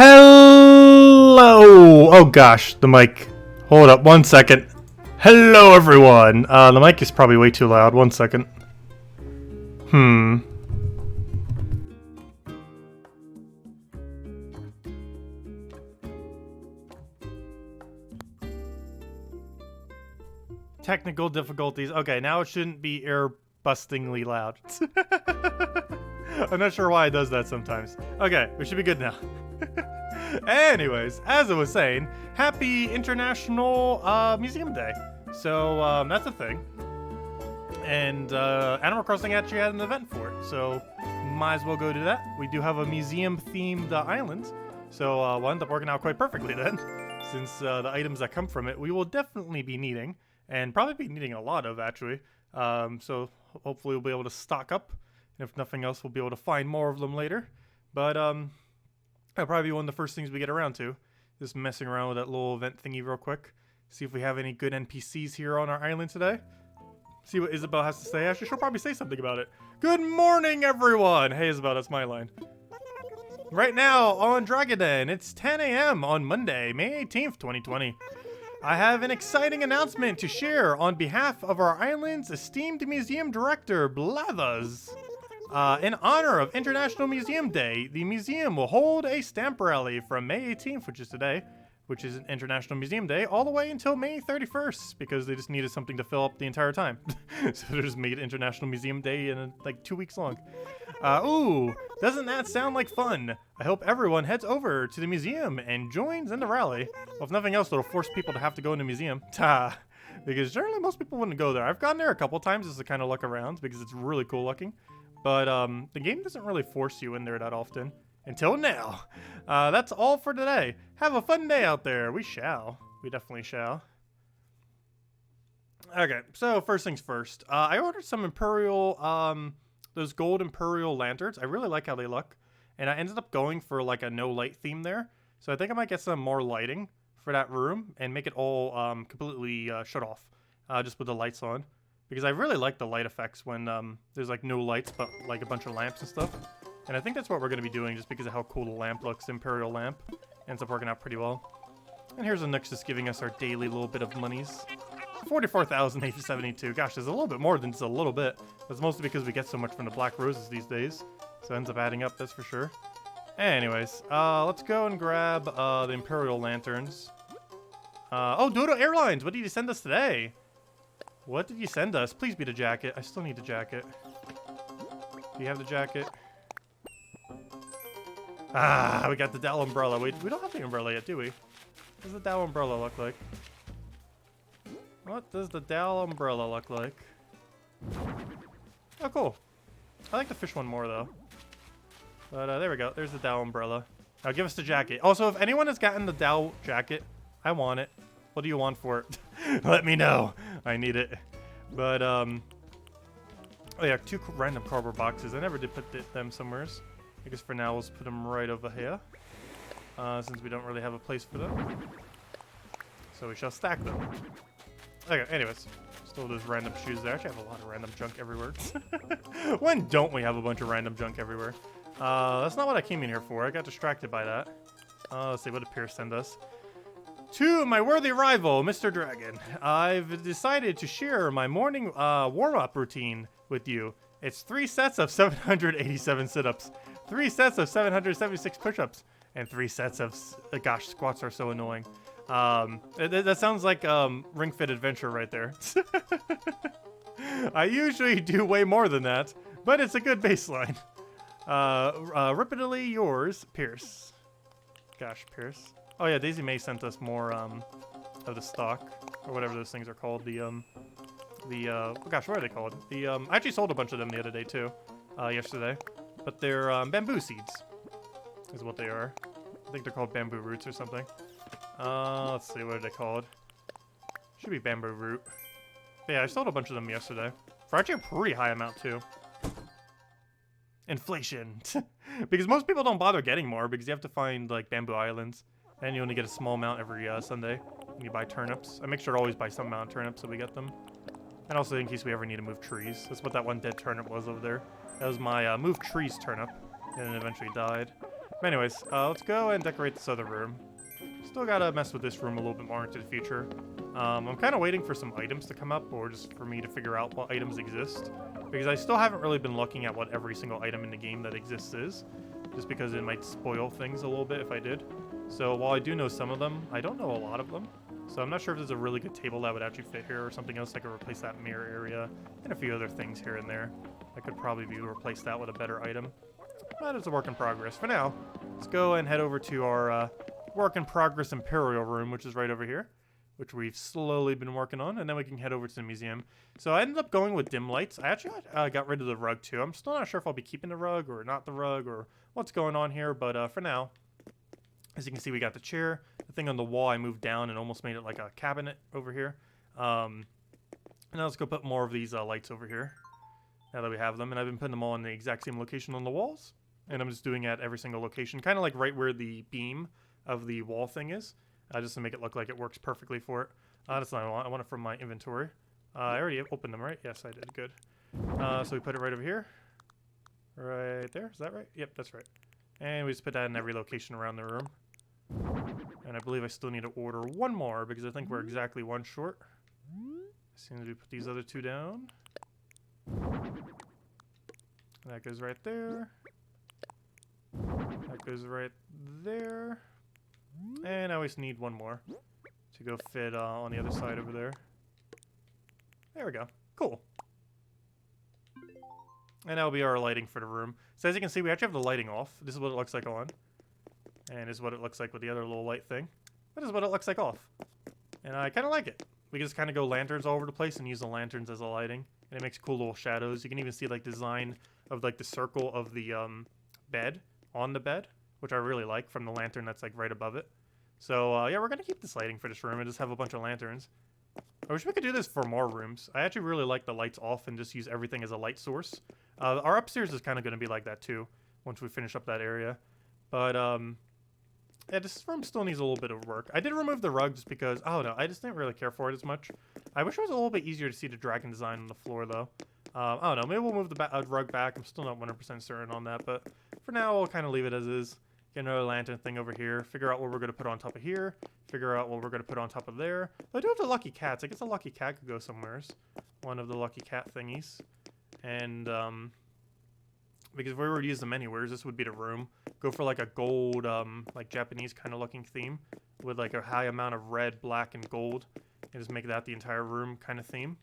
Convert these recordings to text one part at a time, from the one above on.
Hello! Oh gosh, the mic. Hold up, 1 second. Hello everyone! The mic is probably way too loud. 1 second. Technical difficulties. Okay, now it shouldn't be ear-bustingly loud. I'm not sure why it does that sometimes. Okay, we should be good now. Anyways, as I was saying, happy International Museum Day. So, that's a thing. And Animal Crossing actually had an event for it, so might as well go do that. We do have a museum-themed island, so we'll end up working out quite perfectly then, since the items that come from it we will definitely be needing, and probably be needing a lot of, actually. So hopefully we'll be able to stock up. If nothing else, we'll be able to find more of them later. But that'll probably be one of the first things we get around to. Just messing around with that little event thingy real quick. See if we have any good NPCs here on our island today. See what Isabel has to say. Actually, she'll probably say something about it. Good morning, everyone! Hey, Isabel, that's my line. Right now on Dragoden, it's 10 a.m. on Monday, May 18th, 2020. I have an exciting announcement to share on behalf of our island's esteemed museum director, Blathers. In honor of International Museum Day, the museum will hold a stamp rally from May 18th, which is today, which is an International Museum Day, all the way until May 31st, because they just needed something to fill up the entire time. So they just made International Museum Day in like 2 weeks long. Ooh, doesn't that sound like fun? I hope everyone heads over to the museum and joins in the rally. Well, if nothing else, it'll force people to have to go in the museum. Ta! Because generally most people wouldn't go there. I've gone there a couple times just to kind of look around, because it's really cool looking. But the game doesn't really force you in there that often. Until now. That's all for today. Have a fun day out there. We shall. We definitely shall. Okay, so first things first. I ordered some Imperial, those gold Imperial lanterns. I really like how they look. And I ended up going for like a no light theme there. So I think I might get some more lighting for that room and make it all completely shut off. Just with the lights on. Because I really like the light effects when there's like no lights but like a bunch of lamps and stuff. And I think that's what we're going to be doing just because of how cool the lamp looks. Imperial lamp ends up working out pretty well. And here's Nexus giving us our daily little bit of monies. 44,872. Gosh, there's a little bit more than just a little bit. That's mostly because we get so much from the Black Roses these days. So it ends up adding up, that's for sure. Anyways, let's go and grab the Imperial lanterns. Oh, Dodo Airlines! What did you send us today? What did you send us? Please be the jacket. I still need the jacket. Do you have the jacket? Ah, we got the Dow umbrella. We don't have the umbrella yet, do we? What does the Dow umbrella look like? What does the Dow umbrella look like? Oh, cool. I like the fish one more, though. But there we go. There's the Dow umbrella. Now give us the jacket. Also, if anyone has gotten the Dow jacket, I want it. What do you want for it? Let me know. I need it. But, oh yeah, 2 random cardboard boxes. I never did put them somewhere. I guess for now, we'll just put them right over here. Since we don't really have a place for them. So we shall stack them. Okay, anyways. Still those random shoes there. Actually, I have a lot of random junk everywhere. When don't we have a bunch of random junk everywhere? That's not what I came in here for. I got distracted by that. Let's see, what did Pierce send us? To my worthy rival, Mr. Dragon, I've decided to share my morning warm-up routine with you. It's 3 sets of 787 sit-ups, 3 sets of 776 push-ups, and 3 sets of... gosh, squats are so annoying. That sounds like Ring Fit Adventure right there. I usually do way more than that, but it's a good baseline. Repeatedly yours, Pierce. Gosh, Pierce. Oh yeah, Daisy May sent us more of the stock, or whatever those things are called. Oh gosh, what are they called? I actually sold a bunch of them the other day too, yesterday. But they're bamboo seeds, is what they are. I think they're called bamboo roots or something. Let's see, what are they called? Should be bamboo root. But yeah, I sold a bunch of them yesterday. For actually a pretty high amount too. Inflation. Because most people don't bother getting more because you have to find like bamboo islands. And you only get a small amount every Sunday when you buy turnips. I make sure to always buy some amount of turnips so we get them. And also in case we ever need to move trees. That's what that one dead turnip was over there. That was my move trees turnip. And it eventually died. But anyways, let's go and decorate this other room. Still gotta mess with this room a little bit more into the future. I'm kind of waiting for some items to come up, or just for me to figure out what items exist. Because I still haven't really been looking at what every single item in the game that exists is. Just because it might spoil things a little bit if I did. So while I do know some of them, I don't know a lot of them. So I'm not sure if there's a really good table that would actually fit here, or something else that could replace that mirror area, and a few other things here and there. I could probably be replace that with a better item. But it's a work in progress. For now, let's go and head over to our work in progress Imperial room, which is right over here, which we've slowly been working on, and then we can head over to the museum. So I ended up going with dim lights. I actually got rid of the rug too. I'm still not sure if I'll be keeping the rug or not the rug or what's going on here, but for now, as you can see, we got the chair. The thing on the wall I moved down and almost made it like a cabinet over here. And now let's go put more of these lights over here, now that we have them. And I've been putting them all in the exact same location on the walls. And I'm just doing it at every single location, kind of like right where the beam of the wall thing is, just to make it look like it works perfectly for it. That's not what I want. I want it from my inventory. I already opened them, right? Yes, I did. Good. So we put it right over here. Right there. Is that right? Yep, that's right. And we just put that in every location around the room. And I believe I still need to order one more because I think we're exactly one short. As soon as we put these other two down. That goes right there. That goes right there. And I always need one more to go fit on the other side over there. There we go. Cool. And that'll be our lighting for the room. So as you can see, we actually have the lighting off. This is what it looks like on. And this is what it looks like with the other little light thing. This is what it looks like off. And I kind of like it. We can just kind of go lanterns all over the place and use the lanterns as a lighting. And it makes cool little shadows. You can even see like design of like the circle of the bed on the bed, which I really like from the lantern that's like right above it. So yeah, we're going to keep this lighting for this room and just have a bunch of lanterns. I wish we could do this for more rooms. I actually really like the lights off and just use everything as a light source. Our upstairs is kind of going to be like that too, once we finish up that area. But yeah, this room still needs a little bit of work. I did remove the rug just because, I don't know, I just didn't really care for it as much. I wish it was a little bit easier to see the dragon design on the floor though. I don't know, maybe we'll move the rug back. I'm still not 100% certain on that, but for now we'll kind of leave it as is. Get another lantern thing over here, figure out what we're going to put on top of here, figure out what we're going to put on top of there. But I do have the lucky cats. I guess the lucky cat could go somewheres. One of the lucky cat thingies. And because if we were to use them anywhere, this would be the room. Go for like a gold, like Japanese kind of looking theme with like a high amount of red, black, and gold, and just make that the entire room kind of theme.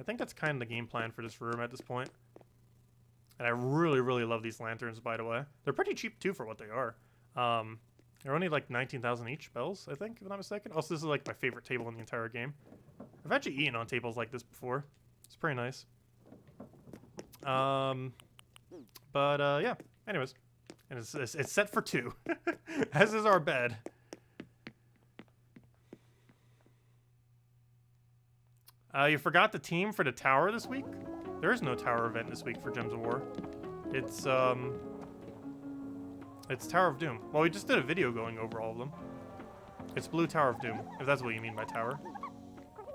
I think that's kind of the game plan for this room at this point. And I really, really love these lanterns, by the way. They're pretty cheap too for what they are. They're only like 19,000 each bells, I think, if I'm not mistaken. Also, this is like my favorite table in the entire game. I've actually eaten on tables like this before. It's pretty nice. Yeah, anyways. And it's set for 2. As is our bed. You forgot the team for the tower this week? There is no tower event this week for Gems of War. It's Tower of Doom. Well, we just did a video going over all of them. It's Blue Tower of Doom, if that's what you mean by tower.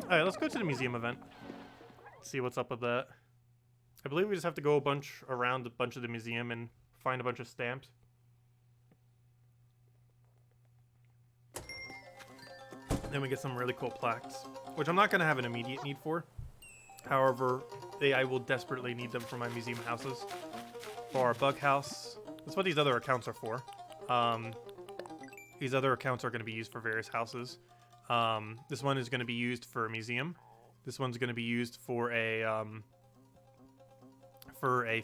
Alright, let's go to the museum event. See what's up with that. I believe we just have to go around a bunch of the museum and find a bunch of stamps. Then we get some really cool plaques, which I'm not going to have an immediate need for. However, I will desperately need them for my museum houses. For our bug house. That's what these other accounts are for. These other accounts are going to be used for various houses. This one is going to be used for a museum. This one's going to be used for a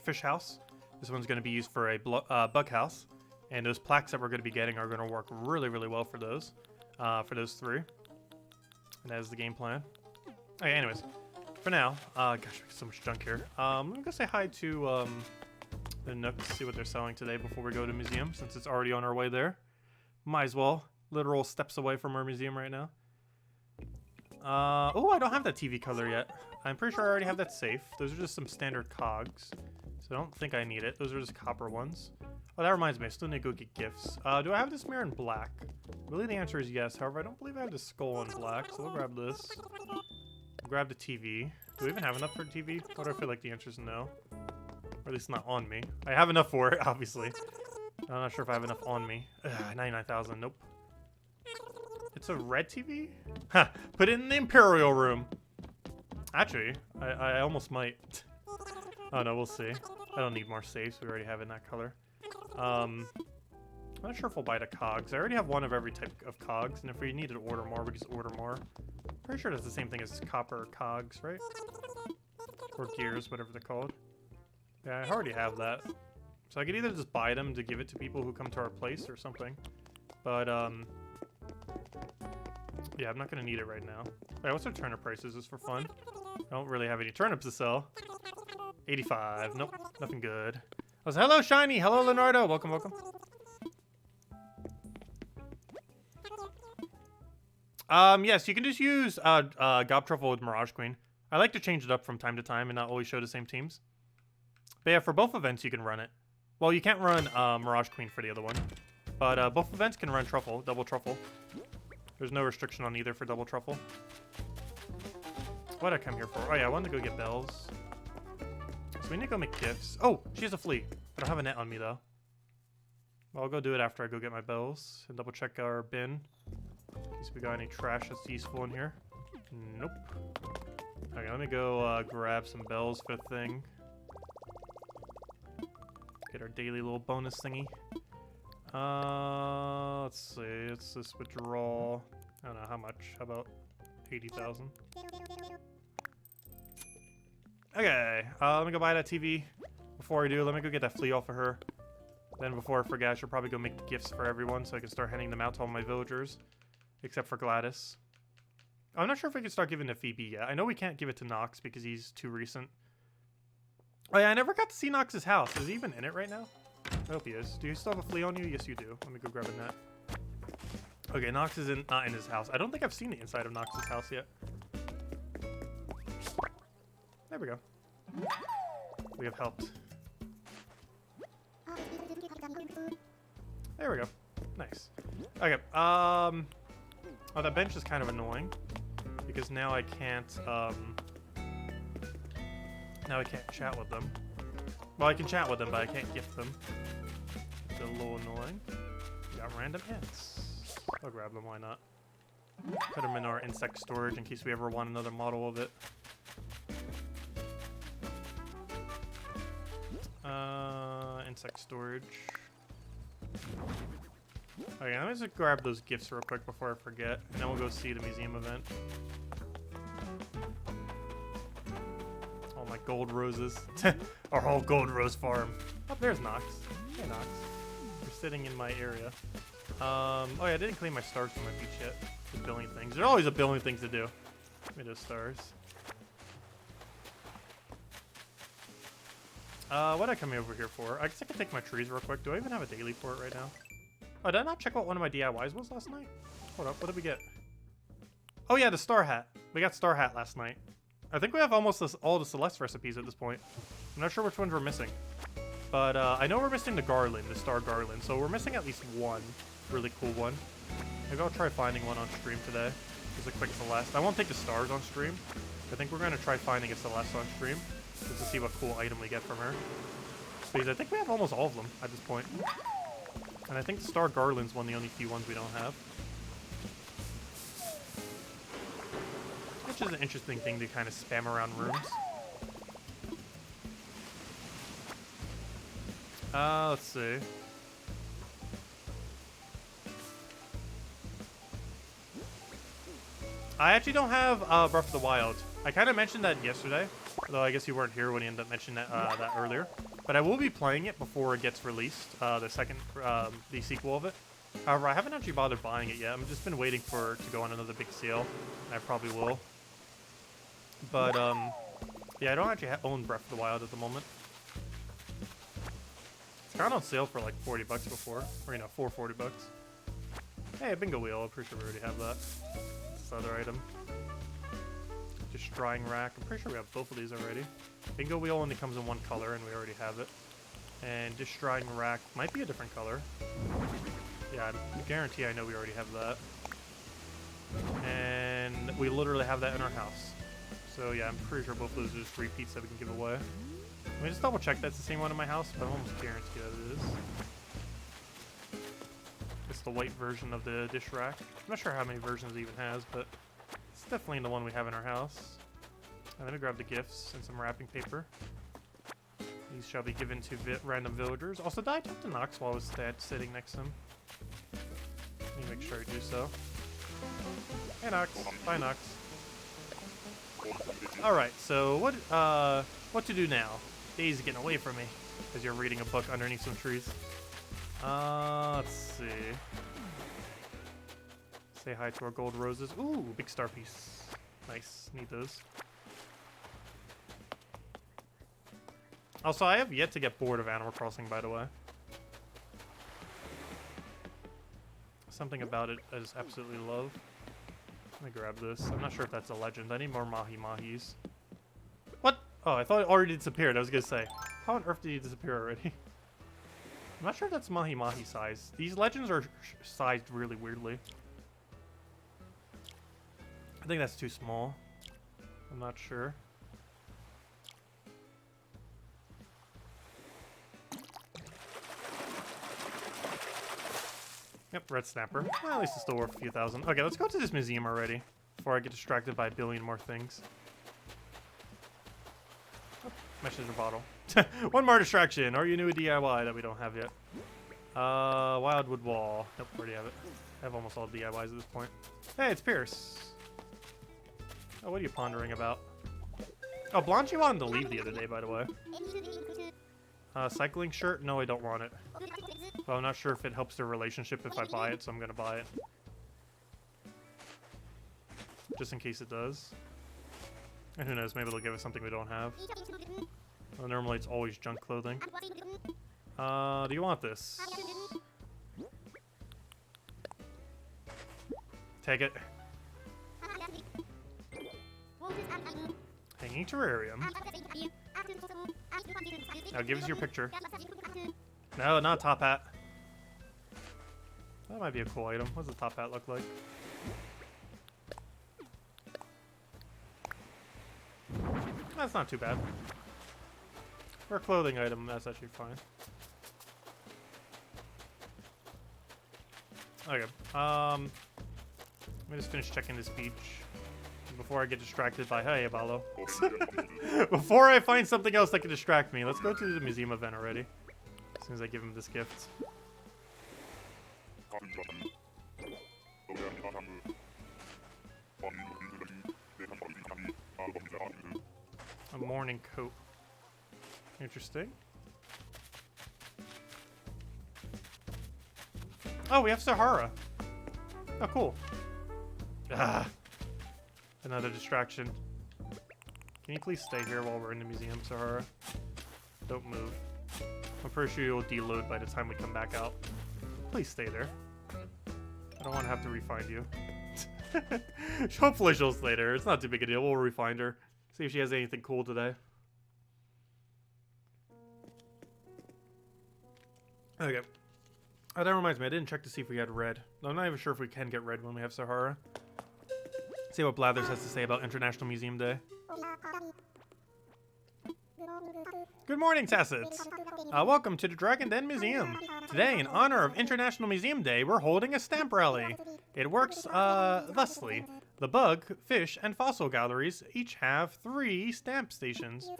fish house. This one's going to be used for a bug house. And those plaques that we're going to be getting are going to work really, really well for those 3. And that is the game plan. Okay, anyways, for now, gosh, so much junk here. I'm going to say hi to the Nooks, see what they're selling today before we go to museum, since it's already on our way there. Might as well. Literal steps away from our museum right now. Oh, I don't have that TV color yet. I'm pretty sure I already have that safe. Those are just some standard cogs, so I don't think I need it. Those are just copper ones. Oh, that reminds me, I still need to go get gifts. Do I have this mirror in black? Really, the answer is yes. However, I don't believe I have the skull in black, so we'll grab this. Grab the TV. Do we even have enough for TV? Why do I feel like the answer is no? Or at least not on me. I have enough for it, obviously. I'm not sure if I have enough on me. 99,000. Nope. It's a red TV? Ha! Put it in the Imperial room. Actually, I almost might. Oh no, we'll see. I don't need more safes. We already have it in that color. I'm not sure if we'll buy the cogs. I already have one of every type of cogs, and if we needed to order more, we just order more. Pretty sure that's the same thing as copper cogs, right? Or gears, whatever they're called. Yeah, I already have that. So I could either just buy them to give it to people who come to our place or something. But, yeah, I'm not going to need it right now. Alright, what's our turnip prices just for fun? I don't really have any turnips to sell. 85. Nope, nothing good. I was, hello, Shiny! Hello, Leonardo! Welcome, welcome. Yes, you can just use Gob Truffle with Mirage Queen. I like to change it up from time to time and not always show the same teams. But yeah, for both events you can run it. Well, you can't run Mirage Queen for the other one. But both events can run Truffle, double Truffle. There's no restriction on either for double Truffle. What did I come here for? Oh yeah, I wanted to go get bells. So we need to go make gifts. Oh, she has a flea. I don't have a net on me though. Well, I'll go do it after I go get my bells and double check our bin. In case we got any trash that's useful in here. Nope. Okay, let me go grab some bells for the thing. Get our daily little bonus thingy. Let's see. It's this withdrawal. I don't know how much. How about 80,000? Okay. Let me go buy that TV. Before I do, let me go get that flea off of her. Then before I forget, I should probably go make the gifts for everyone so I can start handing them out to all my villagers. Except for Gladys. I'm not sure if we can start giving it to Phoebe yet. I know we can't give it to Nox because he's too recent. Oh yeah, I never got to see Nox's house. Is he even in it right now? I hope he is. Do you still have a flea on you? Yes, you do. Let me go grab a net. Okay, Nox is not in his house. I don't think I've seen the inside of Nox's house yet. There we go. We have helped. There we go. Nice. Okay, oh, that bench is kind of annoying. Because now I can't, now I can't chat with them. Well, I can chat with them, but I can't gift them. It's a little annoying. We got random hints. I'll grab them, why not? Put them in our insect storage in case we ever want another model of it. Insect storage. Okay, let me just grab those gifts real quick before I forget, and then we'll go see the museum event. All my gold roses. Our whole gold rose farm. Oh, there's Nox. Hey, Nox. You're sitting in my area. Oh yeah, I didn't clean my stars from my beach yet. Just billion things. There's always a billion things to do. Give me those stars. What did I come over here for? I guess I can take my trees real quick. Do I even have a daily for it right now? Oh, did I not check out one of my DIYs was last night? Hold up, what did we get? Oh yeah, the star hat. We got star hat last night. I think we have almost all the Celeste recipes at this point. I'm not sure which ones we're missing. But I know we're missing the garland, the star garland. So we're missing at least one really cool one. Maybe I'll try finding one on stream today. Just a quick Celeste. I won't take the stars on stream. I think we're going to try finding a Celeste on stream. Just to see what cool item we get from her. Because I think we have almost all of them at this point. And I think the Star Garland's one of the only few ones we don't have. Which is an interesting thing to kind of spam around rooms. Let's see. I actually don't have Breath of the Wild. I kind of mentioned that yesterday. Though I guess you weren't here when he ended up mentioning that earlier. But I will be playing it before it gets released, the sequel of it. However, I haven't actually bothered buying it yet. I've just been waiting for it to go on another big sale. And I probably will. But, yeah, I don't actually own Breath of the Wild at the moment. It's kind of on sale for like 40 bucks before. Or, you know, for 40 bucks. Hey, a bingo wheel. I'm pretty sure we already have that. This other item. Destroying rack. I'm pretty sure we have both of these already. Bingo wheel only comes in one color, and we already have it. And destroying rack might be a different color. Yeah, I guarantee I know we already have that. And we literally have that in our house. So yeah, I'm pretty sure both of those are just repeats that we can give away. Let me just double check that's the same one in my house, but I'm almost guaranteed that it is. it's the white version of the dish rack. I'm not sure how many versions it even has, but it's definitely the one we have in our house. And let me grab the gifts and some wrapping paper. These shall be given to random villagers. Also, did I talk to Nox while I was sitting next to him? Let me make sure I do so. Hey Nox. Bye Nox. Alright, so what to do now? Daisy's getting away from me as you're reading a book underneath some trees. Let's see. Say hi to our gold roses. Ooh, big star piece. Nice. Need those. Also, I have yet to get bored of Animal Crossing, by the way. Something about it I just absolutely love. Let me grab this. I'm not sure if that's a legend. I need more mahi-mahis. What? Oh, I thought it already disappeared. I was going to say, how on earth did he disappear already? I'm not sure if that's mahi-mahi size. These legends are sized really weirdly. I think that's too small. I'm not sure. Yep, red snapper. Well, at least it's still worth a few thousand. Okay, let's go to this museum already before I get distracted by a billion more things. Oh, my scissor bottle. One more distraction. Or you knew a DIY that we don't have yet. Wildwood wall. Nope, already have it. I have almost all the DIYs at this point. Hey, it's Pierce. Oh, what are you pondering about? Oh, Blanchy wanted to leave the other day, by the way. Cycling shirt? No, I don't want it. Well, I'm not sure if it helps their relationship if I buy it, so I'm gonna buy it. Just in case it does. And who knows, maybe they'll give us something we don't have. Well, normally it's always junk clothing. Do you want this? Take it. Hanging terrarium. Now give us your picture. No, not top hat. That might be a cool item. What does the top hat look like? That's not too bad. For a clothing item, that's actually fine. Okay. Let me just finish checking this beach before I get distracted by hey, Abel. Before I find something else that can distract me. Let's go to the museum event already. As soon as I give him this gift. A morning coat. Interesting. Oh, we have Sahara. Oh, cool. Ah. Another distraction. Can you please stay here while we're in the museum, Sahara? Don't move. I'm pretty sure you'll deload by the time we come back out. Please stay there. I don't want to have to refind you. Hopefully she'll stay there. It's not too big a deal. We'll refind her. See if she has anything cool today. Okay. Oh, that reminds me. I didn't check to see if we had red. I'm not even sure if we can get red when we have Sahara. See what Blathers has to say about International Museum Day. Good morning, Tacet. Welcome to the Dragon Den Museum. Today, in honor of International Museum Day, we're holding a stamp rally. It works thusly. The bug, fish, and fossil galleries each have 3 stamp stations.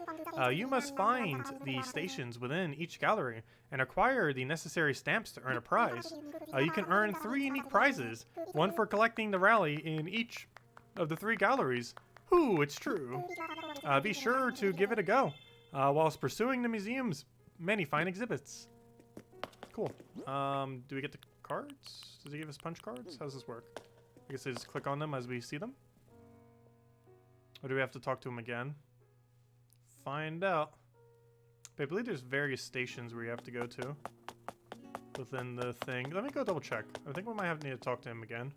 You must find the stations within each gallery and acquire the necessary stamps to earn a prize. You can earn 3 unique prizes, one for collecting the rally in each of the 3 galleries. Ooh, it's true. Be sure to give it a go whilst pursuing the museum's many fine exhibits. Cool. Do we get the cards? Does he give us punch cards? How does this work? I guess I just click on them as we see them. Or do we have to talk to him again? Find out. But I believe there's various stations where you have to go to within the thing. Let me go double check. I think we might need to talk to him again.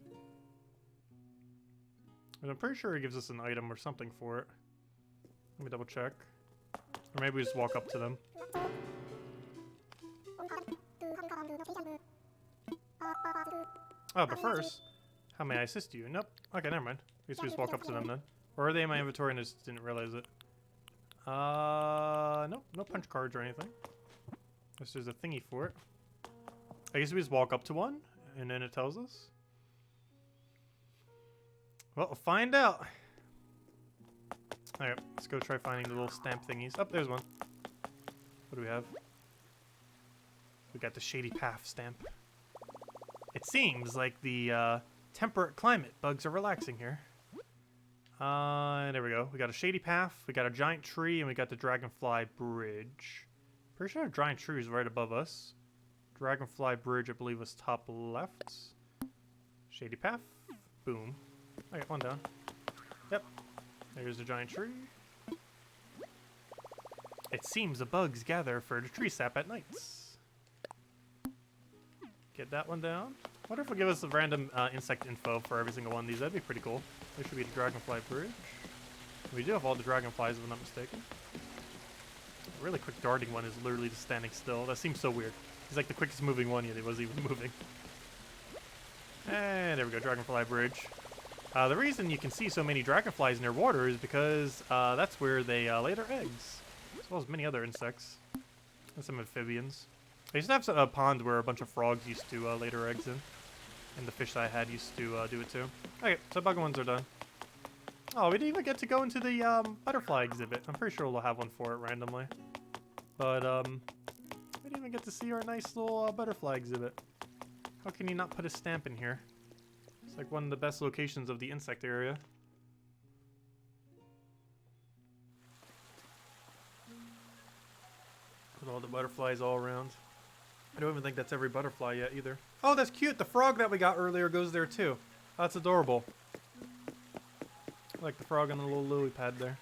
But I'm pretty sure he gives us an item or something for it. Let me double check. Or maybe we just walk up to them. Oh, but first, how may I assist you? Nope. Okay, never mind. I guess we just walk up to them then. Or are they in my inventory and I just didn't realize it? Nope. No punch cards or anything. Guess there's a thingy for it. I guess we just walk up to one And then it tells us. Well, we'll find out. Alright, let's go try finding the little stamp thingies. Oh, there's one. What do we have? We got the Shady Path stamp. It seems like the temperate climate bugs are relaxing here. There we go. We got a Shady Path, we got a giant tree, and we got the Dragonfly Bridge. Pretty sure a giant tree is right above us. Dragonfly Bridge, I believe, was top left. Shady Path. Boom. I got one down. Yep. There's the giant tree. It seems the bugs gather for the tree sap at nights. Get that one down. I wonder if it'll give us a random insect info for every single one of these. That'd be pretty cool. There should be the Dragonfly Bridge. We do have all the dragonflies, if I'm not mistaken. A really quick darting one is literally just standing still. That seems so weird. He's like the quickest moving one, yet he wasn't even moving. And there we go, Dragonfly Bridge. The reason you can see so many dragonflies near water is because that's where they lay their eggs, as well as many other insects and some amphibians. I used to have a pond where a bunch of frogs used to lay their eggs in, and the fish that I had used to do it too. Okay, so bug ones are done. Oh, we didn't even get to go into the butterfly exhibit. I'm pretty sure we'll have one for it randomly, but we didn't even get to see our nice little butterfly exhibit. How can you not put a stamp in here? It's like one of the best locations of the insect area. Put all the butterflies all around. I don't even think that's every butterfly yet either. Oh, that's cute. The frog that we got earlier goes there too. That's adorable. I like the frog on the little lily pad there.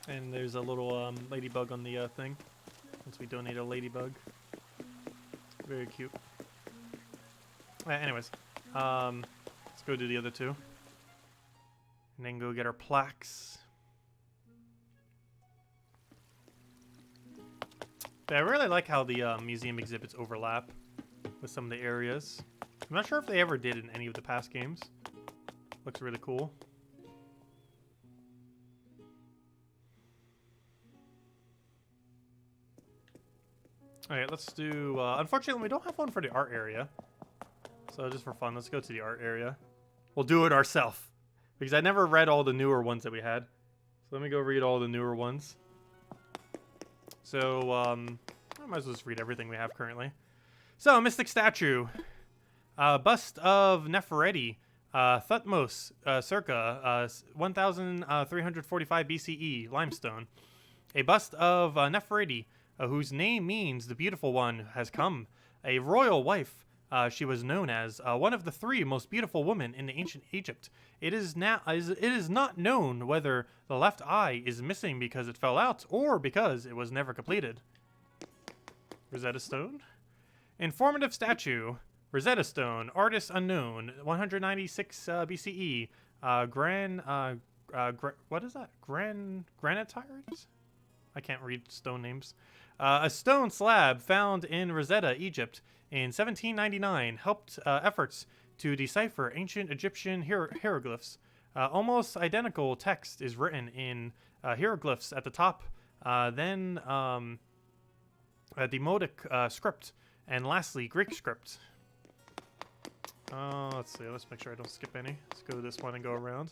And there's a little ladybug on the thing. Once we donate a ladybug. Very cute. Anyways, let's go do the other two. And then go get our plaques. But I really like how the museum exhibits overlap with some of the areas. I'm not sure if they ever did in any of the past games. Looks really cool. Alright, let's do... unfortunately, we don't have one for the art area. So just for fun, let's go to the art area. We'll do it ourselves. Because I never read all the newer ones that we had. So let me go read all the newer ones. So, I might as well just read everything we have currently. So, Mystic Statue. Bust of Nefertiti. Thutmose, circa 1345 BCE, limestone. A bust of Nefertiti, whose name means the beautiful one has come. A royal wife. She was known as one of the 3 most beautiful women in the ancient Egypt. It is not known whether the left eye is missing because it fell out or because it was never completed. Rosetta Stone. Informative statue. Rosetta Stone. Artist unknown. 196 BCE. What is that? Granitite? I can't read stone names. A stone slab found in Rosetta, Egypt in 1799 helped efforts to decipher ancient Egyptian hieroglyphs. Almost identical text is written in hieroglyphs at the top, then Demotic script, and lastly Greek script. Let's see, let's make sure I don't skip any. Let's go to this one and go around.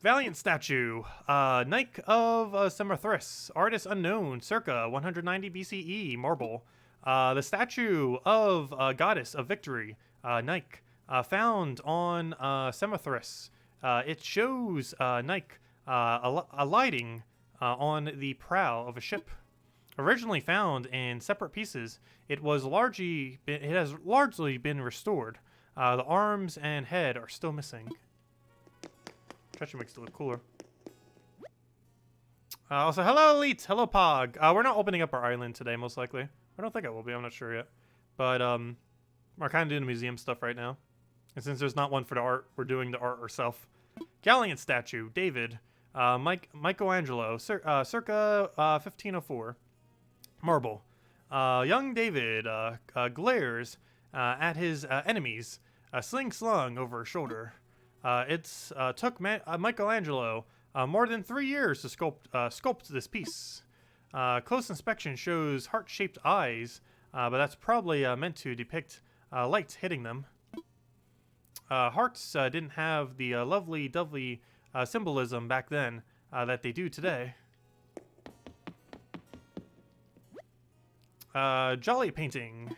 Valiant statue, Nike of Samothrace, artist unknown, circa 190 BCE, marble. The statue of goddess of victory, Nike, found on Samothrace. It shows Nike alighting on the prow of a ship. Originally found in separate pieces, it has largely been restored. The arms and head are still missing. Actually makes it look cooler. Also, hello Elite, hello Pog. We're not opening up our island today, most likely. I don't think I will be, I'm not sure yet. But we're kind of doing the museum stuff right now. And since there's not one for the art, we're doing the art ourselves. Galleon statue, David. Michelangelo, circa 1504. Marble. Young David glares at his enemies, a sling slung over his shoulder. It took Michelangelo more than 3 years to sculpt this piece. Close inspection shows heart-shaped eyes, but that's probably meant to depict light hitting them. Hearts didn't have the lovely-dovely symbolism back then that they do today. Jolly painting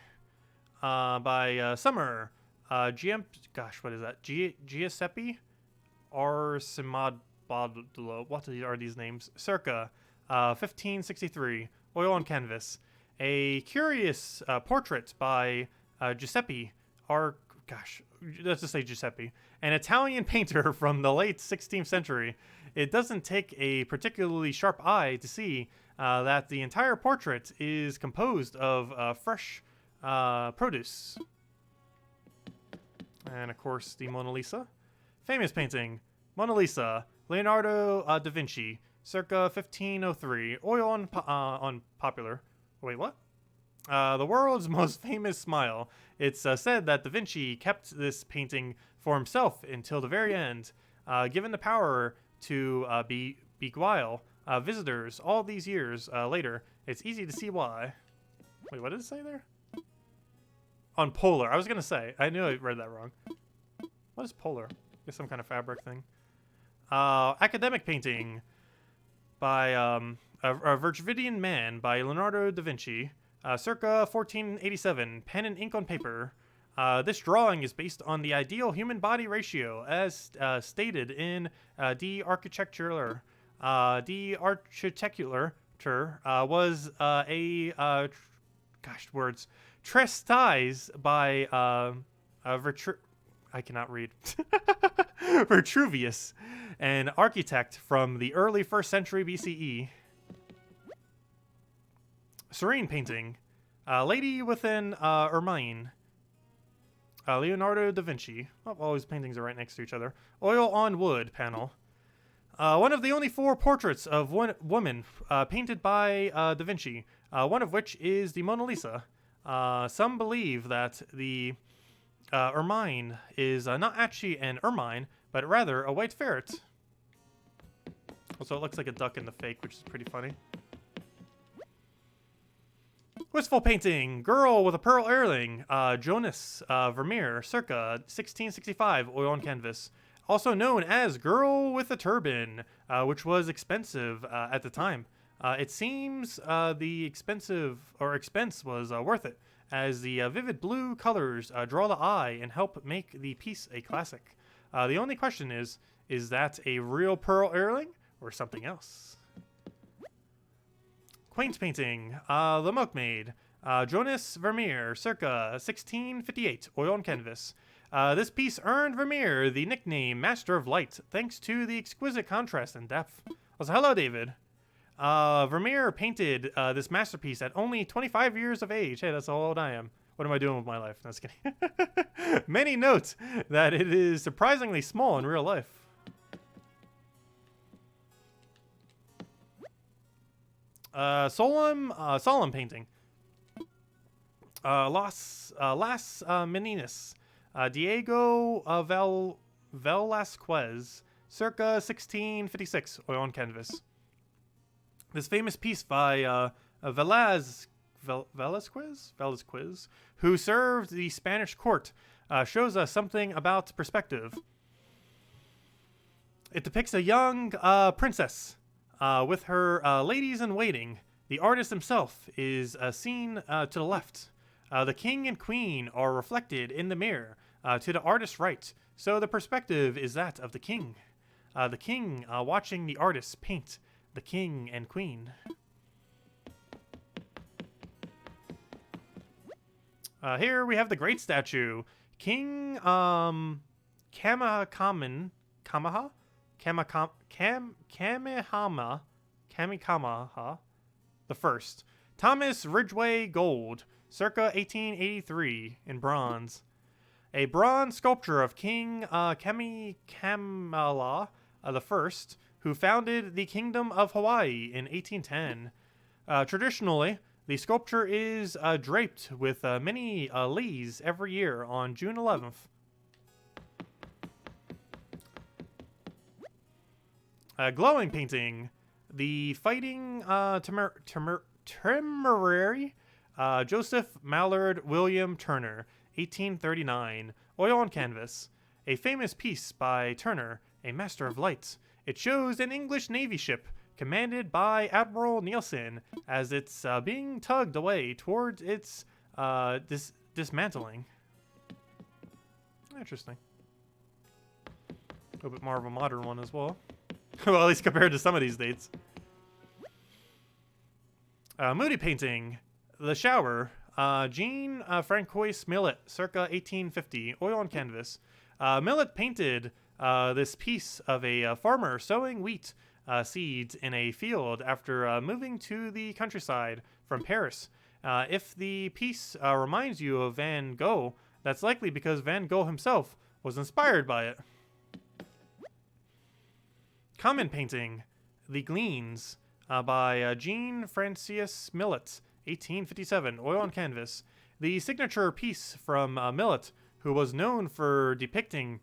by Summer. Gosh, what is that? Giuseppe Arcimabodolo. What are these names? Circa 1563. Oil on canvas. A curious portrait by Giuseppe Gosh, let's just say Giuseppe, an Italian painter from the late 16th century. It doesn't take a particularly sharp eye to see that the entire portrait is composed of fresh produce. And of course, the Mona Lisa. Famous painting, Mona Lisa, Leonardo da Vinci, circa 1503. Oil on popular. Wait, what? The world's most famous smile. It's said that Da Vinci kept this painting for himself until the very end, given the power to beguile visitors all these years later. It's easy to see why. Wait, what did it say there? On polar. I was going to say. I knew I read that wrong. What is polar? It's some kind of fabric thing. Academic painting by a Virgivian Man by Leonardo da Vinci. Circa 1487, pen and ink on paper. This drawing is based on the ideal human body ratio as stated in De Architecture. De Architecture was treatise by I cannot read. Vitruvius, an architect from the early 1st century BCE. Serene painting. Lady within ermine. Leonardo da Vinci. Oh, all his paintings are right next to each other. Oil on wood panel. One of the only 4 portraits of one woman painted by da Vinci, one of which is the Mona Lisa. Some believe that the ermine is not actually an ermine, but rather a white ferret. Also, it looks like a duck in the fake, which is pretty funny. Wistful painting, girl with a pearl earring, Jonas Vermeer, circa 1665, oil on canvas. Also known as girl with a turban, which was expensive at the time. It seems the expense was worth it, as the vivid blue colors draw the eye and help make the piece a classic. The only question is that a real pearl earring or something else? Quaint painting, The Milkmaid, Jonas Vermeer, circa 1658, oil on canvas. This piece earned Vermeer the nickname Master of Light, thanks to the exquisite contrast and depth. Also, hello, David. Vermeer painted this masterpiece at only 25 years of age. Hey, that's how old I am. What am I doing with my life? No, just kidding. Many note that it is surprisingly small in real life. Solemn painting. Las Meninas. Diego Velasquez, circa 1656, oil on canvas. This famous piece by Velasquez, who served the Spanish court, shows us something about perspective. It depicts a young princess with her ladies-in-waiting. The artist himself is seen to the left. The king and queen are reflected in the mirror to the artist's right, so the perspective is that of the king. The king watching the artist paint the king and queen. Here we have the great statue, King Kamehama the First. Thomas Ridgway Gold, circa 1883, in bronze. A bronze sculpture of King Kamala the First, who founded the Kingdom of Hawaii in 1810. Traditionally, the sculpture is draped with many leis every year on June 11th. Glowing painting, The Fighting Temeraire, Joseph Mallard William Turner, 1839, oil on canvas. A famous piece by Turner, a master of lights. It shows an English Navy ship commanded by Admiral Nielsen as it's being tugged away towards its dismantling. Interesting. A little bit more of a modern one as well. Well, at least compared to some of these dates. Moody painting. The Shower. Jean Francois Millet, circa 1850. Oil on canvas. Millet painted this piece of a farmer sowing wheat seeds in a field after moving to the countryside from Paris. If the piece reminds you of Van Gogh, that's likely because Van Gogh himself was inspired by it. Common painting, The Gleans, by Jean Francois Millet, 1857, oil on canvas. The signature piece from Millet, who was known for depicting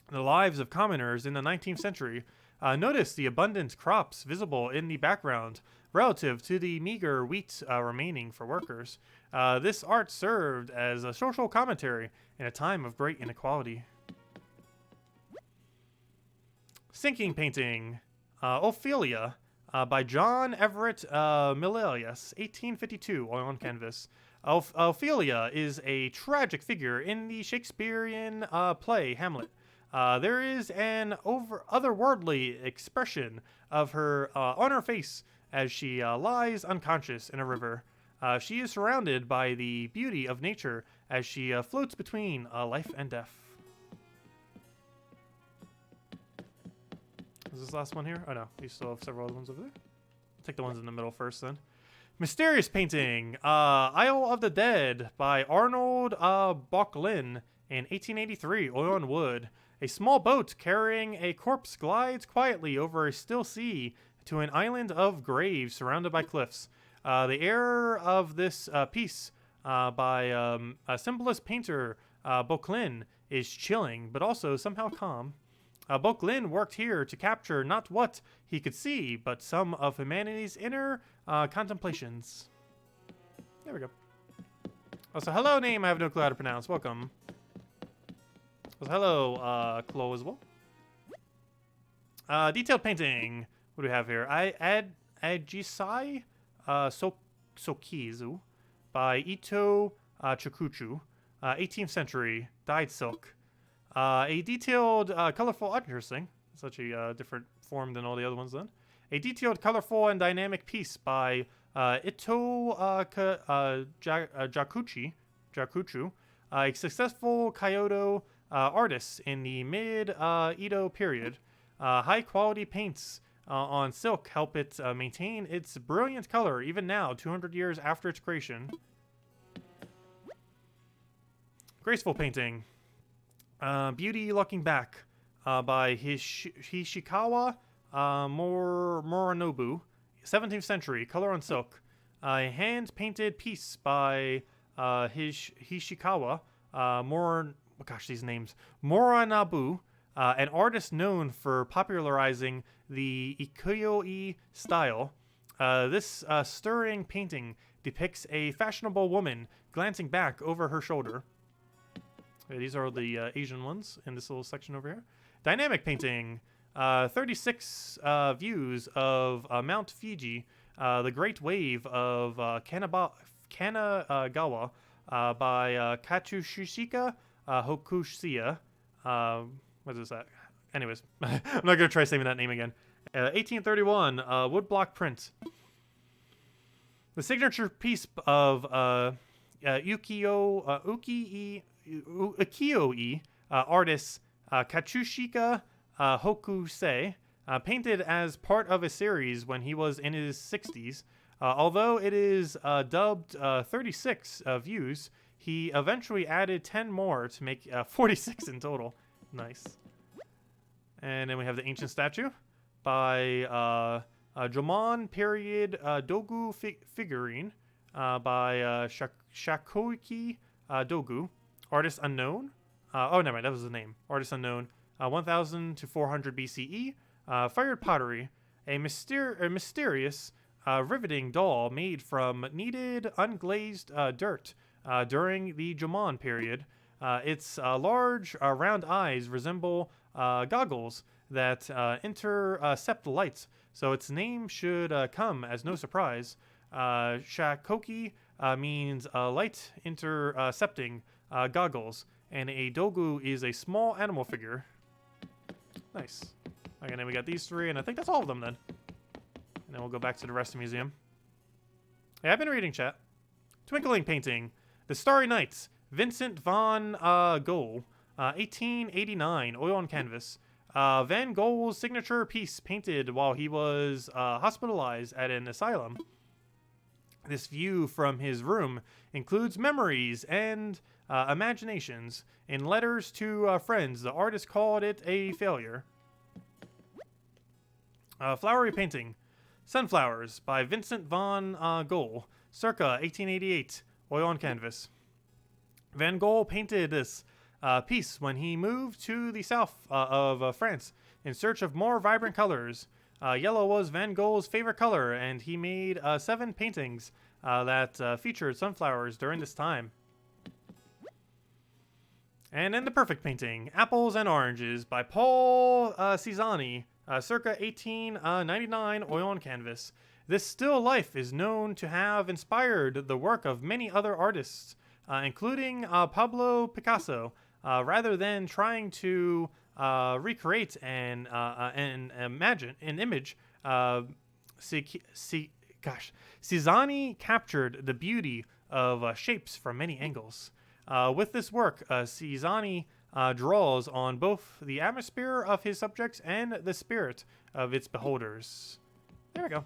the lives of commoners in the 19th century. Notice the abundant crops visible in the background relative to the meager wheat remaining for workers. This art served as a social commentary in a time of great inequality. Sinking painting, Ophelia, by John Everett Millelius, 1852, oil on canvas. Ophelia is a tragic figure in the Shakespearean play Hamlet. There is an otherworldly expression of her on her face as she lies unconscious in a river. She is surrounded by the beauty of nature as she floats between life and death. Is this the last one here? Oh no, you still have several other ones over there. Take the ones in the middle first then. Mysterious painting, Isle of the Dead by Arnold Bocklin in 1883, oil on wood. A small boat carrying a corpse glides quietly over a still sea to an island of graves surrounded by cliffs. The air of this piece by a symbolist painter Bocklin is chilling, but also somehow calm. Bocklin worked here to capture not what he could see, but some of humanity's inner contemplations. There we go. Also, hello, name I have no clue how to pronounce. Welcome. Also, hello, Chloe as well. Detailed painting. What do we have here? Ajisai Sokizu by Ito Chukuchu, 18th century, dyed silk. A detailed, colorful, interesting. Such a different form than all the other ones then. A detailed, colorful, and dynamic piece by Ito Jakuchu, a successful Kyoto artist in the mid-Edo period. High-quality paints on silk help it maintain its brilliant color even now, 200 years after its creation. Graceful painting. Beauty Looking Back by Hishikawa Morinobu, 17th century, color on silk. A hand-painted piece by Hishikawa Morinobu, an artist known for popularizing the ukiyo-e style. This stirring painting depicts a fashionable woman glancing back over her shoulder. These are the Asian ones in this little section over here. Dynamic painting. 36 views of Mount Fuji, the Great Wave of Kanagawa by Katsushika Hokushiya. What is that? Anyways, I'm not going to try saying that name again. 1831, woodblock print. The signature piece of ukiyo-e artist Katsushika Hokusei, painted as part of a series when he was in his 60s. Although it is dubbed 36 views, he eventually added 10 more to make 46 in total. Nice. And then we have the ancient statue by Jomon period Dogu figurine by Shakoiki Dogu. Artist unknown. Oh, never mind. That was the name. Artist unknown. 1000 to 400 BCE. Fired pottery. a mysterious, riveting doll made from kneaded, unglazed dirt during the Jomon period. Its large, round eyes resemble goggles that intercept the lights, so its name should come as no surprise. Shakoki means light intercepting goggles, and a dogu is a small animal figure. Nice. Okay, then we got these three, and I think that's all of them then. And then we'll go back to the rest of the museum. Hey, I've been reading chat. Twinkling painting. The Starry Night. Vincent van Gogh. 1889. Oil on canvas. Van Gogh's signature piece painted while he was hospitalized at an asylum. This view from his room includes memories and imaginations. In letters to friends, the artist called it a failure. Flowery painting. Sunflowers by Vincent van Gogh, circa 1888, oil on canvas. Van Gogh painted this piece when he moved to the south of France in search of more vibrant colors. Yellow was Van Gogh's favorite color, and he made 7 paintings that featured sunflowers during this time. And then the perfect painting, Apples and Oranges by Paul Cézanne, circa 1899, oil on canvas. This still life is known to have inspired the work of many other artists, including Pablo Picasso, rather than trying to recreate an image. Cézanne captured the beauty of shapes from many angles. With this work, Cézanne draws on both the atmosphere of his subjects and the spirit of its beholders. There we go.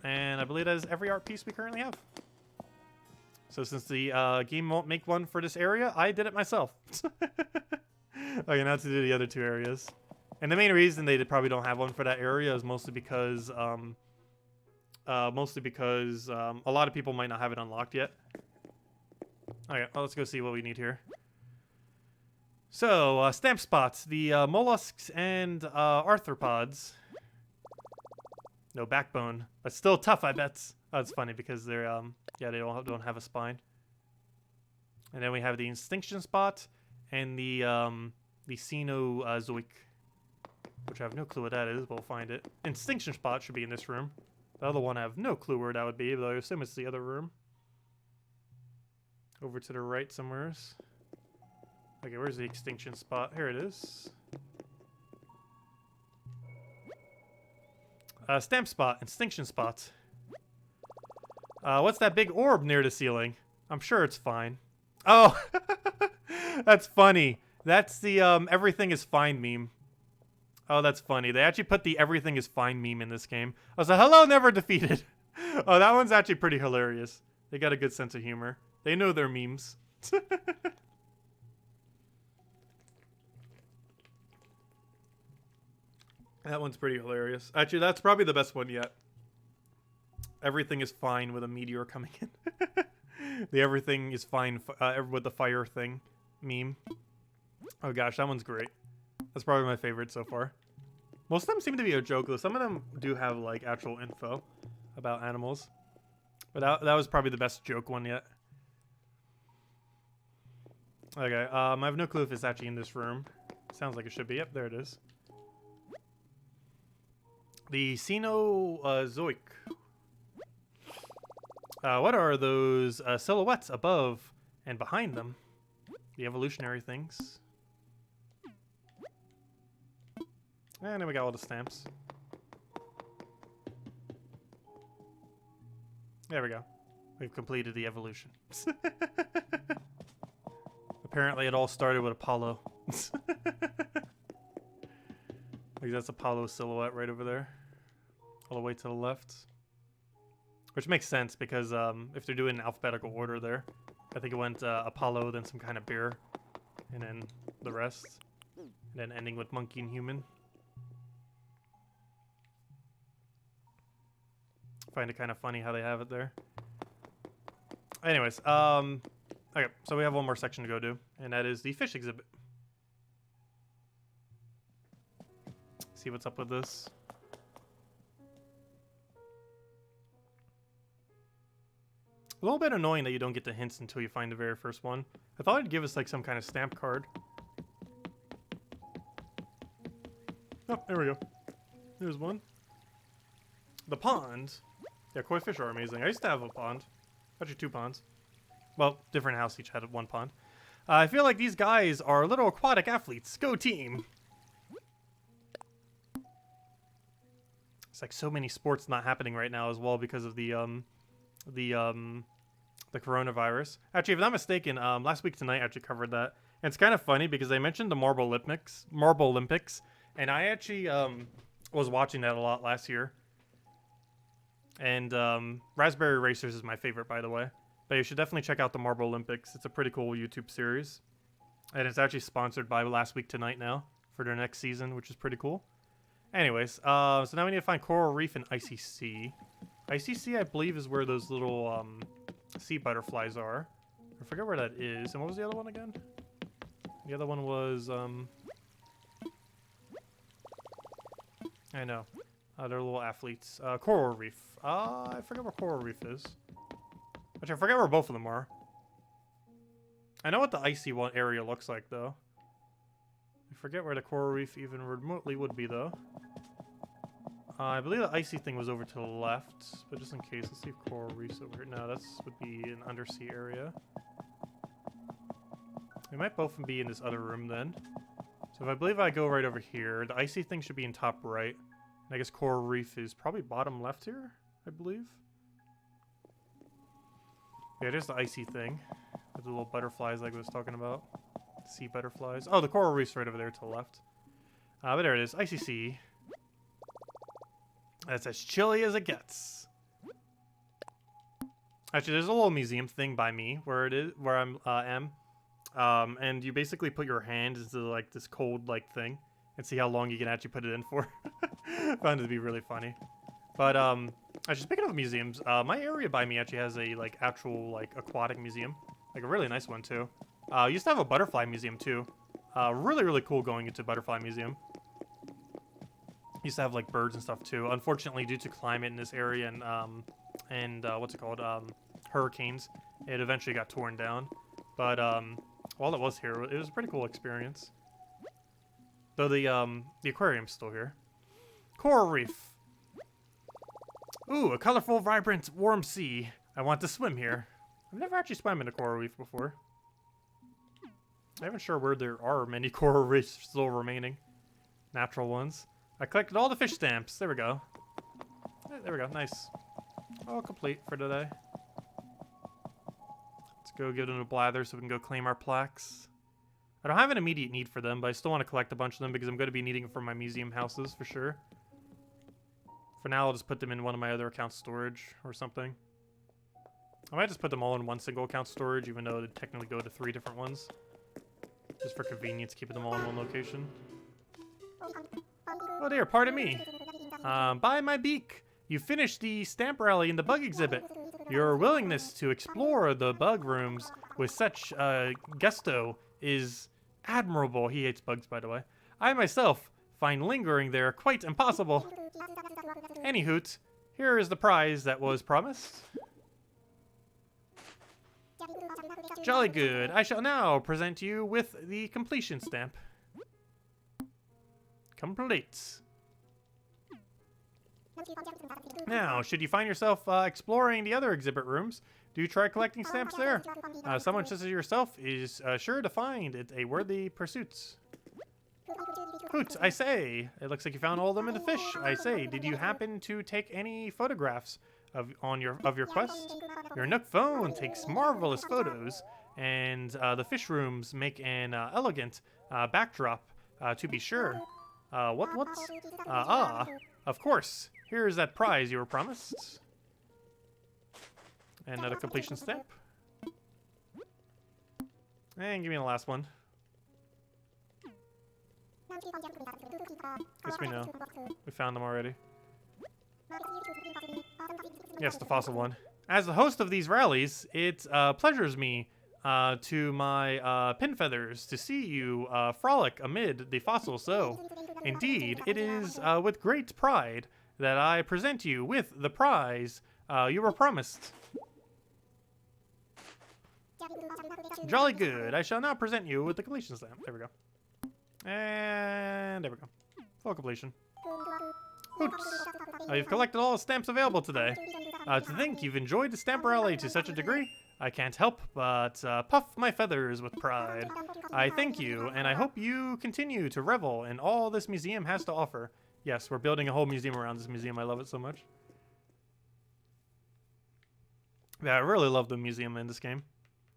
And I believe that is every art piece we currently have. So since the game won't make one for this area, I did it myself. Okay, now to do the other 2 areas. And the main reason they probably don't have one for that area is mostly because a lot of people might not have it unlocked yet. Okay, well, let's go see what we need here. So, stamp spots, the mollusks and arthropods. No backbone, but still tough, I bet. Oh, that's funny because they're yeah, they don't have a spine. And then we have the extinction spot and the Cenozoic, which I have no clue what that is, but we'll find it. Extinction spot should be in this room. The other one I have no clue where that would be, but I assume it's the other room. Over to the right somewhere. Okay, where's the extinction spot? Here it is. Stamp spot, extinction spot. What's that big orb near the ceiling? I'm sure it's fine. Oh, that's funny. That's the everything is fine meme. Oh, that's funny. They actually put the everything is fine meme in this game. I was like, hello, never defeated. Oh, that one's actually pretty hilarious. They got a good sense of humor. They know their memes. That one's pretty hilarious. Actually, that's probably the best one yet. Everything is fine with a meteor coming in. The everything is fine with the fire thing meme. Oh gosh, that one's great. That's probably my favorite so far. Most of them seem to be a joke, though. Some of them do have like actual info about animals. But that was probably the best joke one yet. Okay, I have no clue if it's actually in this room. Sounds like it should be. Yep, there it is. The Cenozoic. What are those silhouettes above and behind them? The evolutionary things. And then we got all the stamps. There we go. We've completed the evolution. Apparently it all started with Apollo. Like that's Apollo's silhouette right over there. All the way to the left. Which makes sense because if they're doing an alphabetical order there, I think it went Apollo, then some kind of bear, and then the rest. And then ending with monkey and human. Find it kind of funny how they have it there. Anyways, okay, so we have one more section to go do, and that is the fish exhibit. See what's up with this. A little bit annoying that you don't get the hints until you find the very first one. I thought it'd give us like some kind of stamp card. Oh, there we go. There's one. The pond. Yeah, koi fish are amazing. I used to have a pond. Actually, 2 ponds. Well, different house each had 1 pond. I feel like these guys are little aquatic athletes. Go team! It's like so many sports not happening right now as well because of the coronavirus. Actually, if I'm not mistaken, last week tonight I actually covered that. And it's kind of funny because they mentioned the Marble Olympics, and I actually was watching that a lot last year. And Raspberry Racers is my favorite, by the way. But you should definitely check out the Marble Olympics. It's a pretty cool YouTube series. And it's actually sponsored by Last Week Tonight now for their next season, which is pretty cool. Anyways, so now we need to find Coral Reef and Icy Sea. Icy Sea, I believe, is where those little sea butterflies are. I forget where that is. And what was the other one again? The other one was, I know. They're little athletes. Coral Reef. I forget where Coral Reef is. Actually, I forget where both of them are. I know what the icy one area looks like, though. I forget where the Coral Reef even remotely would be, though. I believe the icy thing was over to the left, but just in case, let's see if Coral Reef's over here. No, that would be an undersea area. They might both be in this other room, then. So if I believe I go right over here, the icy thing should be in top right. And I guess Coral Reef is probably bottom left here, I believe. Yeah, there's the icy thing. With the little butterflies like I was talking about. Sea butterflies. Oh, the Coral Reef's right over there to the left. But there it is. Icy Sea. That's as chilly as it gets. Actually, there's a little museum thing by me where it is, where I'm am. And you basically put your hand into like this cold like thing and see how long you can actually put it in for. Found it to be really funny. But actually, speaking of museums, my area by me actually has a like actual like aquatic museum, like a really nice one too. Used to have a butterfly museum too. Really cool going into butterfly museum. Used to have like birds and stuff too. Unfortunately, due to climate in this area and what's it called, hurricanes, it eventually got torn down. But while it was here, it was a pretty cool experience. Though the aquarium's still here. Coral Reef. Ooh, a colorful, vibrant, warm sea. I want to swim here. I've never actually swam in a coral reef before. I'm not even sure where there are many coral reefs still remaining. Natural ones. I collected all the fish stamps. There we go. There we go. Nice. All complete for today. Let's go give them a blather so we can go claim our plaques. I don't have an immediate need for them, but I still want to collect a bunch of them because I'm going to be needing them for my museum houses for sure. For now, I'll just put them in one of my other account storage or something. I might just put them all in one single account storage, even though they technically go to 3 different ones. Just for convenience, keeping them all in one location. Oh dear, pardon me. By my beak, you finished the stamp rally in the bug exhibit. Your willingness to explore the bug rooms with such gusto is admirable. He hates bugs, by the way. I myself find lingering there quite impossible. Anyhoot, here is the prize that was promised. Jolly good. I shall now present you with the completion stamp. Complete. Now, should you find yourself exploring the other exhibit rooms, do try collecting stamps there. Someone such as yourself is sure to find it a worthy pursuit. Hoot, I say. It looks like you found all of them in the fish. I say, did you happen to take any photographs of your quest? Your Nook phone takes marvelous photos, and the fish rooms make an elegant backdrop, to be sure. Of course. Here is that prize you were promised. And another completion stamp. And give me the last one. Guess we know. We found them already. Yes, the fossil one. As the host of these rallies, it pleasures me to my pin feathers to see you frolic amid the fossils. So, indeed, it is with great pride that I present you with the prize you were promised. Jolly good. I shall now present you with the completion stamp. There we go. And there we go. Full completion. Oops. You've collected all the stamps available today. To think you've enjoyed the Stamperelli to such a degree, I can't help but puff my feathers with pride. I thank you, and I hope you continue to revel in all this museum has to offer. Yes, we're building a whole museum around this museum. I love it so much. Yeah, I really love the museum in this game.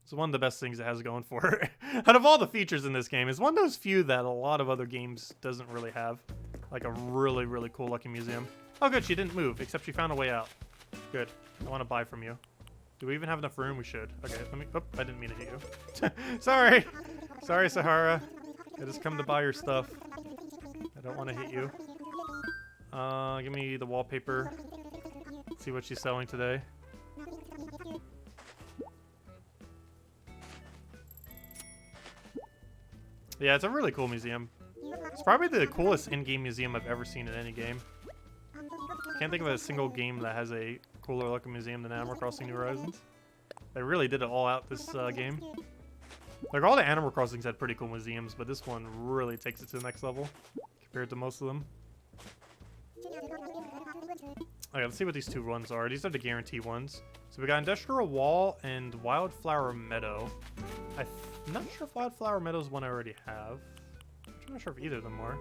It's one of the best things it has going for it. Out of all the features in this game, it's one of those few that a lot of other games doesn't really have. Like a really, really cool looking museum. Oh good, she didn't move, except she found a way out. Good. I want to buy from you. Do we even have enough room? We should. Okay, let me... Oh, I didn't mean to hit you. Sorry! Sorry, Sahara. I just come to buy your stuff. I don't want to hit you. Give me the wallpaper. Let's see what she's selling today. Yeah, it's a really cool museum. It's probably the coolest in-game museum I've ever seen in any game. Can't think of a single game that has a cooler looking museum than Animal Crossing New Horizons. They really did it all out this game. Like, all the Animal Crossings had pretty cool museums, but this one really takes it to the next level compared to most of them. Okay, let's see what these two ones are. These are the guarantee ones. So we got Industrial Wall and Wildflower Meadow. I'm not sure if Wildflower Meadow is one I already have. I'm not sure if either of them are.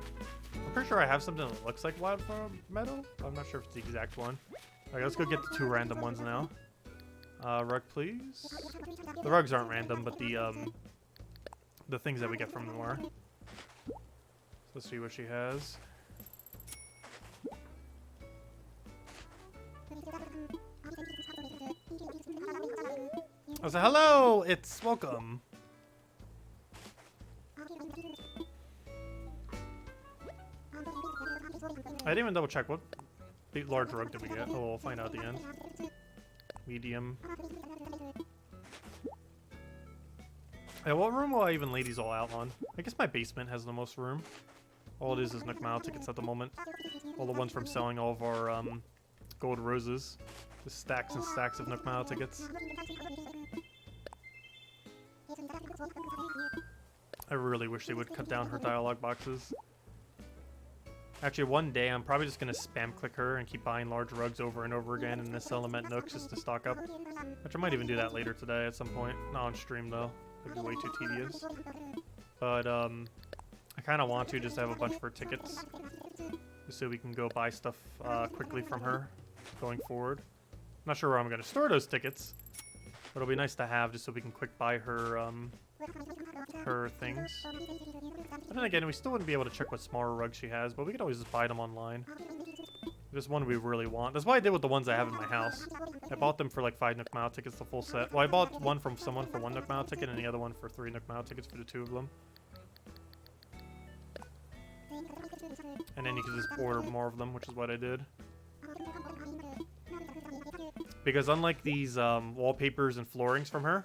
I'm pretty sure I have something that looks like Wildflower Meadow. I'm not sure if it's the exact one. Alright, let's go get the two random ones now. Rug, please. The rugs aren't random, but the things that we get from them are. So let's see what she has. I was like, hello, it's welcome. I didn't even double check what big large rug did we get. Oh, we'll find out at the end. Medium. Yeah, what room will I even lay these all out on? I guess my basement has the most room. All it is Nook Mile tickets at the moment. All the ones from selling all of our gold roses. Just stacks and stacks of Nook Mile tickets. I really wish they would cut down her dialogue boxes. Actually, one day I'm probably just going to spam click her and keep buying large rugs over and over again and this element nooks just to stock up. Which I might even do that later today at some point. Not on stream though. It'd be way too tedious. But I kind of want to just have a bunch of her tickets. Just so we can go buy stuff quickly from her going forward. I'm not sure where I'm going to store those tickets. But it'll be nice to have just so we can quick buy her her things. But then again, we still wouldn't be able to check what smaller rugs she has, but we could always just buy them online. There's one we really want. That's what I did with the ones I have in my house. I bought them for like 5 Nook Mile tickets, the full set. Well, I bought one from someone for 1 Nook Mile ticket and the other one for 3 Nook Mile tickets for the 2 of them. And then you can just order more of them, which is what I did. Because unlike these wallpapers and floorings from her,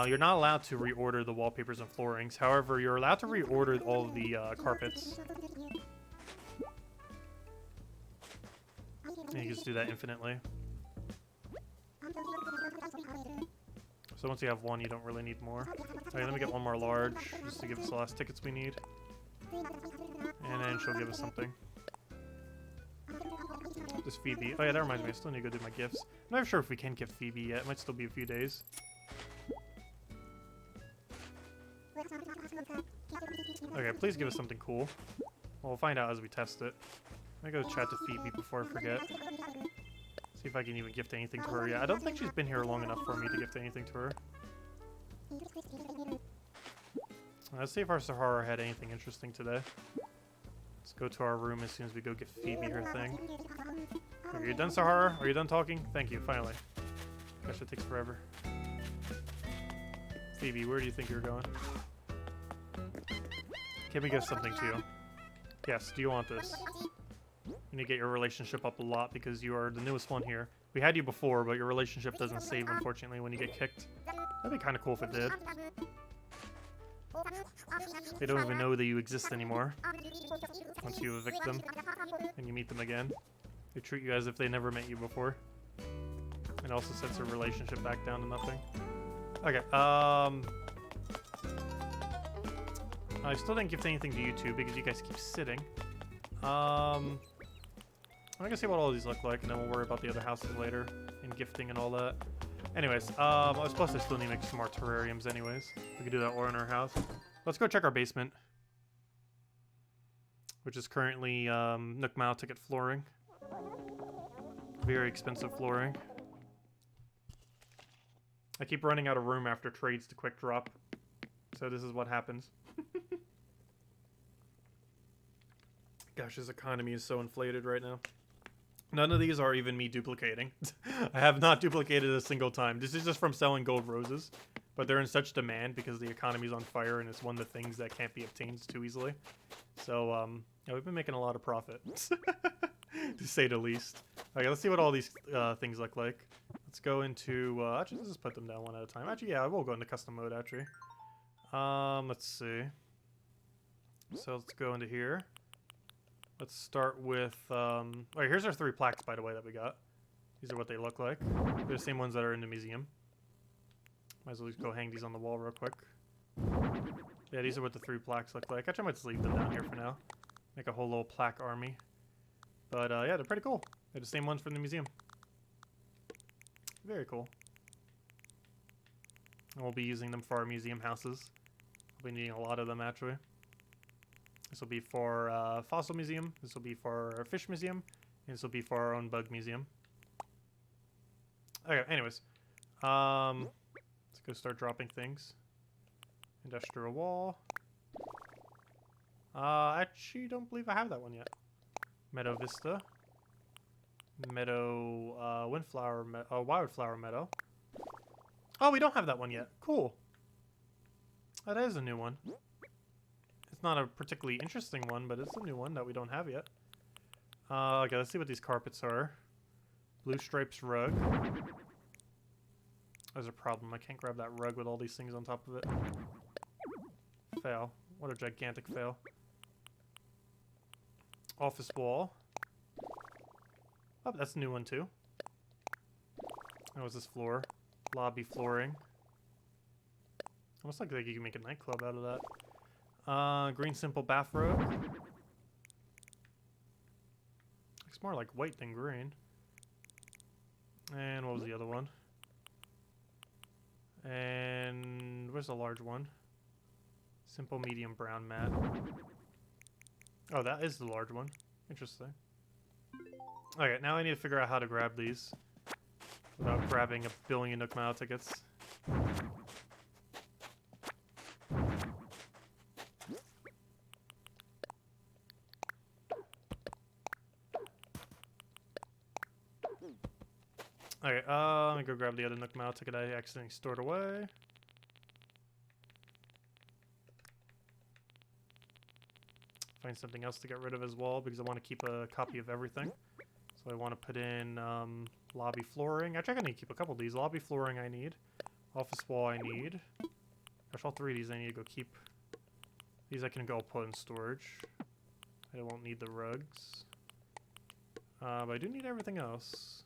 you're not allowed to reorder the wallpapers and floorings. However, you're allowed to reorder all of the carpets. And you can just do that infinitely. So once you have one, you don't really need more. Alright, let me get one more large, just to give us the last tickets we need. And then she'll give us something. Just Phoebe. Oh yeah, that reminds me, I still need to go do my gifts. I'm not sure if we can gift Phoebe yet. It might still be a few days. Okay, please give us something cool. Well, we'll find out as we test it. I'm gonna go chat to Phoebe before I forget. See if I can even gift anything to her. Yeah, I don't think she's been here long enough for me to gift anything to her. Let's see if our Sahara had anything interesting today. Let's go to our room as soon as we go give Phoebe her thing. Are you done, Sahara? Are you done talking? Thank you, finally. Gosh, it takes forever. Phoebe, where do you think you're going? Can we give something to you? Yes, do you want this? You need to get your relationship up a lot because you are the newest one here. We had you before, but your relationship doesn't save, unfortunately, when you get kicked. That'd be kind of cool if it did. They don't even know that you exist anymore. Once you evict them and you meet them again. They treat you as if they never met you before. It also sets your relationship back down to nothing. Okay, I still didn't gift anything to YouTube because you guys keep sitting. I'm gonna see what all these look like, and then we'll worry about the other houses later, and gifting and all that. Anyways, plus I still need to make some more terrariums anyways. We could do that or in our house. Let's go check our basement, which is currently Nook Mile ticket flooring. Very expensive flooring. I keep running out of room after trades to quick drop, so this is what happens. Gosh, this economy is so inflated right now. None of these are even me duplicating. I have not duplicated a single time. This is just from selling gold roses. But they're in such demand because the economy's on fire and it's one of the things that can't be obtained too easily. So, yeah, we've been making a lot of profit. To say the least. Okay, let's see what all these things look like. Let's go into... actually, let's just put them down one at a time. Actually, yeah, I will go into custom mode, actually. Let's see. So let's go into here. Let's start with, alright, here's our 3 plaques, by the way, that we got. These are what they look like. They're the same ones that are in the museum. Might as well just go hang these on the wall real quick. Yeah, these are what the 3 plaques look like. Actually, I might just leave them down here for now. Make a whole little plaque army. But, yeah, they're pretty cool. They're the same ones from the museum. Very cool. And we'll be using them for our museum houses. We'll be needing a lot of them, actually. This will be for Fossil Museum. This will be for our Fish Museum. And this will be for our own Bug Museum. Okay, anyways. Let's go start dropping things. Industrial Wall. Actually don't believe I have that one yet. Meadow Vista. Meadow, Wildflower Meadow. Oh, we don't have that one yet. Cool. That is a new one. It's not a particularly interesting one, but it's a new one that we don't have yet. Okay, let's see what these carpets are. Blue Stripes rug. There's a problem. I can't grab that rug with all these things on top of it. Fail. What a gigantic fail. Office wall. Oh, that's a new one too. That was this floor. Lobby flooring. Almost like you can make a nightclub out of that. Green simple bathrobe. Looks more like white than green. And what was the other one? And where's the large one? Simple medium brown mat. Oh, that is the large one. Interesting. Okay, now I need to figure out how to grab these without grabbing a billion Nook Mile tickets. Okay, let me go grab the other Nook Mile ticket I accidentally stored away. Find something else to get rid of as well, because I want to keep a copy of everything. So I want to put in lobby flooring. Actually, I need to keep a couple of these. Lobby flooring I need. Office wall I need. Gosh, all 3 of these I need to go keep. These I can go put in storage. I won't need the rugs. But I do need everything else.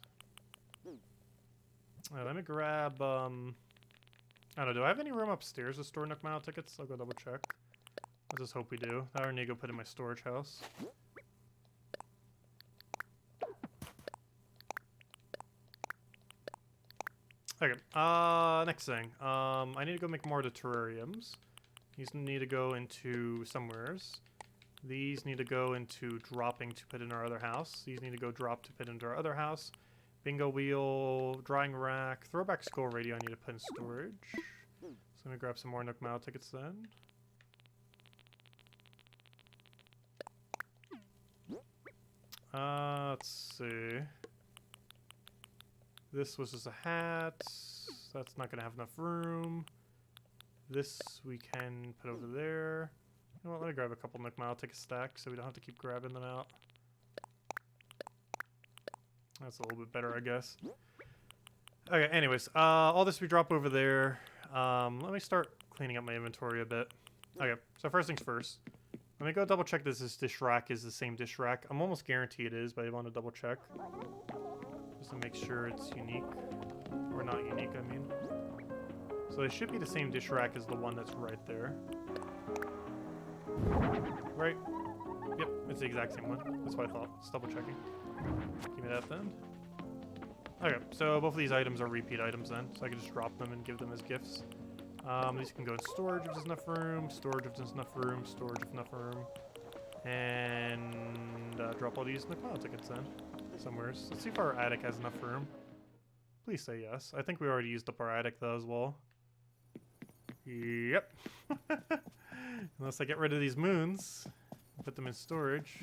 Let me grab, I don't know, do I have any room upstairs to store Nook Mile tickets? I'll go double check. Let's just hope we do. I need to go put in my storage house. Okay, next thing. I need to go make more of the terrariums. These need to go into somewheres. These need to go into dropping to put in our other house. These need to go drop to put into our other house. Bingo wheel, drying rack, throwback skull radio I need to put in storage. So let me grab some more Nook Mile tickets then. Let's see. This was just a hat. That's not going to have enough room. This we can put over there. You know what, let me grab a couple Nook Mile ticket stacks so we don't have to keep grabbing them out. That's a little bit better, I guess. Okay, anyways, all this we drop over there. Let me start cleaning up my inventory a bit. Okay, so first things first. Let me go double check this dish rack is the same dish rack. I'm almost guaranteed it is, but I want to double check. Just to make sure it's unique. Or not unique, I mean. So it should be the same dish rack as the one that's right there. Right? Yep, it's the exact same one. That's what I thought. Just double checking. Give me that then. Okay, so both of these items are repeat items then, so I can just drop them and give them as gifts. These can go in storage if there's enough room, storage if there's enough room, storage if enough room. And drop all these in the cloud tickets then, somewhere. Let's see if our attic has enough room. Please say yes. I think we already used up our attic though as well. Yep. Unless I get rid of these moons, put them in storage.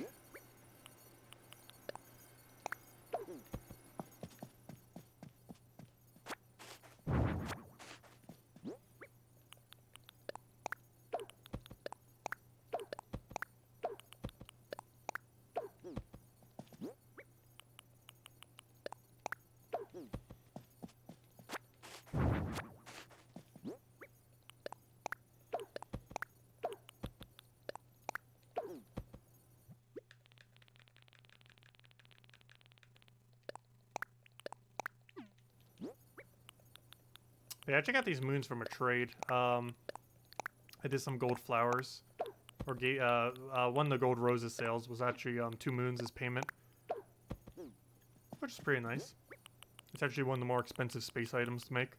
Yeah, I check out these moons from a trade. I did some gold flowers. Or one of the gold roses sales was actually 2 moons as payment. Which is pretty nice. It's actually one of the more expensive space items to make.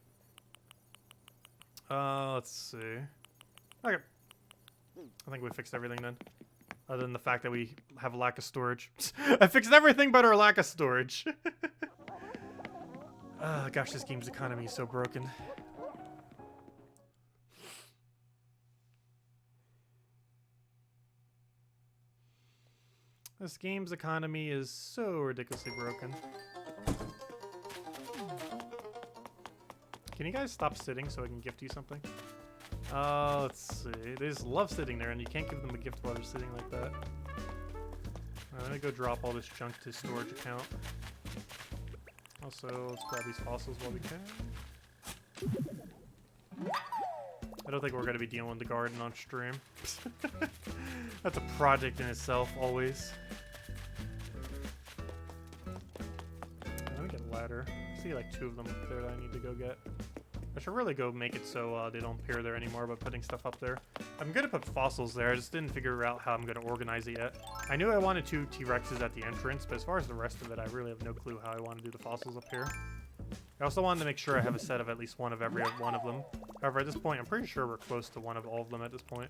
Let's see. Okay. I think we fixed everything then. Other than the fact that we have a lack of storage. I fixed everything but our lack of storage. Gosh, this game's economy is so broken. This game's economy is so ridiculously broken. Can you guys stop sitting so I can gift you something? Let's see. They just love sitting there, and you can't give them a gift while they're sitting like that. I'm gonna go drop all this junk to storage account. Also, let's grab these fossils while we can. I don't think we're going to be dealing with the garden on stream. That's a project in itself, always. Let me get a ladder. I see like 2 of them up there that I need to go get. I should really go make it so they don't appear there anymore by putting stuff up there. I'm going to put fossils there. I just didn't figure out how I'm going to organize it yet. I knew I wanted 2 T-Rexes at the entrance, but as far as the rest of it, I really have no clue how I want to do the fossils up here. I also wanted to make sure I have a set of at least one of every one of them. However, at this point, I'm pretty sure we're close to one of all of them at this point.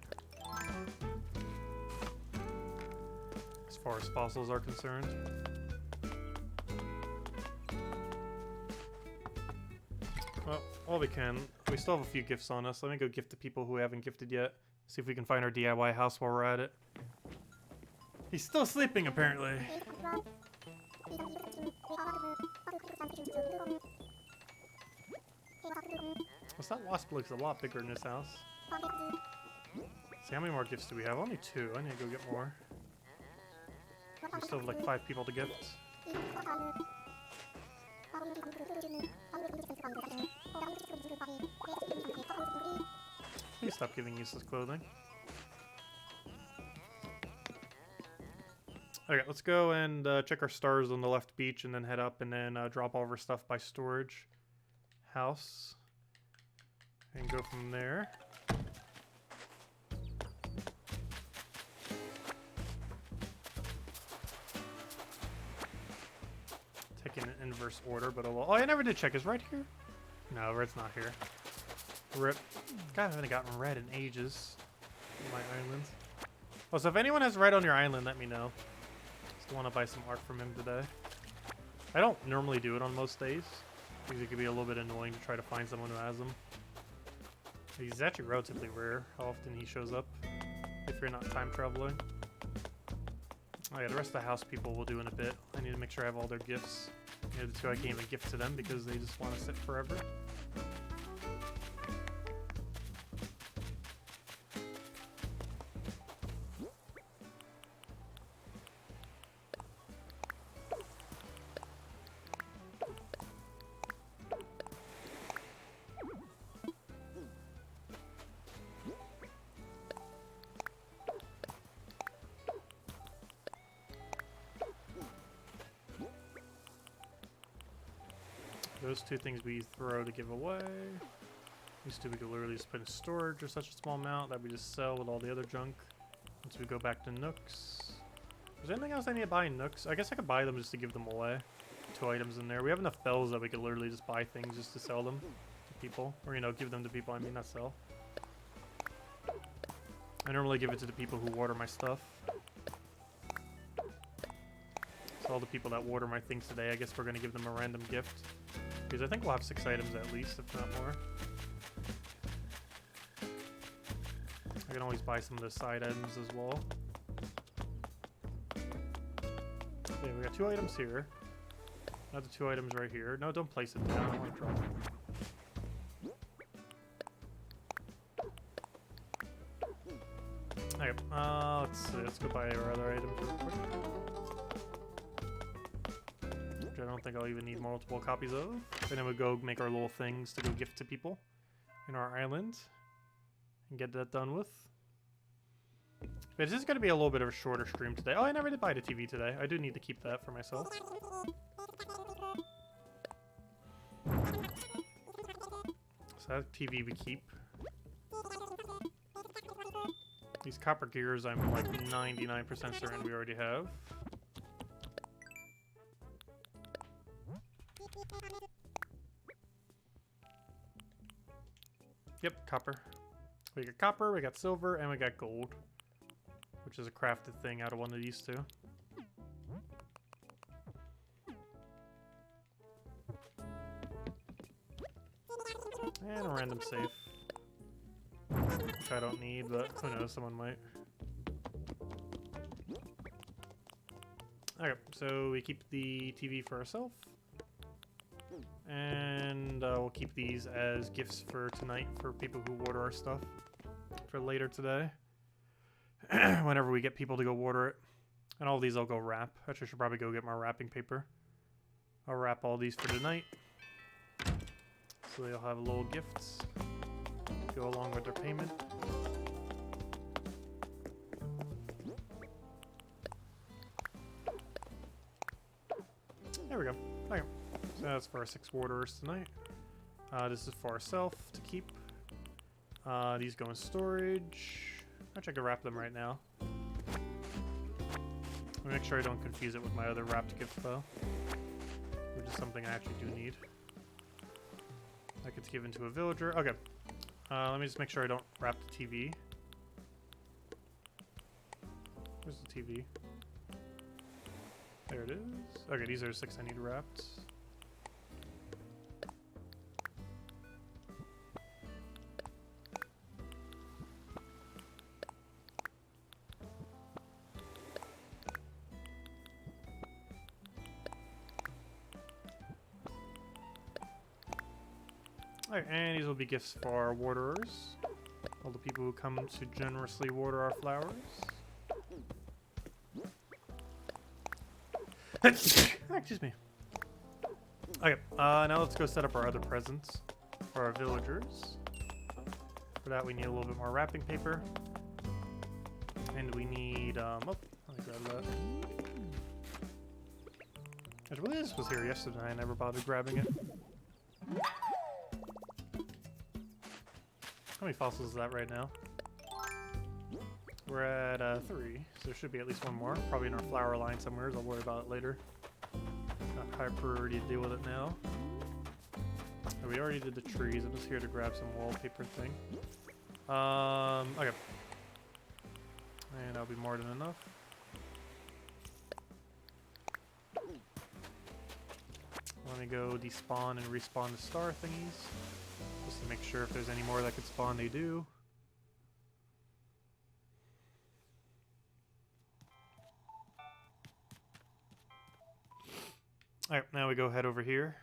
As far as fossils are concerned. Well, all we can. We still have a few gifts on us. Let me go gift to people who haven't gifted yet. See if we can find our DIY house while we're at it. He's still sleeping, apparently. What's that wasp looks a lot bigger in this house. See, how many more gifts do we have? Only 2. I need to go get more. We still have like 5 people to gift. Please stop giving useless clothing. Okay, let's go and check our stars on the left beach and then head up and then drop all of our stuff by storage house. And go from there. Taking an inverse order, but oh, I never did check. Is red here? No, red's not here. Rip. God, I haven't gotten red in ages on my island. Oh, so if anyone has red on your island, let me know. Still want to buy some art from him today. I don't normally do it on most days, because it could be a little bit annoying to try to find someone who has them. He's actually relatively rare how often he shows up, if you're not time traveling. Oh yeah, the rest of the house people will do in a bit. I need to make sure I have all their gifts. You know, the 2 I can't even gift to them because they just want to sit forever. Those 2 things we throw to give away. These two we could literally just put in storage or such a small amount that we just sell with all the other junk. Once we go back to Nooks. Is there anything else I need to buy in Nooks? I guess I could buy them just to give them away. 2 items in there. We have enough bells that we could literally just buy things just to sell them to people. Or, you know, give them to people, I mean, not sell. I normally give it to the people who water my stuff. So all the people that water my things today, I guess we're going to give them a random gift. Because I think we'll have 6 items at least, if not more. I can always buy some of the side items as well. Okay, we got 2 items here. Another 2 items right here. No, don't place it down. I want to drop it. Okay, let's see. Let's go buy our other items real quick. Which I don't think I'll even need multiple copies of. And then we'll go make our little things to go gift to people in our island. And get that done with. But this is going to be a little bit of a shorter stream today. Oh, I never did buy the TV today. I do need to keep that for myself. So that TV we keep. These copper gears I'm like 99% certain we already have. Yep, copper. We got copper, we got silver, and we got gold. Which is a crafted thing out of one of these two. And a random safe. Which I don't need, but who knows, someone might. Okay, so we keep the TV for ourselves. And we'll keep these as gifts for tonight for people who water our stuff for later today. Whenever we get people to go water it. And all these I'll go wrap. Actually, I should probably go get my wrapping paper. I'll wrap all these for tonight. So they'll have little gifts. Go along with their payment. There we go. Okay. So that's for our 6 waterers tonight. This is for ourselves to keep. These go in storage. Actually, I could wrap them right now. Let me make sure I don't confuse it with my other wrapped gift though. Which is something I actually do need. That gets given to a villager. Okay. Let me just make sure I don't wrap the TV. Where's the TV? There it is. Okay, these are 6 I need wrapped. Alright, and these will be gifts for our waterers. All the people who come to generously water our flowers. Excuse me. Okay, now let's go set up our other presents for our villagers. For that we need a little bit more wrapping paper. And we need, oh, let me grab that. Actually, this was here yesterday, I never bothered grabbing it. How many fossils is that right now? We're at 3, so there should be at least 1 more. Probably in our flower line somewhere, I'll worry about it later. Not high priority to deal with it now. Oh, we already did the trees, I'm just here to grab some wallpaper thing. Okay. And that'll be more than enough. Let me go despawn and respawn the star thingies. Just to make sure if there's any more that could spawn, they do. Alright, now we go head over here.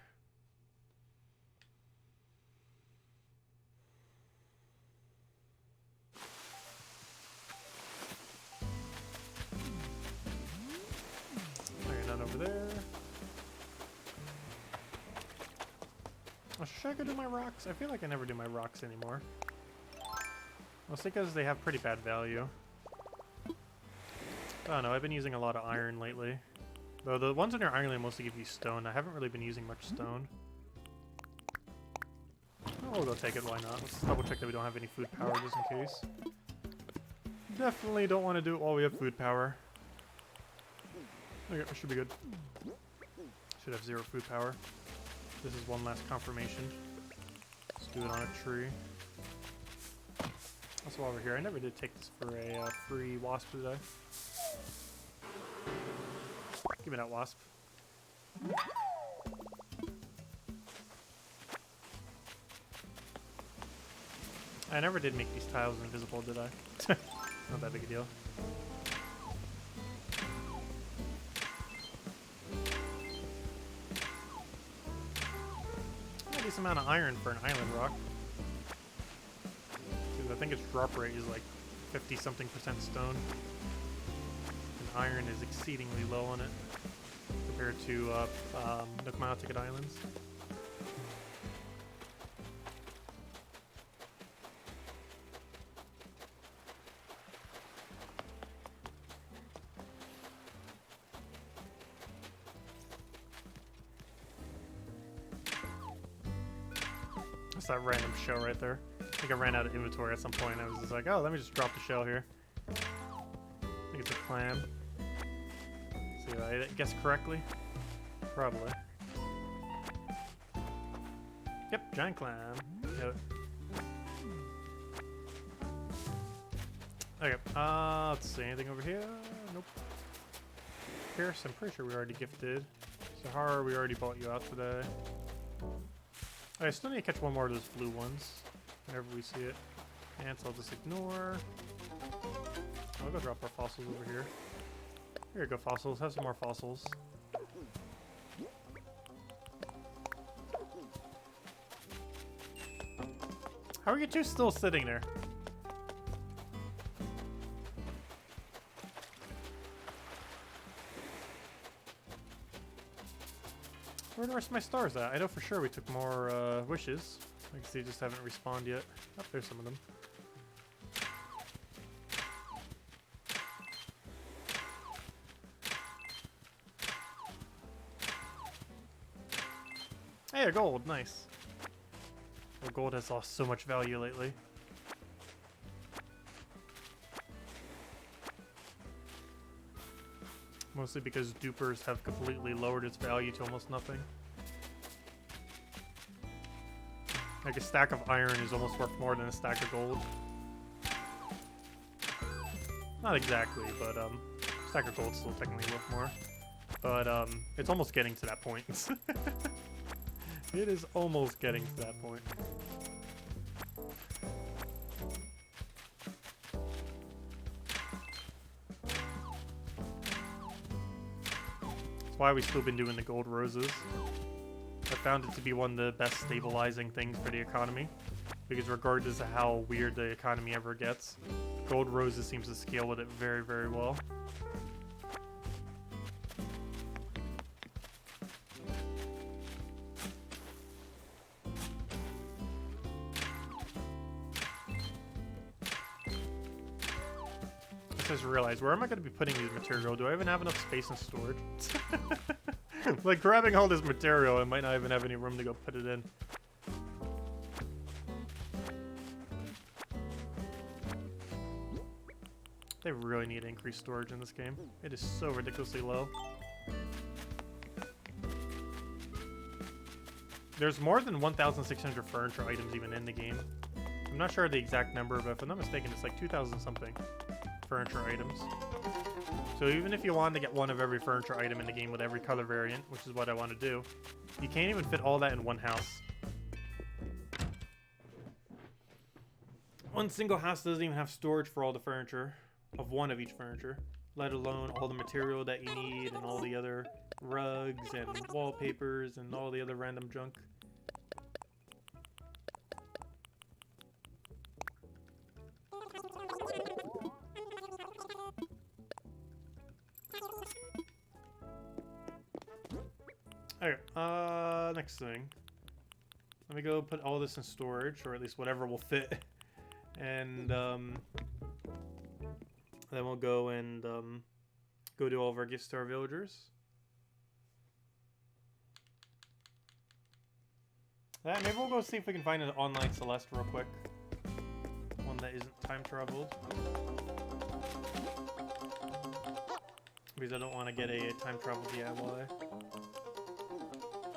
Alright, none over there. Oh, should I go do my rocks? I feel like I never do my rocks anymore. Mostly because they have pretty bad value. I don't know, I've been using a lot of iron lately. Though the ones on your island mostly give you stone. I haven't really been using much stone. Oh, We'll go take it, why not? Let's double check that we don't have any food power just in case. Definitely don't want to do it while we have food power. Okay, we should be good. Should have 0 food power. This is one last confirmation. Let's do it on a tree. Also while we're here, I never did take this for a free wasp today. Give me that wasp. I never did make these tiles invisible, did I? Not that big a deal. A decent amount of iron for an island rock. Because I think its drop rate is like 50-something% stone. And iron is exceedingly low on it compared to Ticket Islands. That's that random shell right there. I think I ran out of inventory at some point. I was just like, oh, let me just drop the shell here. I think it's a clam. See if I guessed correctly? Probably. Yep, giant clam. Yep. Okay, let's see, anything over here? Nope. Pierce, I'm pretty sure we already gifted. Sahara, we already bought you out today. I still need to catch one more of those blue ones whenever we see it. Ants I'll just ignore. I'll go drop our fossils over here. Here you go, fossils. Have some more fossils. How are you two still sitting there? Where are the rest of my stars at? I know for sure we took more wishes. I can see just haven't respawned yet. Oh, there's some of them. Hey, a gold. Nice. Well, gold has lost so much value lately. Mostly because dupers have completely lowered its value to almost nothing. Like a stack of iron is almost worth more than a stack of gold. Not exactly, but a stack of gold's still technically worth more. But it's almost getting to that point. It is almost getting to that point. Why we've still been doing the gold roses. I found it to be one of the best stabilizing things for the economy, because regardless of how weird the economy ever gets, gold roses seems to scale with it very, very well. I just realized, where am I going to be putting these material? Do I even have enough space in storage? Like, grabbing all this material, I might not even have any room to go put it in. They really need to increase storage in this game. It is so ridiculously low. There's more than 1,600 furniture items even in the game. I'm not sure the exact number, but if I'm not mistaken, it's like 2,000 something furniture items. So even if you wanted to get one of every furniture item in the game with every color variant, which is what I want to do, you can't even fit all that in one house. One single house doesn't even have storage for all the furniture, of one of each furniture, let alone all the material that you need and all the other rugs and wallpapers and all the other random junk. Okay, next thing. Let me go put all this in storage, or at least whatever will fit. And, then we'll go and, go do all of our gifts to our villagers. Maybe we'll go see if we can find an online Celeste real quick. One that isn't time traveled. Because I don't want to get a time travel DIY.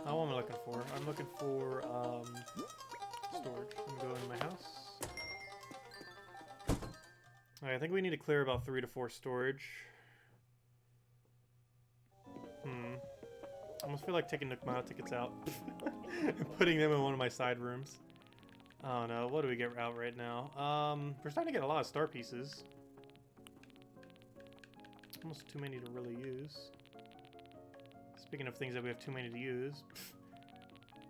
Oh, what am I looking for? I'm looking for storage. I'm going to go in my house. Alright, I think we need to clear about 3 to 4 storage. I almost feel like taking Nookmao tickets out and putting them in one of my side rooms. Oh no, what do we get out right now? We're starting to get a lot of star pieces. Almost too many to really use. Speaking of things that we have too many to use.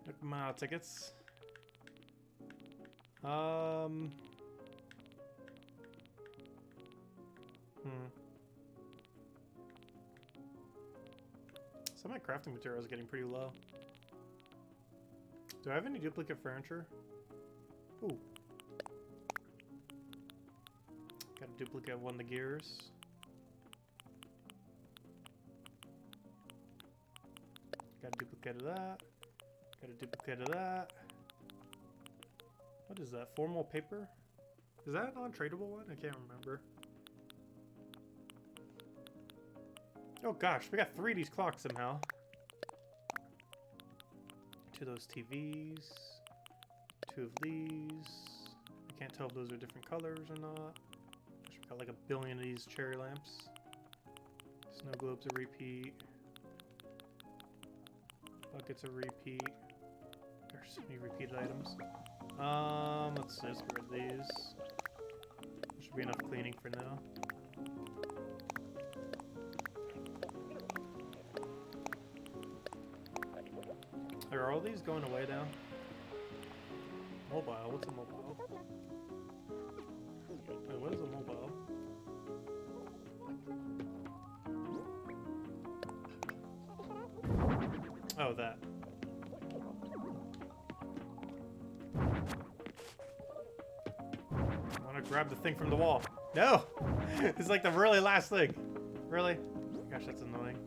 Nookmao tickets. Some of my crafting material is getting pretty low. Do I have any duplicate furniture? Ooh. Got a duplicate of one of the gears. Got a duplicate of that. Got a duplicate of that. What is that? Formal paper? Is that a non-tradable one? I can't remember. Oh gosh, we got 3 of these clocks somehow. 2 of those TVs. 2 of these. I can't tell if those are different colors or not. We've got like a billion of these cherry lamps. Snow globes a repeat. Buckets a repeat. There's so many repeated items. Let's see, let's get rid of these. There should be enough cleaning for now. Are all these going away now? Mobile, what's a mobile? Wait, what is a mobile? Oh, that. I want to grab the thing from the wall. No! It's like the really last thing. Really? Gosh, that's annoying.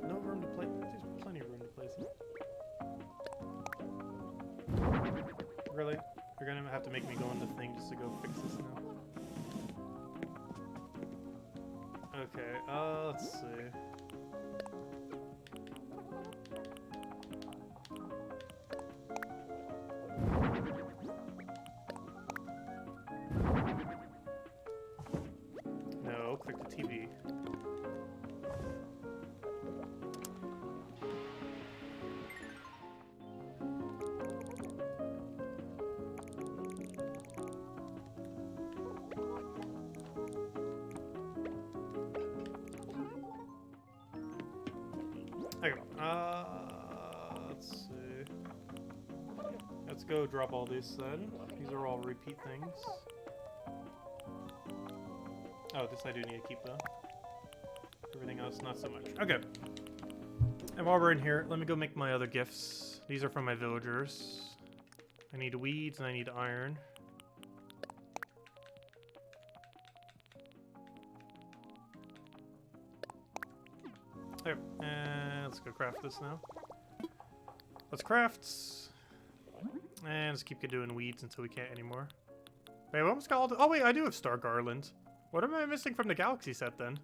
No room to place. There's plenty of room to place it. Really? You're gonna have to make me go in the thing just to go fix this now. Okay, let's see. No, click the TV. Okay, let's see. Let's go drop all these then. These are all repeat things. Oh, this I do need to keep though. Everything else, not so much. Okay. And while we're in here, let me go make my other gifts. These are from my villagers. I need weeds and I need iron. There. And let's go craft this now. Let's craft. And let's keep doing weeds until we can't anymore. Wait, we almost got all the... Oh, wait, I do have Star Garland. What am I missing from the Galaxy set, then?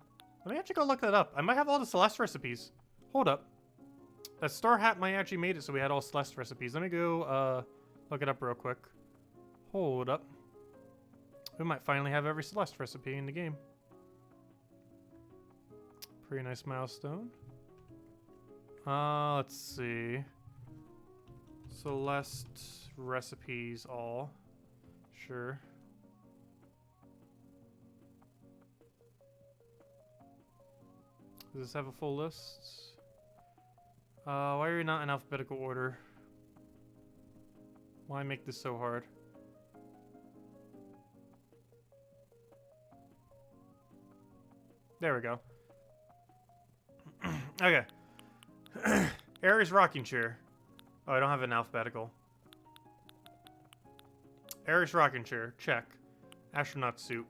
Let me actually go look that up. I might have all the Celeste recipes. Hold up. That Star Hat might actually made it so we had all Celeste recipes. Let me go, look it up real quick. Hold up. We might finally have every Celeste recipe in the game. Pretty nice milestone. Let's see. Celeste recipes all. Sure. Does this have a full list? Why are you not in alphabetical order? Why make this so hard? There we go. Okay. Aries rocking chair. Oh, I don't have an alphabetical. Aries rocking chair. Check. Astronaut suit.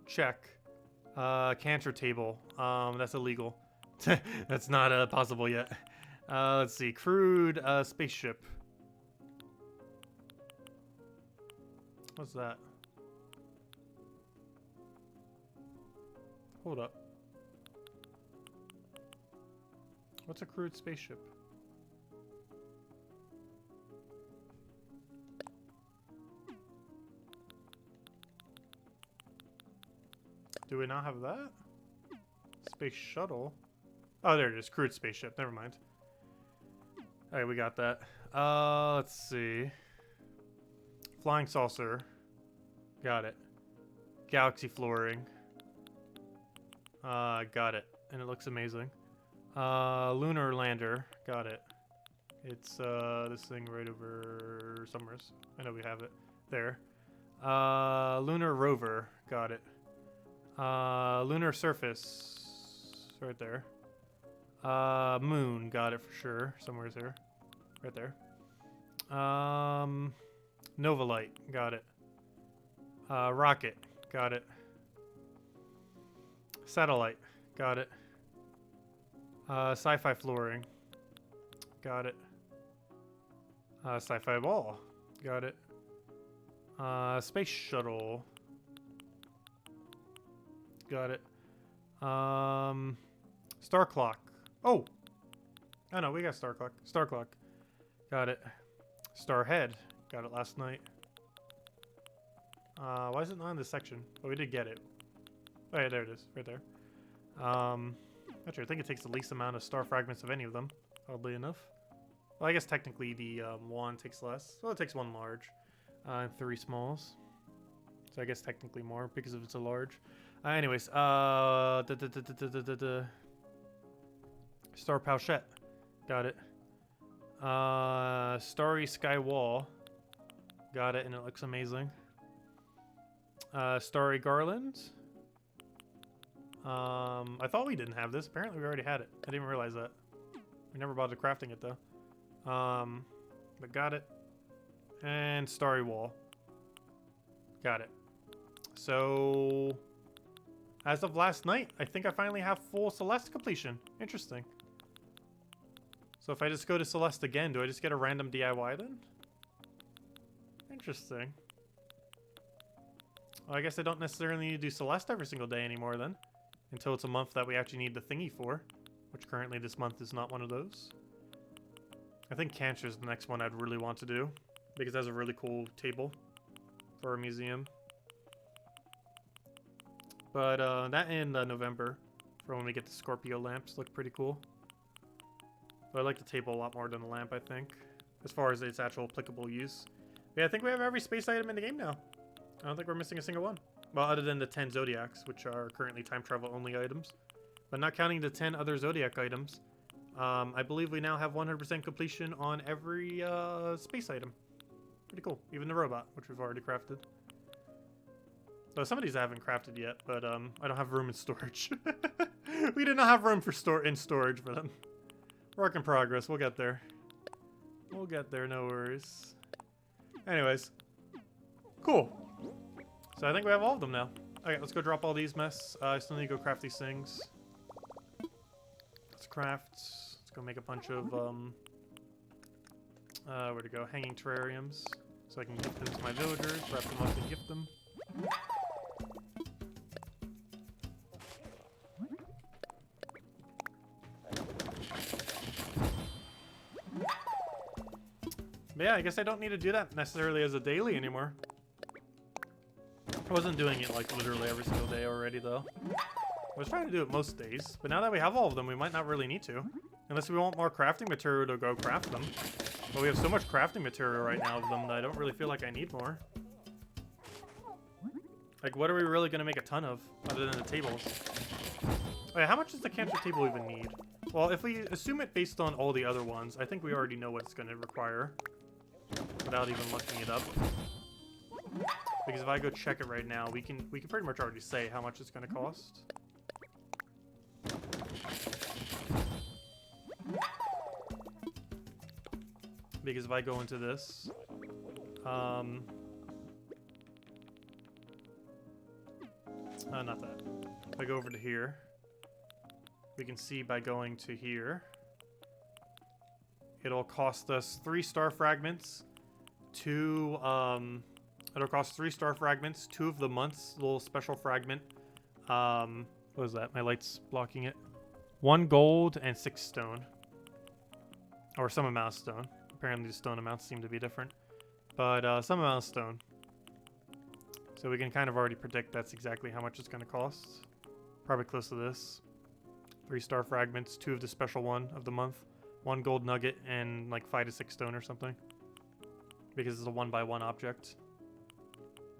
Check. Cancer table. That's illegal. That's not possible yet. Let's see. Crude spaceship. What's that? Hold up. What's a crude spaceship? Do we not have that? Space shuttle? Oh, there it is. Crude spaceship. Never mind. Alright, we got that. Let's see. Flying saucer. Got it. Galaxy flooring. Got it. And it looks amazing. Lunar lander. Got it. It's, this thing right over Summers. I know we have it. There. Lunar rover. Got it. Lunar surface. Right there. Moon. Got it for sure. Somewhere's here. Right there. Nova light. Got it. Rocket. Got it. Satellite. Got it. Sci-fi flooring. Got it. Sci-fi ball. Got it. Space shuttle. Got it. Star clock. Oh! Oh no, we got star clock. Star clock. Got it. Star head. Got it last night. Why is it not in this section? Oh, we did get it. Oh yeah, there it is. Right there. Actually, I think it takes the least amount of star fragments of any of them, oddly enough. Well, I guess technically the one takes less. Well, it takes one large and 3 smalls. So I guess technically more because if it's a large. Anyways, Star Pouchette. Got it. Starry Sky Wall. Got it, and it looks amazing. Starry Garland. I thought we didn't have this. Apparently we already had it. I didn't realize that. We never bothered crafting it though. But got it. And Starry Wall. Got it. So, as of last night, I think I finally have full Celeste completion. Interesting. So if I just go to Celeste again, do I just get a random DIY then? Interesting. Well, I guess I don't necessarily need to do Celeste every single day anymore then. Until it's a month that we actually need the thingy for. Which currently this month is not one of those. I think Cancer is the next one I'd really want to do. Because it has a really cool table for a museum. But that in November, for when we get the Scorpio lamps, look pretty cool. But I like the table a lot more than the lamp, I think. As far as its actual applicable use. But yeah, I think we have every space item in the game now. I don't think we're missing a single one. Well, other than the 10 Zodiacs, which are currently time travel only items. But not counting the 10 other Zodiac items, I believe we now have 100% completion on every space item. Pretty cool. Even the robot, which we've already crafted. Though some of these I haven't crafted yet, but I don't have room in storage. We did not have room for storage for them. Work in progress. We'll get there. We'll get there. No worries. Anyways. Cool. So I think we have all of them now. Okay, let's go drop all these mess. I still need to go craft these things. Let's craft. Let's go make a bunch of, where to go? Hanging terrariums. So I can gift them to my villagers, wrap them up and gift them. But yeah, I guess I don't need to do that necessarily as a daily anymore. I wasn't doing it like literally every single day already though. I was trying to do it most days, but now that we have all of them, we might not really need to. Unless we want more crafting material to go craft them. But we have so much crafting material right now of them that I don't really feel like I need more. Like, what are we really going to make a ton of, other than the tables? Okay, how much does the cancer table even need? Well, if we assume it based on all the other ones, I think we already know what it's going to require. Without even looking it up. Because if I go check it right now, we can pretty much already say how much it's going to cost. Because if I go into this, not that. If I go over to here, we can see by going to here, it'll cost us 3 star fragments, 2, it'll cost 3 star fragments, 2 of the month's little special fragment. What is that? My light's blocking it. 1 gold and 6 stone. Or some amount of stone. Apparently the stone amounts seem to be different. But some amount of stone. So we can kind of already predict that's exactly how much it's going to cost. Probably close to this. 3 star fragments, 2 of the special one of the month. 1 gold nugget and like 5 to 6 stone or something. Because it's a 1x1 object.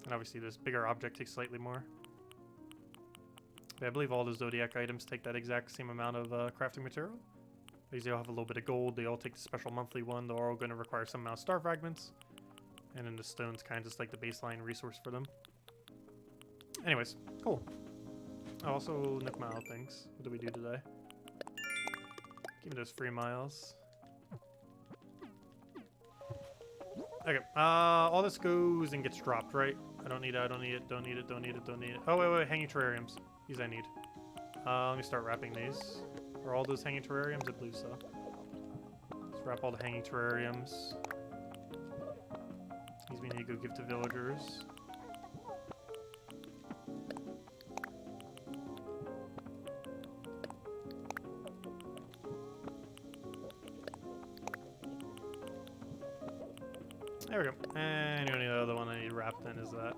And obviously this bigger object takes slightly more. But I believe all the Zodiac items take that exact same amount of crafting material. These all have a little bit of gold. They all take the special monthly one. They're all going to require some amount of star fragments. And then the stone's kind of just like the baseline resource for them. Anyways, cool. I also Nook Mile things. What do we do today? Give me those free miles. Okay, all this goes and gets dropped, right? I don't need it, I don't need it, don't need it, don't need it, don't need it. Oh, wait, hanging terrariums. These I need. Let me start wrapping these. Are all those hanging terrariums? I believe so. Let's wrap all the hanging terrariums. These we need to go give to villagers. There we go. And the only other one I need wrapped then is that.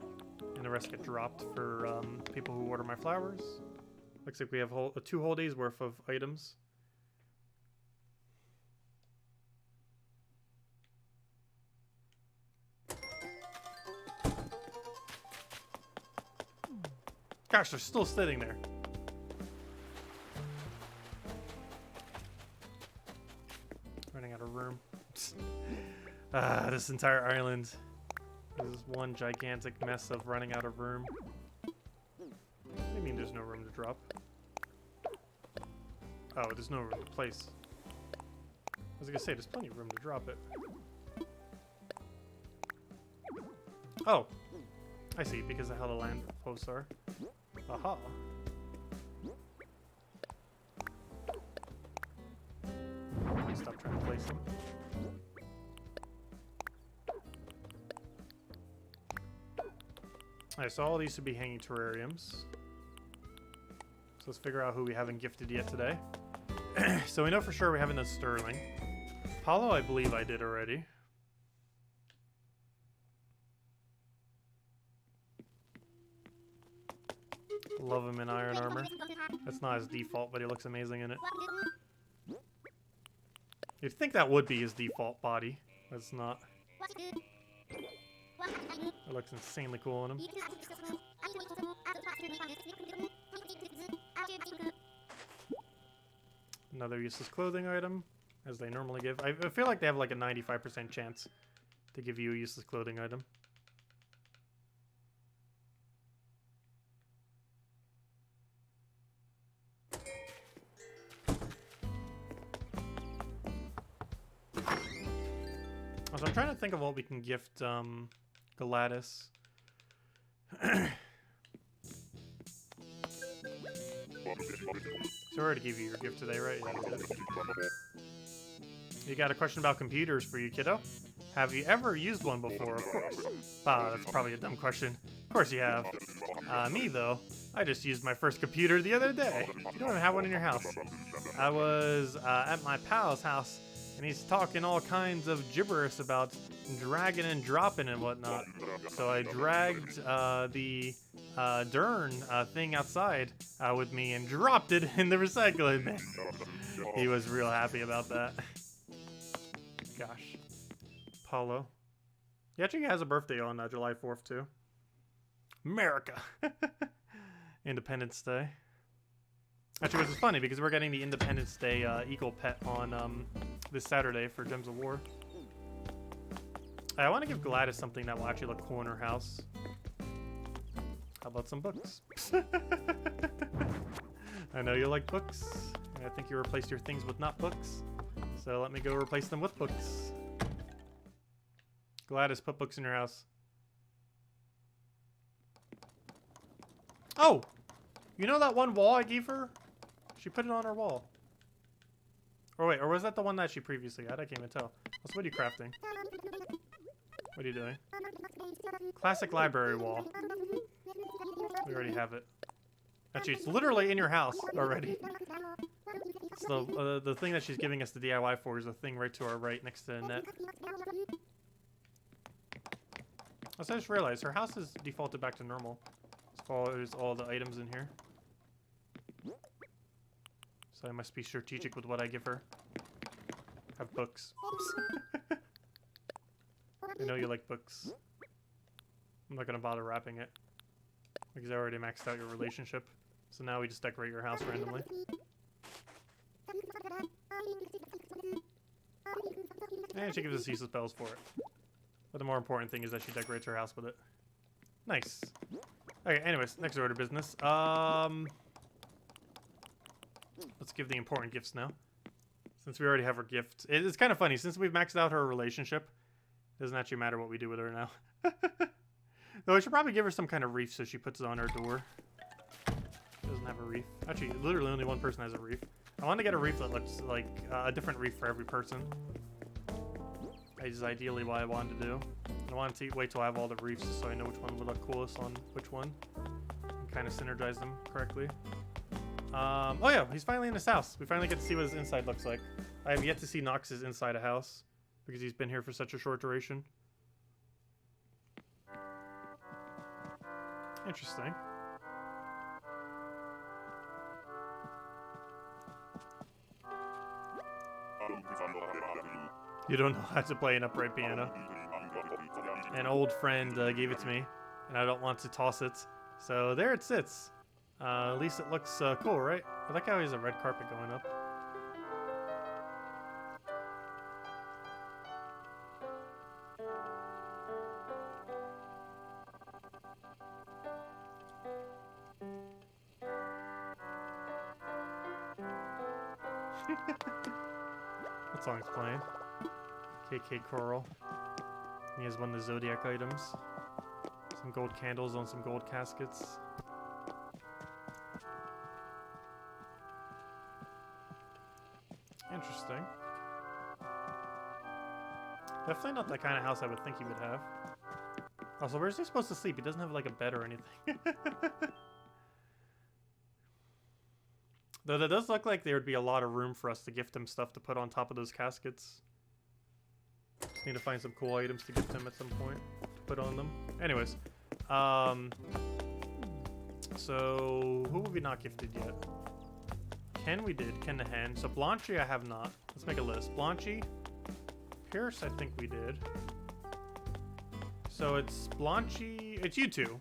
And the rest get dropped for people who order my flowers. Looks like we have 2 whole days worth of items. Gosh, they're still sitting there. Running out of room. This entire island is one gigantic mess of running out of room. What do you mean there's no room to drop? Oh, there's no room to place. I was gonna say, there's plenty of room to drop it. Oh, I see, because of how the land posts are. Aha. Stop trying to place them. Alright, so all these should be hanging terrariums. So let's figure out who we haven't gifted yet today. So we know for sure we haven't done Sterling. Apollo, I believe I did already. Love him in iron armor. That's not his default, but he looks amazing in it. You'd think that would be his default body. That's not. It looks insanely cool on him. Another useless clothing item, as they normally give. I feel like they have like a 95% chance to give you a useless clothing item. So I'm trying to think of what we can gift Gladys. So I already gave you your gift today, right? Yeah, you got a question about computers for you, kiddo. Have you ever used one before? Of course. Wow, that's probably a dumb question. Of course you have. Me, though, I just used my first computer the other day. You don't even have one in your house. I was at my pal's house, and he's talking all kinds of gibberish about dragging and dropping and whatnot. So I dragged the Dern thing outside with me and dropped it in the recycling bin. He was real happy about that. Gosh. Paulo. He actually has a birthday on July 4th, too. America! Independence Day. Actually, which is funny because we're getting the Independence Day Eagle pet on this Saturday for Gems of War. I want to give Gladys something that will actually look cool in her house. How about some books? I know you like books. I think you replaced your things with not books. So let me go replace them with books. Gladys, put books in your house. Oh! You know that one wall I gave her? She put it on her wall. Or wait, or was that the one that she previously had? I can't even tell. Also, what are you crafting? What are you doing? Classic library wall. We already have it. Actually, it's literally in your house already. So the thing that she's giving us the DIY for is a thing right to our right next to the net. Also, I just realized her house is defaulted back to normal as far as all the items in here. So I must be strategic with what I give her. Have books. I know you like books. I'm not gonna bother wrapping it because I already maxed out your relationship. So now we just decorate your house randomly. And she gives us useless bells for it. But the more important thing is that she decorates her house with it. Nice. Okay, anyways, next order of business. Let's give the important gifts now. Since we already have her gift. It's kind of funny. Since we've maxed out her relationship, it doesn't actually matter what we do with her now. Though I should probably give her some kind of reef so she puts it on her door. She doesn't have a reef. Actually, literally only one person has a reef. I want to get a reef that looks like a different reef for every person. That is ideally what I wanted to do. I wanted to wait till I have all the reefs so I know which one would look coolest on which one. And kind of synergize them correctly. Oh yeah, he's finally in his house. We finally get to see what his inside looks like. I have yet to see Nox's inside a house because he's been here for such a short duration. Interesting. You don't know how to play an upright piano. An old friend gave it to me, and I don't want to toss it. So there it sits. At least it looks cool, right? I like how he has a red carpet going up. What song's playing? KK Coral. He has one of the Zodiac items. Some gold candles on some gold caskets. Interesting. Definitely not that kind of house I would think he would have. Also, where's he supposed to sleep? He doesn't have like a bed or anything. Though that does look like there would be a lot of room for us to gift him stuff to put on top of those caskets. Need to find some cool items to gift him at some point to put on them. Anyways, so who have we not gifted yet? Ken we did, Ken the Hen. So Blanchy I have not. Let's make a list. Blanchy, Pierce I think we did. So it's Blanchy, it's you two.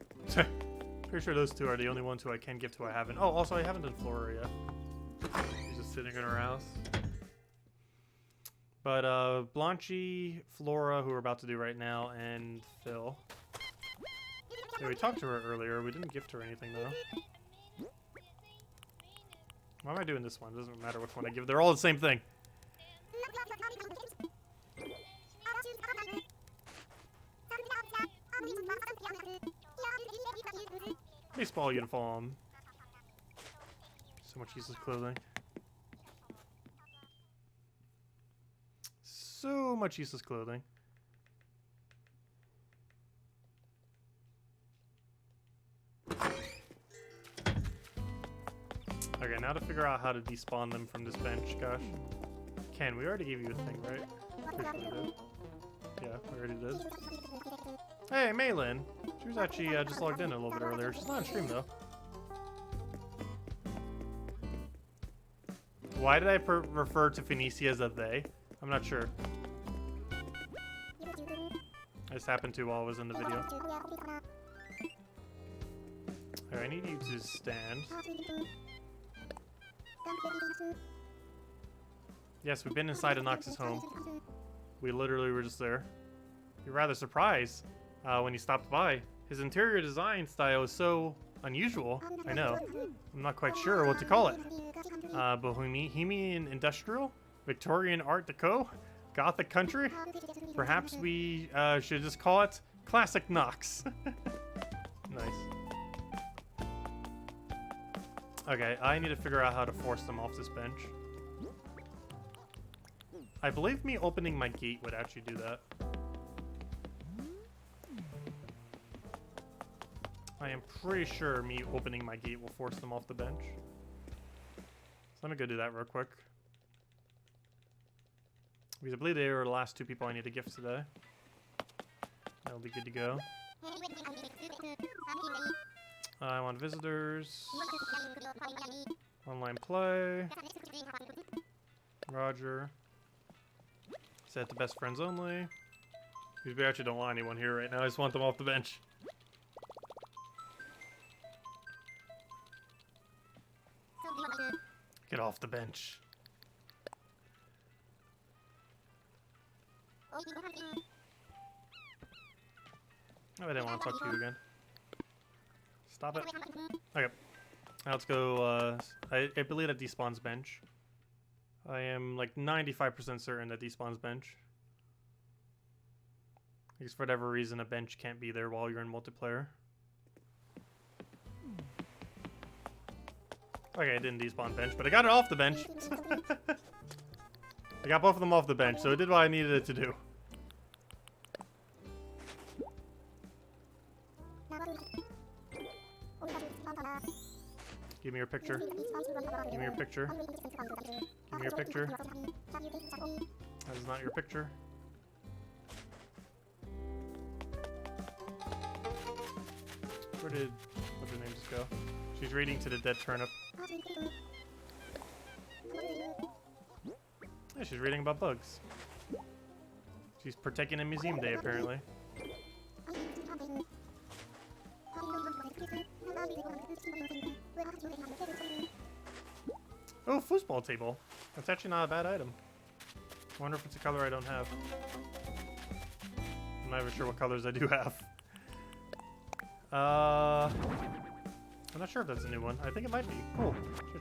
Pretty sure those two are the only ones who I can gift who I haven't. Oh, also I haven't done Flora yet. She's just sitting in her house. But Blanchy, Flora, who we're about to do right now, and Phil. Yeah, we talked to her earlier. We didn't gift her anything though. Why am I doing this one? It doesn't matter which one I give. They're all the same thing. Baseball uniform. So much useless clothing. So much useless clothing. Okay, now to figure out how to despawn them from this bench, gosh. Ken, we already gave you a thing, right? Pretty sure we did. Yeah, we already did. Hey, Maylin! She was actually just logged in a little bit earlier. She's not on stream, though. Why did I refer to Phoenicia as a they? I'm not sure. I just happened to while I was in the video. Alright, I need you to stand. Yes, we've been inside of Nox's home. We literally were just there. You're rather surprised when you stopped by. His interior design style is so unusual. I know. I'm not quite sure what to call it. Bohemian industrial? Victorian art deco? Gothic country? Perhaps we should just call it Classic Nox. Nice. Okay, I need to figure out how to force them off this bench. I believe me opening my gate would actually do that. I am pretty sure me opening my gate will force them off the bench. So let me go do that real quick. Because I believe they are the last 2 people I need to gift today. That'll be good to go. I want visitors. Online play. Roger. Set to best friends only. Because we actually don't want anyone here right now. I just want them off the bench. Get off the bench. Oh, I didn't want to talk to you again. Stop it. Okay. Now let's go. I believe that despawns bench. I am like 95% certain that despawns bench. Because for whatever reason, a bench can't be there while you're in multiplayer. Okay, I didn't despawn bench, but I got it off the bench. I got both of them off the bench, so it did what I needed it to do. Give me your picture. Give me your picture. Give me your picture. That is not your picture. Where did what's her name just go? She's reading to the dead turnip. Yeah, she's reading about bugs. She's partaking in museum day, apparently. Oh, foosball table. That's actually not a bad item. I wonder if it's a color I don't have. I'm not even sure what colors I do have. I'm not sure if that's a new one. I think it might be. Cool.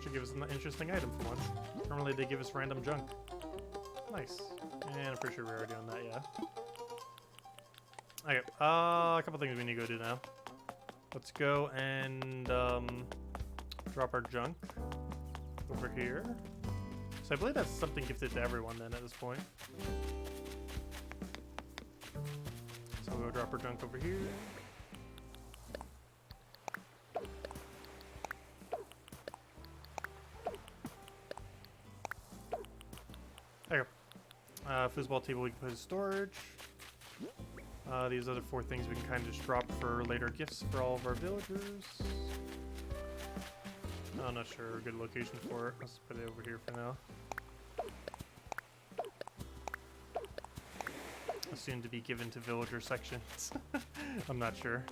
Should give us an interesting item for once. Normally they give us random junk. Nice. And I'm pretty sure we're already on that, yeah. Okay, a couple things we need to go do now. Let's go and drop our junk over here. So I believe that's something gifted to everyone then at this point. So we'll go drop our junk over here. There. Foosball table we can put in storage. These other 4 things we can kind of just drop for later gifts for all of our villagers. I'm not sure a good location for it. Let's put it over here for now. Soon to be given to villager sections. I'm not sure.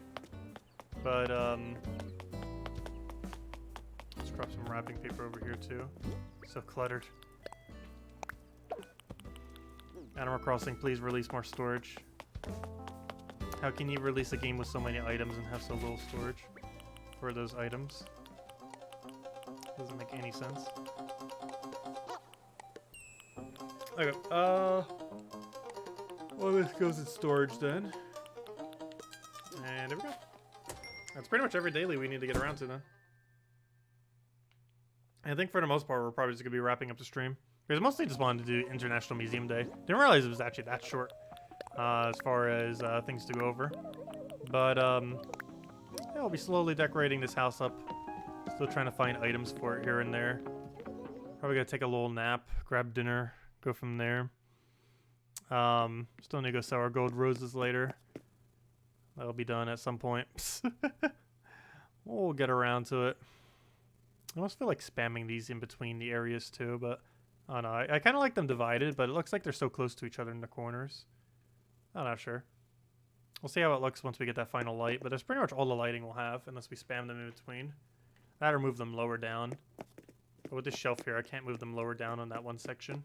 But let's drop some wrapping paper over here too. So cluttered. Animal Crossing, please release more storage. How can you release a game with so many items and have so little storage for those items? Doesn't make any sense. Okay, well, this goes in storage then. And there we go. That's pretty much every daily we need to get around to then. I think for the most part, we're probably just going to be wrapping up the stream. Because I mostly just wanted to do International Museum Day. Didn't realize it was actually that short as far as things to go over. But yeah, we'll be slowly decorating this house up. Still trying to find items for it here and there. Probably going to take a little nap, grab dinner, go from there. Still need to go sell our gold roses later. That'll be done at some point. We'll get around to it. I almost feel like spamming these in between the areas too, but I don't know. I kind of like them divided, but it looks like they're so close to each other in the corners. I'm not sure. We'll see how it looks once we get that final light, but that's pretty much all the lighting we'll have, unless we spam them in between. That or move them lower down. But with this shelf here, I can't move them lower down on that one section.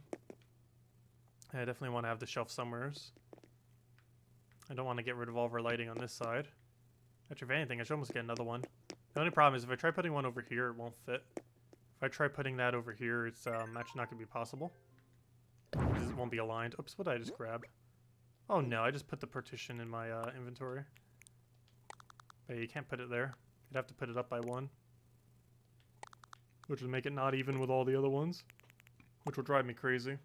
I definitely want to have the shelf somewheres. I don't want to get rid of all of our lighting on this side. Actually, if anything, I should almost get another one. The only problem is if I try putting one over here, it won't fit. If I try putting that over here, it's actually not going to be possible. Because it won't be aligned. Oops, what did I just grab? Oh no, I just put the partition in my inventory. But you can't put it there. You'd have to put it up by 1. Which would make it not even with all the other ones. Which will drive me crazy.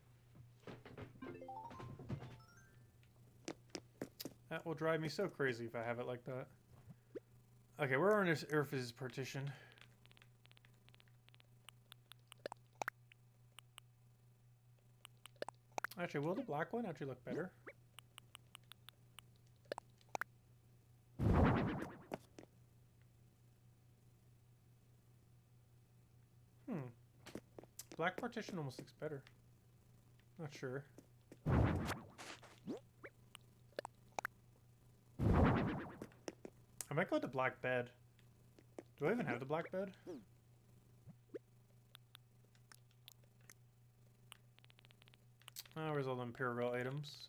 That will drive me so crazy if I have it like that. Okay, where on this earth is partition? Actually, will the black one actually look better? Black partition almost looks better. Not sure. I might go with the black bed. Do I even have the black bed? Oh, where's all the Imperial items?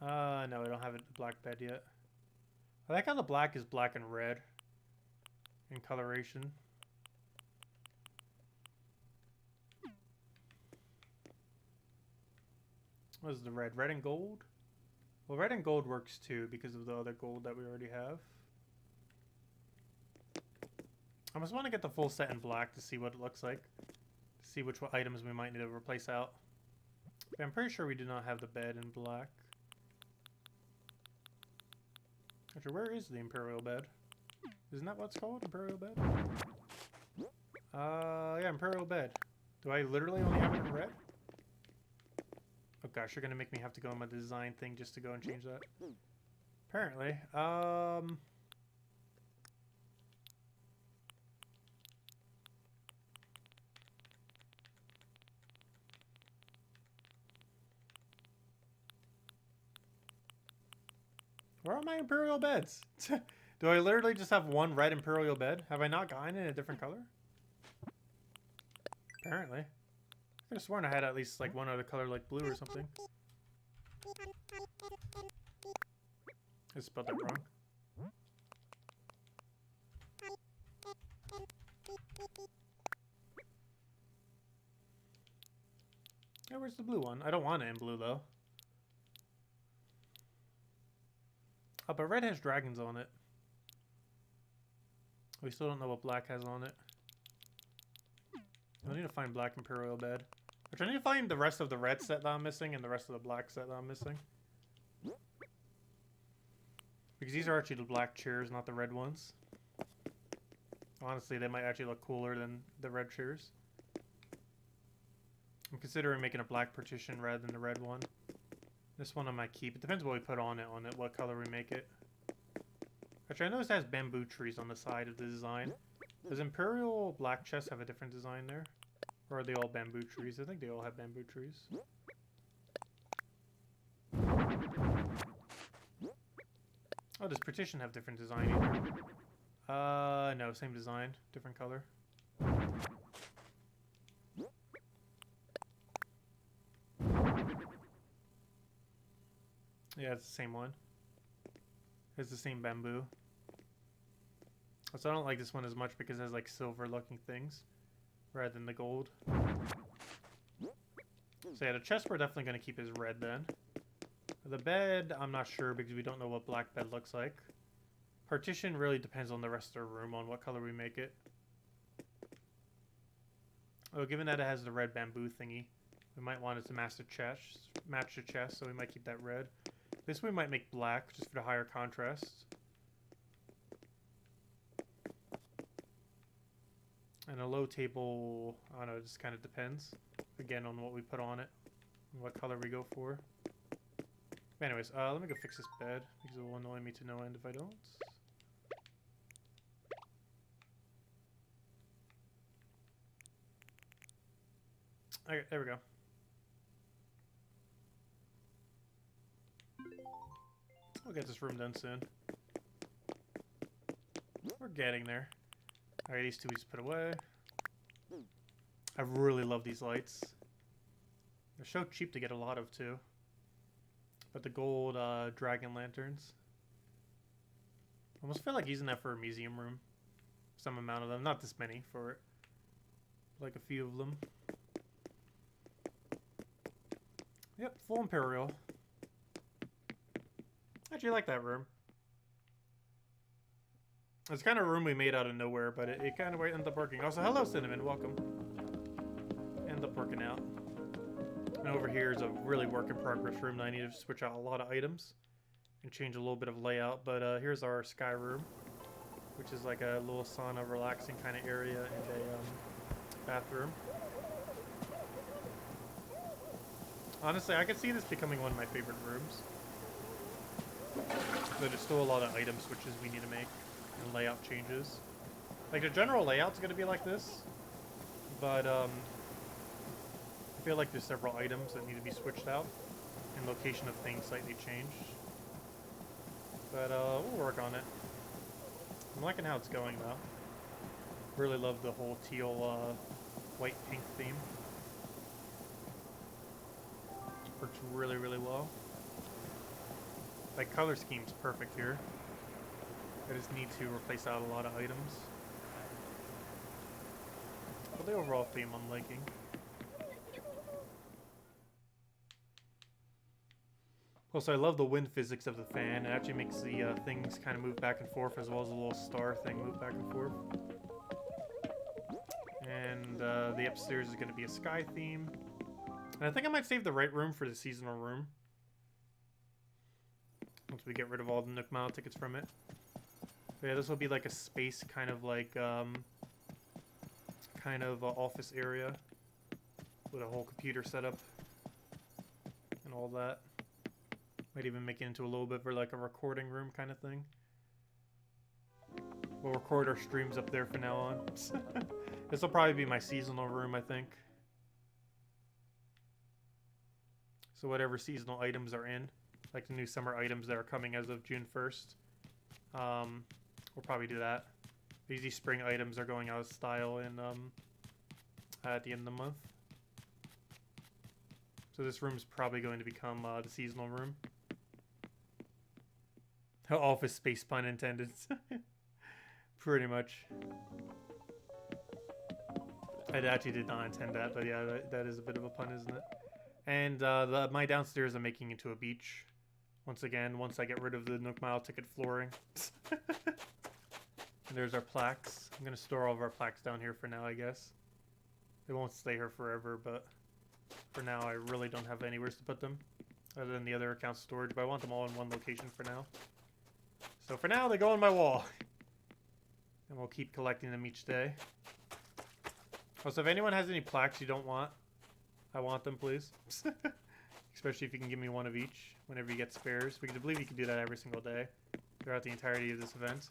No, I don't have a black bed yet. I like how the black is black and red in coloration. What is the red? Red and gold? Well, red and gold works too because of the other gold that we already have. I just want to get the full set in black to see what it looks like. To see which items we might need to replace out. But I'm pretty sure we do not have the bed in black. Actually, where is the Imperial bed? Isn't that what it's called? Imperial bed? Yeah, Imperial bed. Do I literally only have it in red? Oh gosh, you're gonna make me have to go on my design thing just to go and change that. Apparently. Where are my Imperial beds? Do I literally just have one red Imperial bed? Have I not gotten it in a different color? Apparently. I could have sworn I had at least like one other color like blue or something. I spelled that wrong. Yeah, where's the blue one? I don't want it in blue though. Oh, but red has dragons on it. We still don't know what black has on it. I need to find black Imperial bed. Which I need to find the rest of the red set that I'm missing and the rest of the black set that I'm missing. Because these are actually the black chairs, not the red ones. Honestly, they might actually look cooler than the red chairs. I'm considering making a black partition rather than the red one. This one I might keep. It depends what we put on it, what color we make it. Actually, I noticed it has bamboo trees on the side of the design. Does Imperial black chest have a different design there? Or are they all bamboo trees? I think they all have bamboo trees. Oh, does partition have different design either? No, same design, different color. Yeah, it's the same one. It's the same bamboo. So I don't like this one as much because it has like silver looking things rather than the gold. So yeah, the chest we're definitely going to keep as red then. The bed, I'm not sure because we don't know what black bed looks like. Partition really depends on the rest of the room on what color we make it. Oh, given that it has the red bamboo thingy, we might want it to match the chest, so we might keep that red. This we might make black just for the higher contrast. And a low table, I don't know, it just kind of depends. Again, on what we put on it and what color we go for. But anyways, let me go fix this bed because it will annoy me to no end if I don't. Okay, there we go. We'll get this room done soon. We're getting there. Alright, these two we just put away. I really love these lights. They're so cheap to get a lot of too. But the gold dragon lanterns. I almost feel like using that for a museum room. Some amount of them. Not this many for it. Like a few of them. Yep, full Imperial. Actually, I like that room. It's kind of a room we made out of nowhere, but it kind of ended up working. Also, hello, Cinnamon. Welcome. Ended up working out. And over here is a really work in progress room that I need to switch out a lot of items and change a little bit of layout. But here's our sky room, which is like a little sauna, relaxing kind of area, and a bathroom. Honestly, I could see this becoming one of my favorite rooms. But there's still a lot of item switches we need to make and layout changes. Like, the general layout's going to be like this, but I feel like there's several items that need to be switched out and location of things slightly changed. But we'll work on it. I'm liking how it's going, though. Really love the whole teal, white-pink theme. Works really, really well. Like, color scheme's perfect here. I just need to replace out a lot of items. But the overall theme I'm liking. Also, I love the wind physics of the fan. It actually makes the things kind of move back and forth, as well as the little star thing move back and forth. And the upstairs is going to be a sky theme. And I think I might save the right room for the seasonal room. Once we get rid of all the Nook Mile tickets from it. But yeah, this will be like a space kind of like, office area. With a whole computer setup. And all that. Might even make it into a little bit for like a recording room kind of thing. We'll record our streams up there from now on. This will probably be my seasonal room, I think. So whatever seasonal items are in, like the new summer items that are coming as of June 1st, we'll probably do that. These spring items are going out of style in at the end of the month. So this room's probably going to become the seasonal room. Office space, pun intended. Pretty much. I actually did not intend that, but yeah, that is a bit of a pun, isn't it? And my downstairs I'm making into a beach. Once again, once I get rid of the Nook Mile ticket flooring. And there's our plaques. I'm going to store all of our plaques down here for now, I guess. They won't stay here forever, but for now I really don't have anywhere to put them. Other than the other account storage, but I want them all in one location for now. So for now, they go on my wall. And we'll keep collecting them each day. Also, if anyone has any plaques you don't want, I want them, please. Especially if you can give me one of each whenever you get spares. Because I believe you can do that every single day throughout the entirety of this event.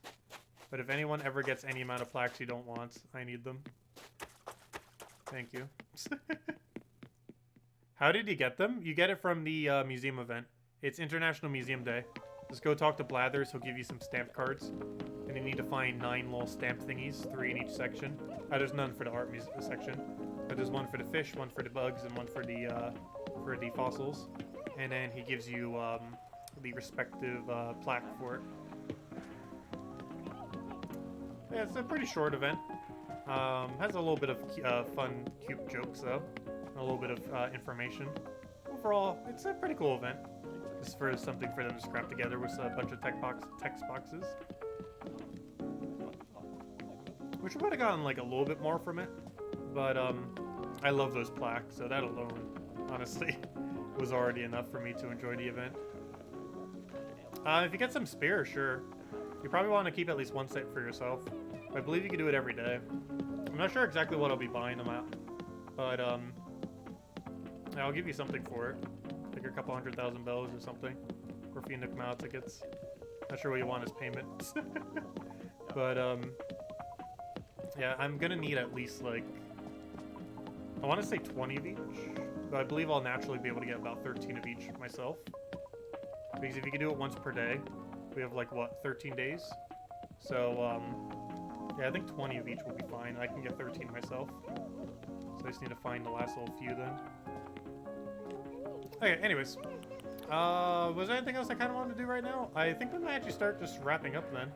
But if anyone ever gets any amount of plaques you don't want, I need them. Thank you. How did you get them? You get it from the museum event. It's International Museum Day. Just go talk to Blathers, he'll give you some stamp cards. And you need to find 9 little stamp thingies, 3 in each section. There's none for the art section. But there's one for the fish, one for the bugs, and one for the fossils. And then he gives you the respective plaque for it. Yeah, it's a pretty short event. Has a little bit of fun, cute jokes though. And a little bit of information. Overall, it's a pretty cool event. Just for something for them to scrap together with a bunch of text boxes. Wish I would have gotten like a little bit more from it. But I love those plaques, so that alone, honestly, was already enough for me to enjoy the event. If you get some spare, sure. You probably want to keep at least one set for yourself. I believe you can do it every day. I'm not sure exactly what I'll be buying them at. But, yeah, I'll give you something for it. Like a couple 100,000 bells or something. Or a few Nook Mile tickets. Not sure what you want as payment. But, yeah, I'm gonna need at least, like, I want to say 20 of each. But I believe I'll naturally be able to get about 13 of each myself. Because if you can do it once per day, we have, like, what, 13 days? So, yeah, I think 20 of each will be fine. I can get 13 myself. So I just need to find the last little few then. Okay, anyways. Was there anything else I kind of wanted to do right now? I think we might actually start just wrapping up then.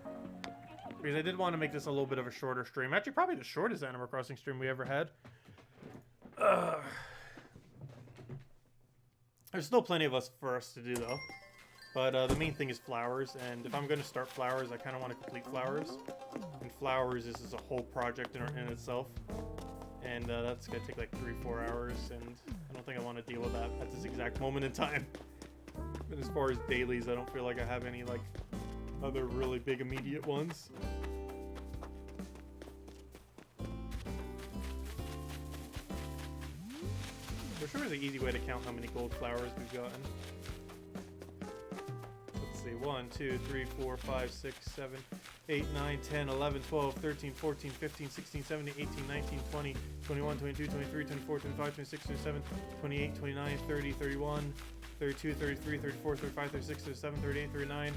Because I did want to make this a little bit of a shorter stream. Actually, probably the shortest Animal Crossing stream we ever had. There's still plenty for us to do, though. But the main thing is flowers, and if I'm going to start flowers, I kind of want to complete flowers. And flowers is a whole project in itself. And that's gonna take like 3-4 hours, and I don't think I want to deal with that at this exact moment in time. And as far as dailies, I don't feel like I have any like other really big immediate ones. For sure there's an easy way to count how many gold flowers we've gotten. Let's see, 1, 2, 3, 4, 5, 6, 7, 8, 9, 10, 11, 12, 13, 14, 15, 16, 17, 18, 19, 20, 21, 22, 23, 24, 25, 26, 27, 28, 29, 30, 31, 32, 33, 34, 35, 36, 37, 38, 39,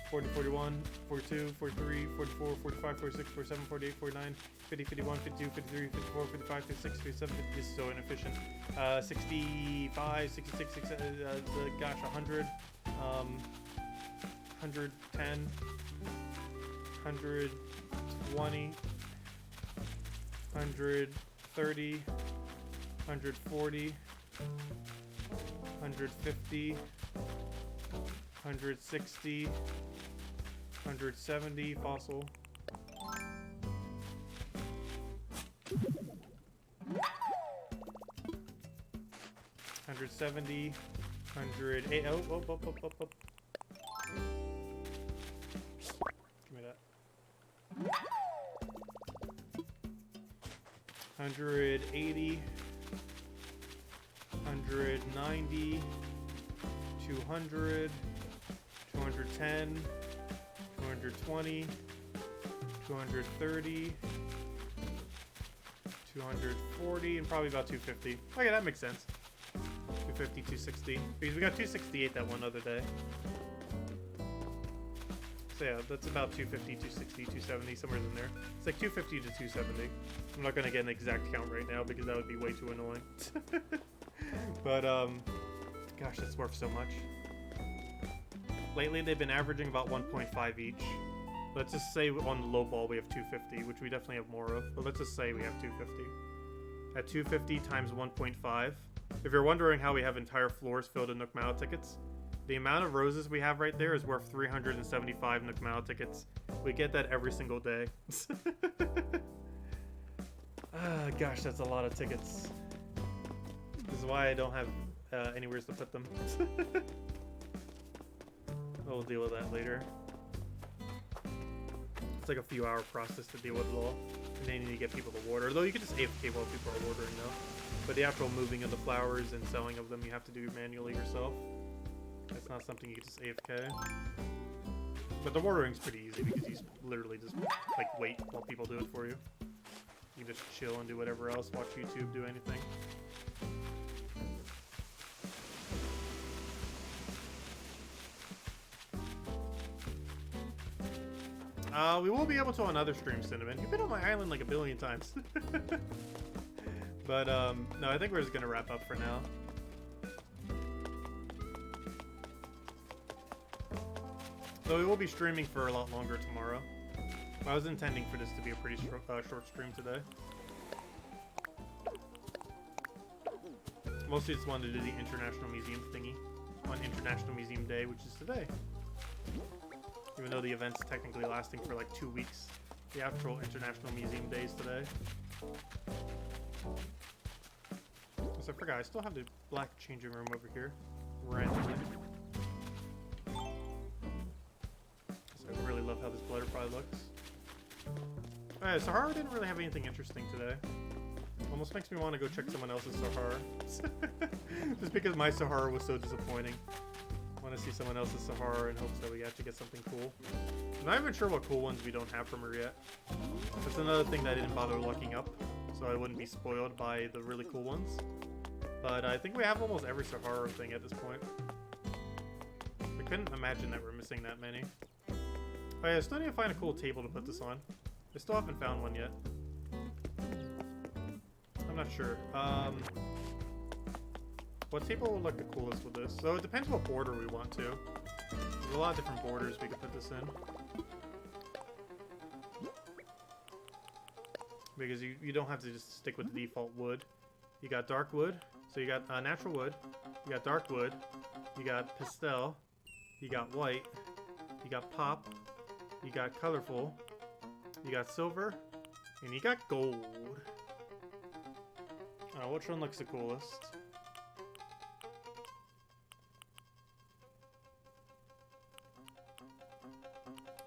40, 41, 42, 43, 44, 45, 46, 47, 48, 49, 50, 51, 52, 53, 54, 55, 56, 57, 50, this is so inefficient. 65, 66, gosh, 100, 110, 120, 130, 140, 150, 160, 170, fossil. 170, 108, oh, give me that. 180, 190, 200, 210, 220, 230, 240, and probably about 250. Okay, that makes sense. 250, 260. Because we got 268 that one other day. So yeah, that's about 250, 260, 270, somewhere in there. It's like 250 to 270. I'm not going to get an exact count right now because that would be way too annoying. But, gosh, that's worth so much. Lately, they've been averaging about 1.5 each. Let's just say on the low ball we have 250, which we definitely have more of. But let's just say we have 250. At 250 times 1.5. If you're wondering how we have entire floors filled with Nook Mile tickets, the amount of roses we have right there is worth 375 Nook Mile tickets. We get that every single day. Gosh, that's a lot of tickets. This is why I don't have anywhere to put them. We'll deal with that later. It's like a few hour process to deal with it all. And then you need to get people to water. Though you can just AFK while people are watering though. But the actual moving of the flowers and selling of them you have to do manually yourself. That's not something you can just AFK. But the watering's pretty easy because you literally just like wait while people do it for you. You can just chill and do whatever else, watch YouTube, do anything. We will be able to on other streams, Cinnamon. You've been on my island like a billion times. But, no, I think we're just gonna wrap up for now. So we will be streaming for a lot longer tomorrow. I was intending for this to be a pretty short stream today. Mostly just wanted to do the International Museum thingy on International Museum Day, which is today. Even though the event's technically lasting for like 2 weeks. The actual International Museum Day is today. So I forgot, I still have the black changing room over here. Randomly. So I really love how this butterfly looks. Alright, Sahara didn't really have anything interesting today. Almost makes me want to go check someone else's Sahara. Just because my Sahara was so disappointing. I want to see someone else's Sahara in hopes that we actually get something cool. I'm not even sure what cool ones we don't have from her yet. That's another thing that I didn't bother looking up, so I wouldn't be spoiled by the really cool ones. But I think we have almost every Sahara thing at this point. I couldn't imagine that we're missing that many. Oh yeah, I still need to find a cool table to put this on. I still haven't found one yet. I'm not sure. What table will look the coolest with this? So it depends what border we want to. There's a lot of different borders we could put this in. Because you don't have to just stick with the default wood. You got dark wood, so you got natural wood, you got dark wood, you got pastel, you got white, you got pop, you got colorful, you got silver, and you got gold. Which one looks the coolest?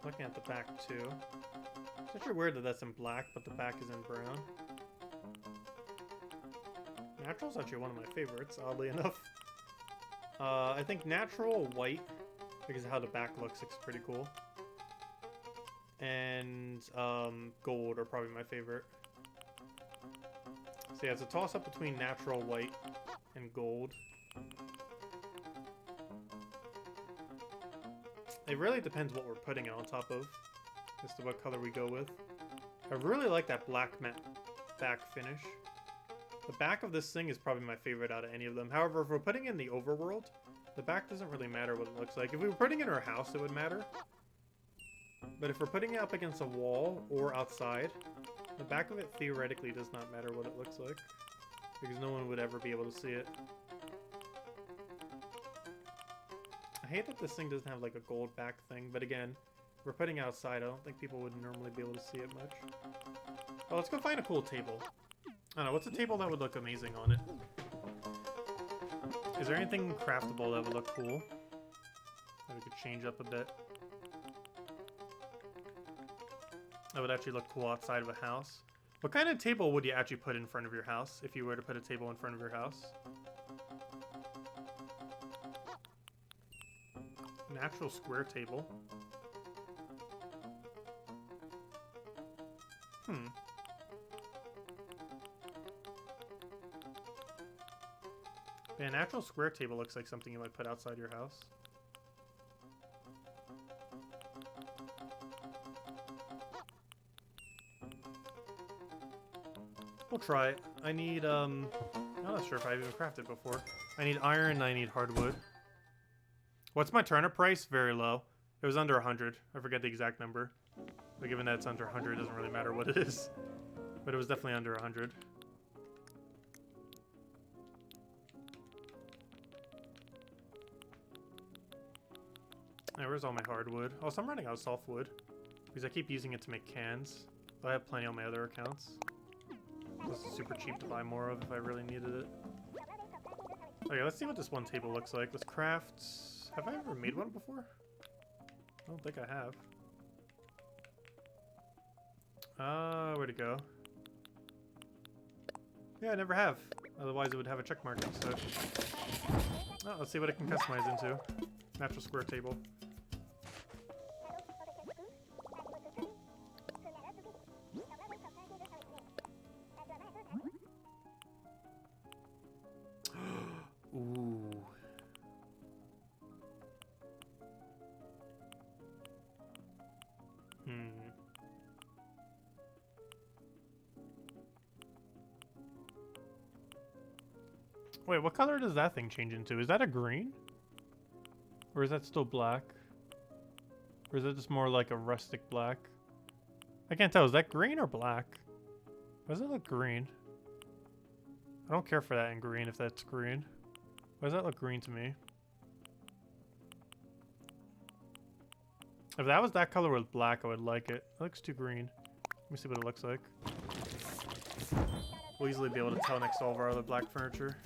Looking at the back too. It's actually weird that that's in black, but the back is in brown. Natural's actually one of my favorites, oddly enough. I think natural white, because of how the back looks pretty cool. And gold are probably my favorite. So yeah, it's a toss-up between natural white and gold. It really depends what we're putting it on top of as to what color we go with. I really like that black matte back finish. The back of this thing is probably my favorite out of any of them. However, if we're putting in the overworld, the back doesn't really matter what it looks like. If we were putting it in our house, it would matter. But if we're putting it up against a wall or outside, the back of it theoretically does not matter what it looks like, because no one would ever be able to see it. I hate that this thing doesn't have like a gold back thing, but again, if we're putting it outside, I don't think people would normally be able to see it much. Well, let's go find a cool table. I don't know, what's a table that would look amazing on it? Is there anything craftable that would look cool? That we could change up a bit? That would actually look cool outside of a house. What kind of table would you actually put in front of your house if you were to put a table in front of your house? Natural square table. Yeah, a natural square table looks like something you might put outside your house. We'll try it. I need, I'm not sure if I've even crafted before. I need iron and I need hardwood. What's my turnip price? Very low. It was under 100. I forget the exact number. But given that it's under 100, it doesn't really matter what it is. But it was definitely under 100. Hey, where's all my hardwood? Also, I'm running out of softwood. Because I keep using it to make cans. But I have plenty on my other accounts. This is super cheap to buy more of if I really needed it. Okay, let's see what this one table looks like. Let's craft... Have I ever made one before? I don't think I have. Where'd it go? Yeah, I never have. Otherwise it would have a check mark instead. Oh, let's see what it can customize into. Natural square table. Ooh. Wait, what color does that thing change into? Is that a green? Or is that still black? Or is it just more like a rustic black? I can't tell. Is that green or black? Why does it look green? I don't care for that in green if that's green. Why does that look green to me? If that was that color with black, I would like it. It looks too green. Let me see what it looks like. We'll easily be able to tell next to all of our other black furniture.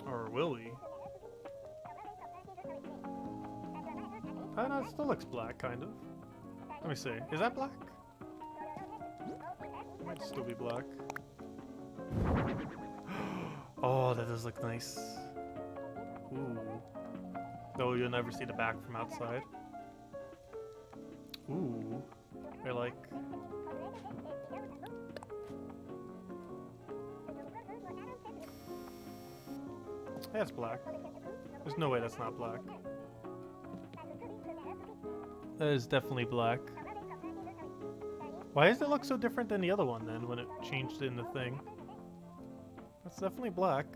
Or will we? Oh, no, it still looks black, kind of. Let me see. Is that black? It might still be black. Oh, that does look nice. Ooh. Though you'll never see the back from outside. Ooh. I like... That's black. There's no way that's not black. That is definitely black. Why does it look so different than the other one then when it changed in the thing? That's definitely black.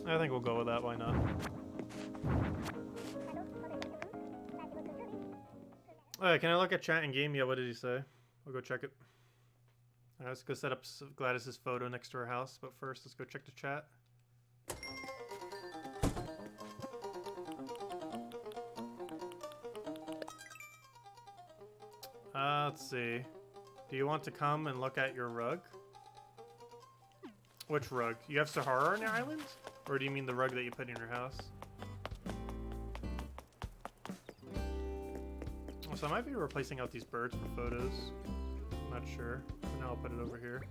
I think we'll go with that, why not? Alright, can I look at chat in game? Yeah, what did he say? I'll go check it. Alright, let's go set up Gladys's photo next to her house, but first let's go check the chat. Let's see. Do you want to come and look at your rug? Which rug? You have Sahara on your island? Or do you mean the rug that you put in your house? So I might be replacing out these birds for photos. I'm not sure. For now I'll put it over here.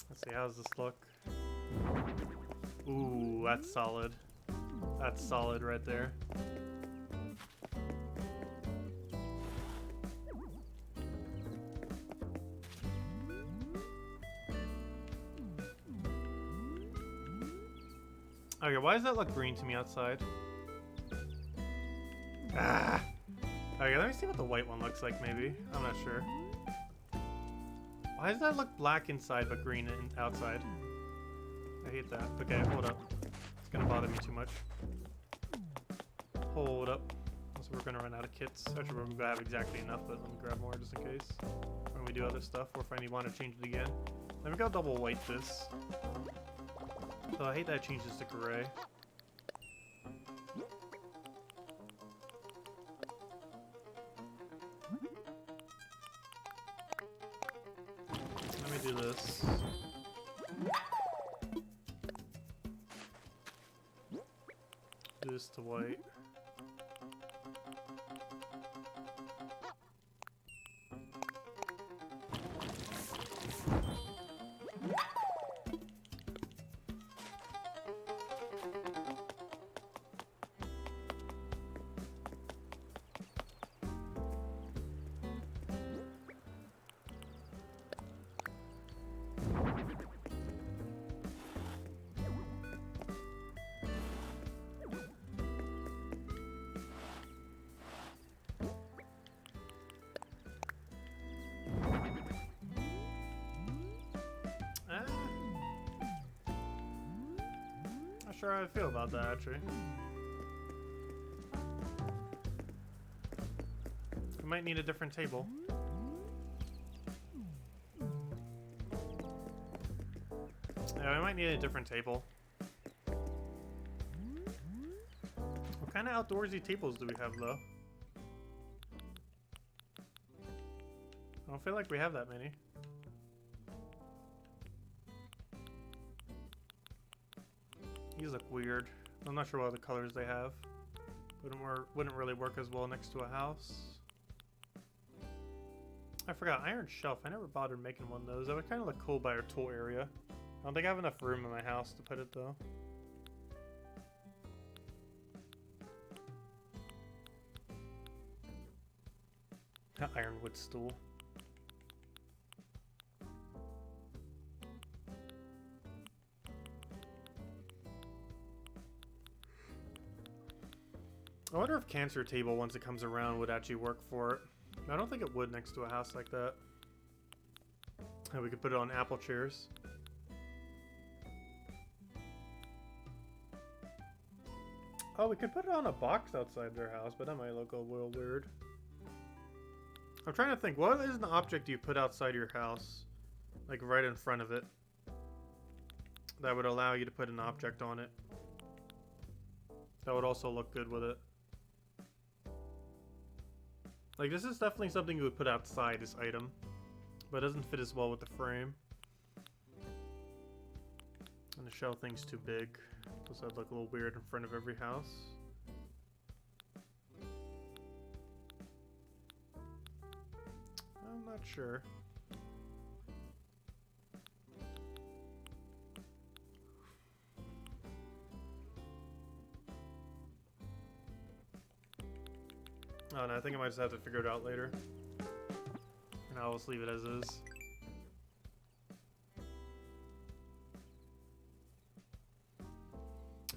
Let's see, how does this look? Ooh, that's solid. That's solid right there. Okay, why does that look green to me outside? Ah! Okay, let me see what the white one looks like, maybe. I'm not sure. Why does that look black inside but green outside? I hate that. Okay, hold up. It's gonna bother me too much. Hold up. So we're gonna run out of kits. Actually, we're gonna have exactly enough, but let me grab more just in case. When we do other stuff, or if I want to change it again. Let me go double white this. So I hate that it changes to gray. Let me do this. Do this to white. Not sure how I feel about that, actually. We might need a different table. Yeah, we might need a different table. What kind of outdoorsy tables do we have, though? I don't feel like we have that many. These look weird. I'm not sure what other colors they have. Wouldn't really work as well next to a house. I forgot, iron shelf. I never bothered making one of those. That would kind of look cool by our tool area. I don't think I have enough room in my house to put it though. Ironwood stool. I wonder if cancer table, once it comes around, would actually work for it. I don't think it would next to a house like that. And we could put it on apple chairs. Oh, we could put it on a box outside their house, but that might look a little weird. I'm trying to think, what is an object you put outside your house? Like right in front of it. That would allow you to put an object on it. That would also look good with it. Like, this is definitely something you would put outside, this item. But it doesn't fit as well with the frame. And the shell thing's too big. So that'd look a little weird in front of every house. I'm not sure. Oh no, I think I might just have to figure it out later. And I'll just leave it as is.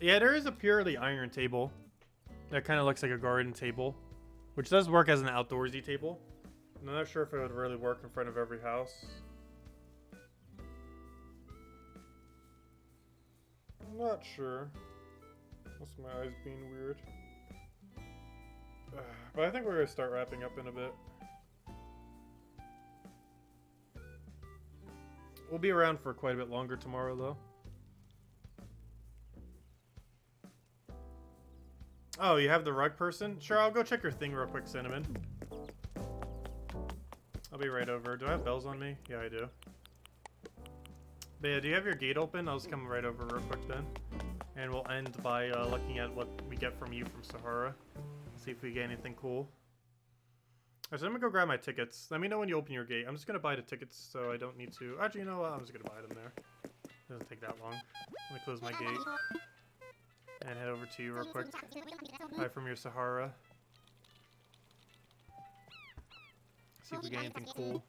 Yeah, there is a purely iron table. That kind of looks like a garden table. Which does work as an outdoorsy table. I'm not sure if it would really work in front of every house. I'm not sure. That's my eyes being weird. But I think we're gonna start wrapping up in a bit. We'll be around for quite a bit longer tomorrow, though. Oh, you have the rug person? Sure, I'll go check your thing real quick, Cinnamon. I'll be right over. Do I have bells on me? Yeah, I do. But yeah, do you have your gate open? I'll just come right over real quick then. And we'll end by looking at what we get from you from Sahara. See if we get anything cool. Alright, so I'm gonna go grab my tickets. Let me know when you open your gate. I'm just gonna buy the tickets so I don't need to... Actually, you know what? I'm just gonna buy them there. Doesn't take that long. Let me close my gate. And head over to you real quick. Buy from your Sahara. See if we get anything cool.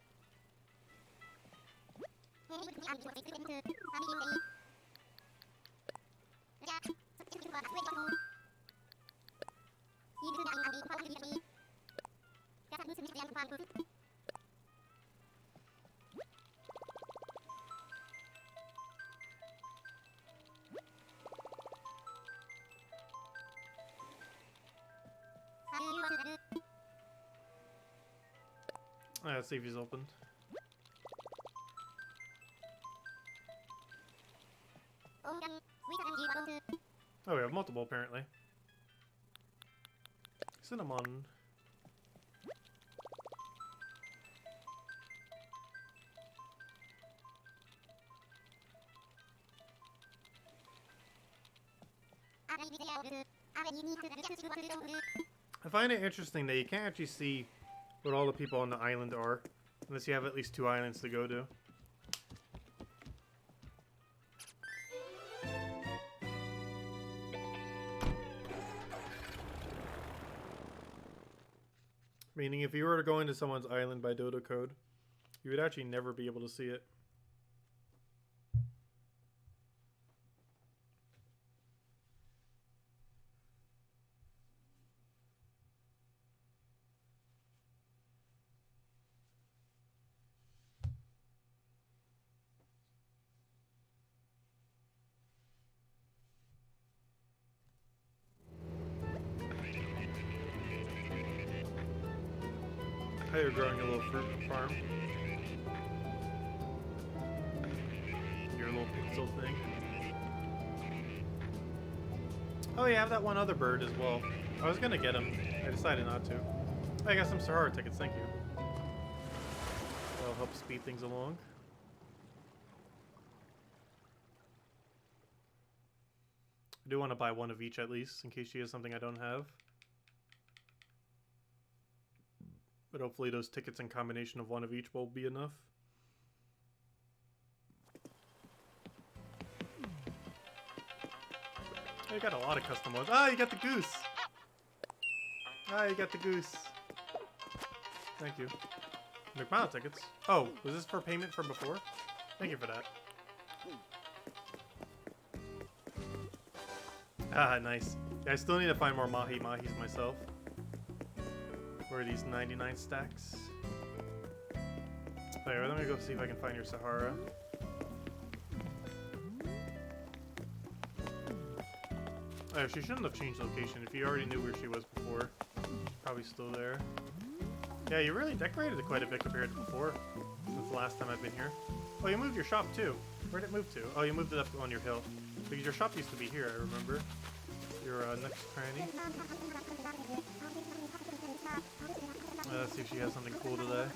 Alright, let's see if he's opened. Oh, we have multiple apparently. Cinnamon. I find it interesting that you can't actually see what all the people on the island are, unless you have at least 2 islands to go to. Meaning if you were to go into someone's island by Dodo code, you would actually never be able to see it. How you're growing your little fruit farm. Your little pixel thing. Oh, you have that one other bird as well. I was gonna get him. I decided not to. I got some Sahara tickets, thank you. That'll help speed things along. I do want to buy one of each at least, in case she has something I don't have. But hopefully those tickets in combination of one of each will be enough. Oh, you got a lot of custom ones. Ah, you got the goose! Ah, you got the goose. Thank you. McMahon tickets. Oh, was this for payment from before? Thank you for that. Ah, nice. Yeah, I still need to find more mahis myself. Where are these 99 stacks? Alright, let me go see if I can find your Sahara. Oh, she shouldn't have changed location. If you already knew where she was before, probably still there. Yeah, you really decorated it quite a bit compared to before. Since the last time I've been here. Oh, you moved your shop too. Where'd it move to? Oh, you moved it up on your hill. Because your shop used to be here, I remember. Your next cranny. Let's see if she has something cool today.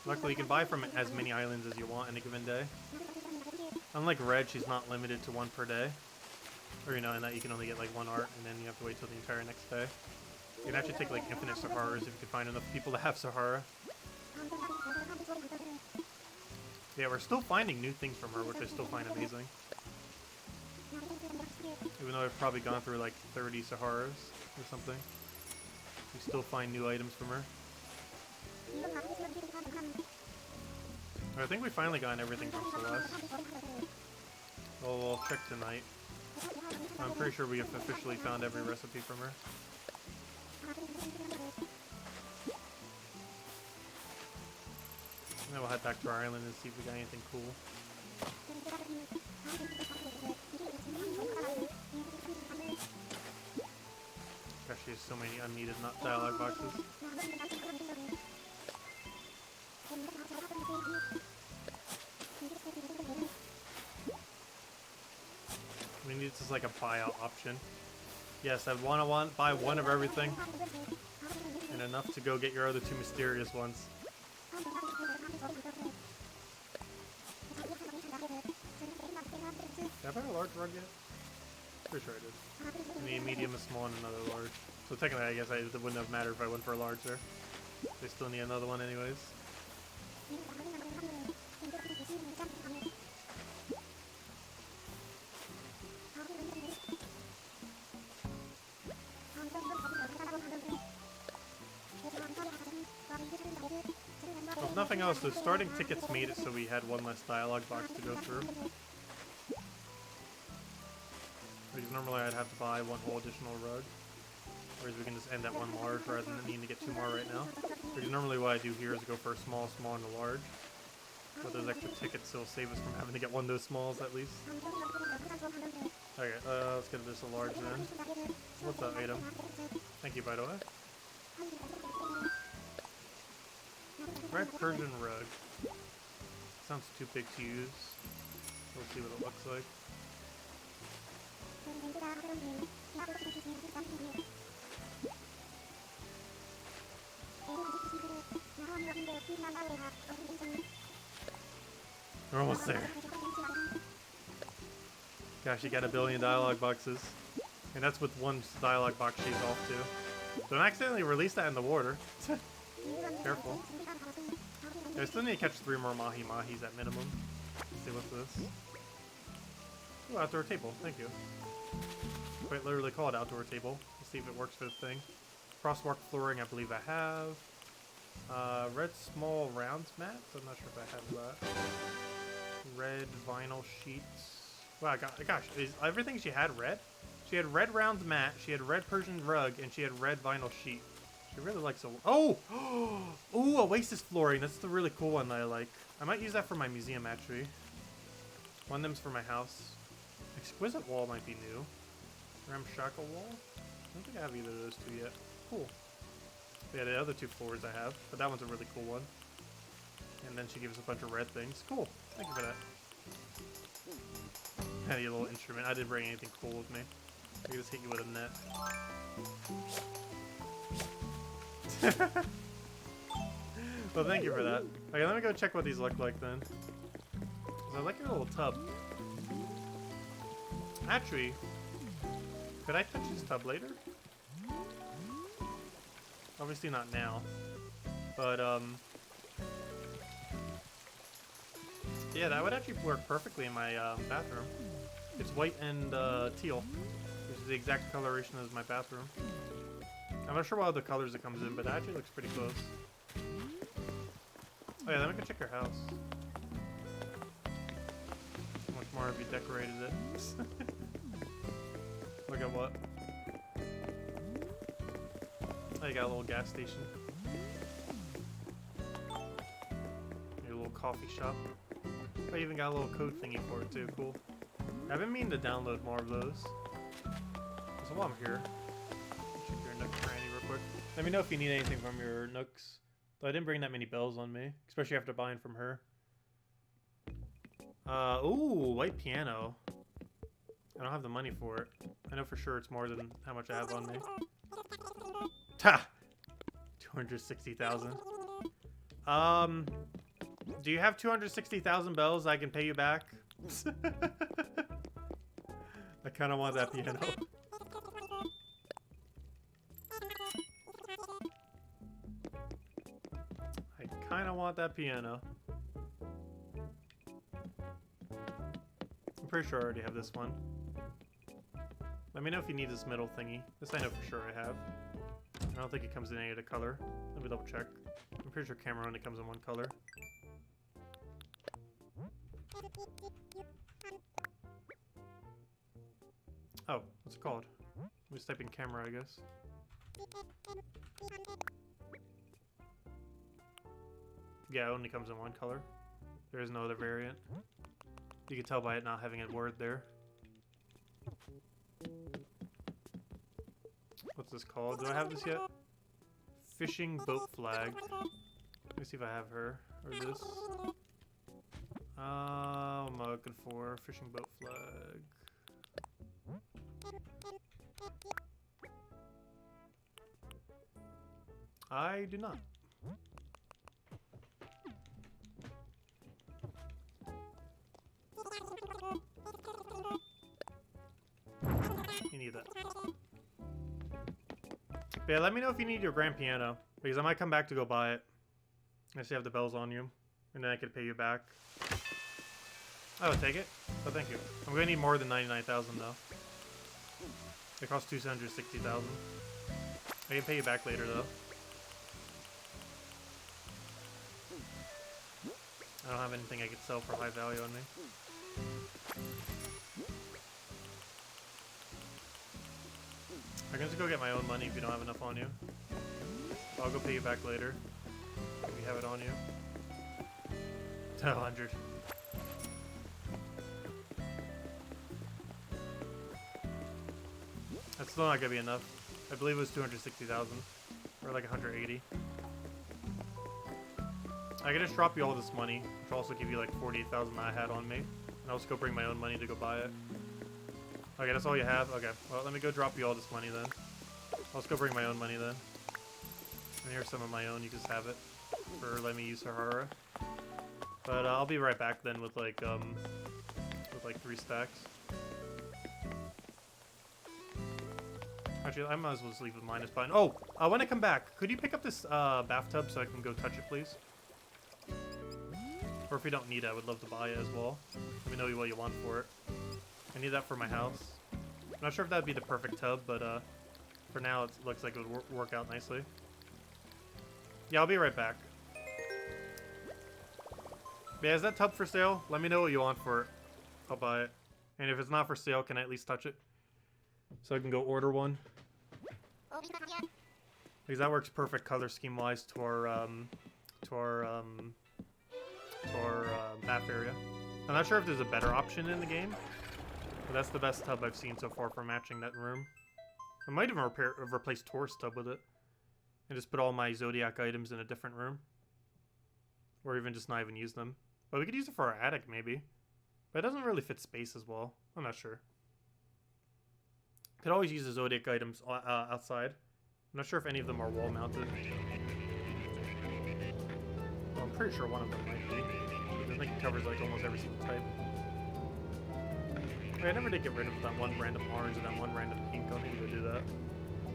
Luckily, you can buy from as many islands as you want in a given day. Unlike Red, she's not limited to 1 per day. Or, you know, in that you can only get like 1 art, and then you have to wait till the entire next day. You can actually take like infinite Saharas if you can find enough people to have Sahara. Yeah, we're still finding new things from her, which I still find amazing. Even though I've probably gone through like 30 Saharas or something. We still find new items from her. I think we finally gotten everything from Celeste. Well, we'll check tonight. I'm pretty sure we have officially found every recipe from her. And then we'll head back to our island and see if we got anything cool. Gosh, she has so many unneeded dialogue boxes. We need this as like a buyout option. Yes, I want to buy one of everything. And enough to go get your other two mysterious ones. Did I buy a large rug yet? Pretty sure I did. I need a medium, a small, and another large. So technically, I guess it wouldn't have mattered if I went for a large there. They still need another one anyways. Well, if nothing else, the starting tickets made it so we had one less dialogue box to go through. Because normally I'd have to buy one whole additional rug. Whereas we can just end at one large rather than needing to get two more right now. Because normally what I do here is go for a small, small, and a large. But those extra tickets still save us from having to get one of those smalls at least. Okay, let's get this a large then. What's that item? Thank you, by the way. Red Persian rug. Sounds too big to use. We'll see what it looks like. We're almost there. Gosh, you got 1 billion dialogue boxes. And that's with one dialogue box she's off to. Don't accidentally release that in the water. Careful. I still need to catch 3 more mahi-mahis at minimum. Let's see what's this. Ooh, outdoor table. Thank you. Quite literally called outdoor table. Let's see if it works for the thing. Crosswalk flooring, I believe I have. Red small rounds mats. I'm not sure if I have that. Red vinyl sheets. Wow, gosh, is everything she had red? She had red rounds mat, she had red Persian rug, and she had red vinyl sheet. She really likes a... Oh! Ooh, Oasis flooring. That's the really cool one that I like. I might use that for my museum, actually. One of them's for my house. Exquisite wall might be new. Ramshackle wall? I don't think I have either of those two yet. Cool. Yeah, the other 2 floors I have, but that one's a really cool one. And then she gives us a bunch of red things. Cool. Thank you for that. I need a little instrument. I didn't bring anything cool with me. I can just hit you with a net. Well, thank you for that. Okay, let me go check what these look like then. 'Cause I like your little tub. Actually, could I touch this tub later? Obviously not now. But, yeah, that would actually work perfectly in my bathroom. It's white and teal, which is the exact coloration as my bathroom. I'm not sure what other colors it comes in, but it actually looks pretty close. Oh yeah, then we can check your house. How much more have you decorated it? Look at what? Oh, you got a little gas station. Your little coffee shop. Oh, you even got a little code thingy for it too, cool. I've been meaning to download more of those. So while I'm here, check your Nook Granny real quick. Let me know if you need anything from your Nooks. Though I didn't bring that many bells on me, especially after buying from her. Ooh, white piano. I don't have the money for it. I know for sure it's more than how much I have on me. Ha! 260,000. Do you have 260,000 bells I can pay you back? I kind of want that piano. I kind of want that piano. I'm pretty sure I already have this one. Let me know if you need this middle thingy. This I know for sure I have. I don't think it comes in any other color. Let me double check. I'm pretty sure camera only comes in one color. Oh, what's it called? Let me just type in camera, I guess. Yeah, it only comes in one color. There is no other variant. You can tell by it not having a word there. What's this called? Do I have this yet? Fishing boat flag. Let me see if I have her. Or this. What am I looking for? Fishing boat flag. I do not. You need that. But yeah, let me know if you need your grand piano, because I might come back to go buy it. I see you have the bells on you, and then I could pay you back. I would take it, but thank you. I'm gonna need more than 99,000 though. It costs 260,000. I can pay you back later though. I don't have anything I could sell for high value on me. I can just go get my own money if you don't have enough on you. I'll go pay you back later if you have it on you. 100. That's still not gonna be enough. I believe it was 260,000 or like 180. I can just drop you all this money, which will also give you like 48,000 that I had on me, and I'll just go bring my own money to go buy it. Okay, that's all you have? Okay, well, let me go drop you all this money then. I'll just go bring my own money then. And here's some of my own, you just have it for letting me use Sahara. But I'll be right back then with like 3 stacks. Actually, I might as well just leave the minus button. Oh, when I come back, could you pick up this bathtub so I can go touch it, please? Or if you don't need it, I would love to buy it as well. Let me know what you want for it. I need that for my house. I'm not sure if that would be the perfect tub, but for now it looks like it would work out nicely. Yeah, I'll be right back. Yeah, is that tub for sale? Let me know what you want for it. I'll buy it. And if it's not for sale, can I at least touch it? So I can go order one. Because that works perfect color scheme wise to our bath area. I'm not sure if there's a better option in the game, but that's the best tub I've seen so far for matching that room. I might even replace Taurus tub with it and just put all my Zodiac items in a different room, or even just not even use them. But we could use it for our attic maybe, but it doesn't really fit space as well. I'm not sure. Could always use the Zodiac items outside. I'm not sure if any of them are wall mounted. Well, I'm pretty sure one of them might be. I think it covers like almost every single type. Wait, I never did get rid of that one random orange and that one random pink. I'll need to do that.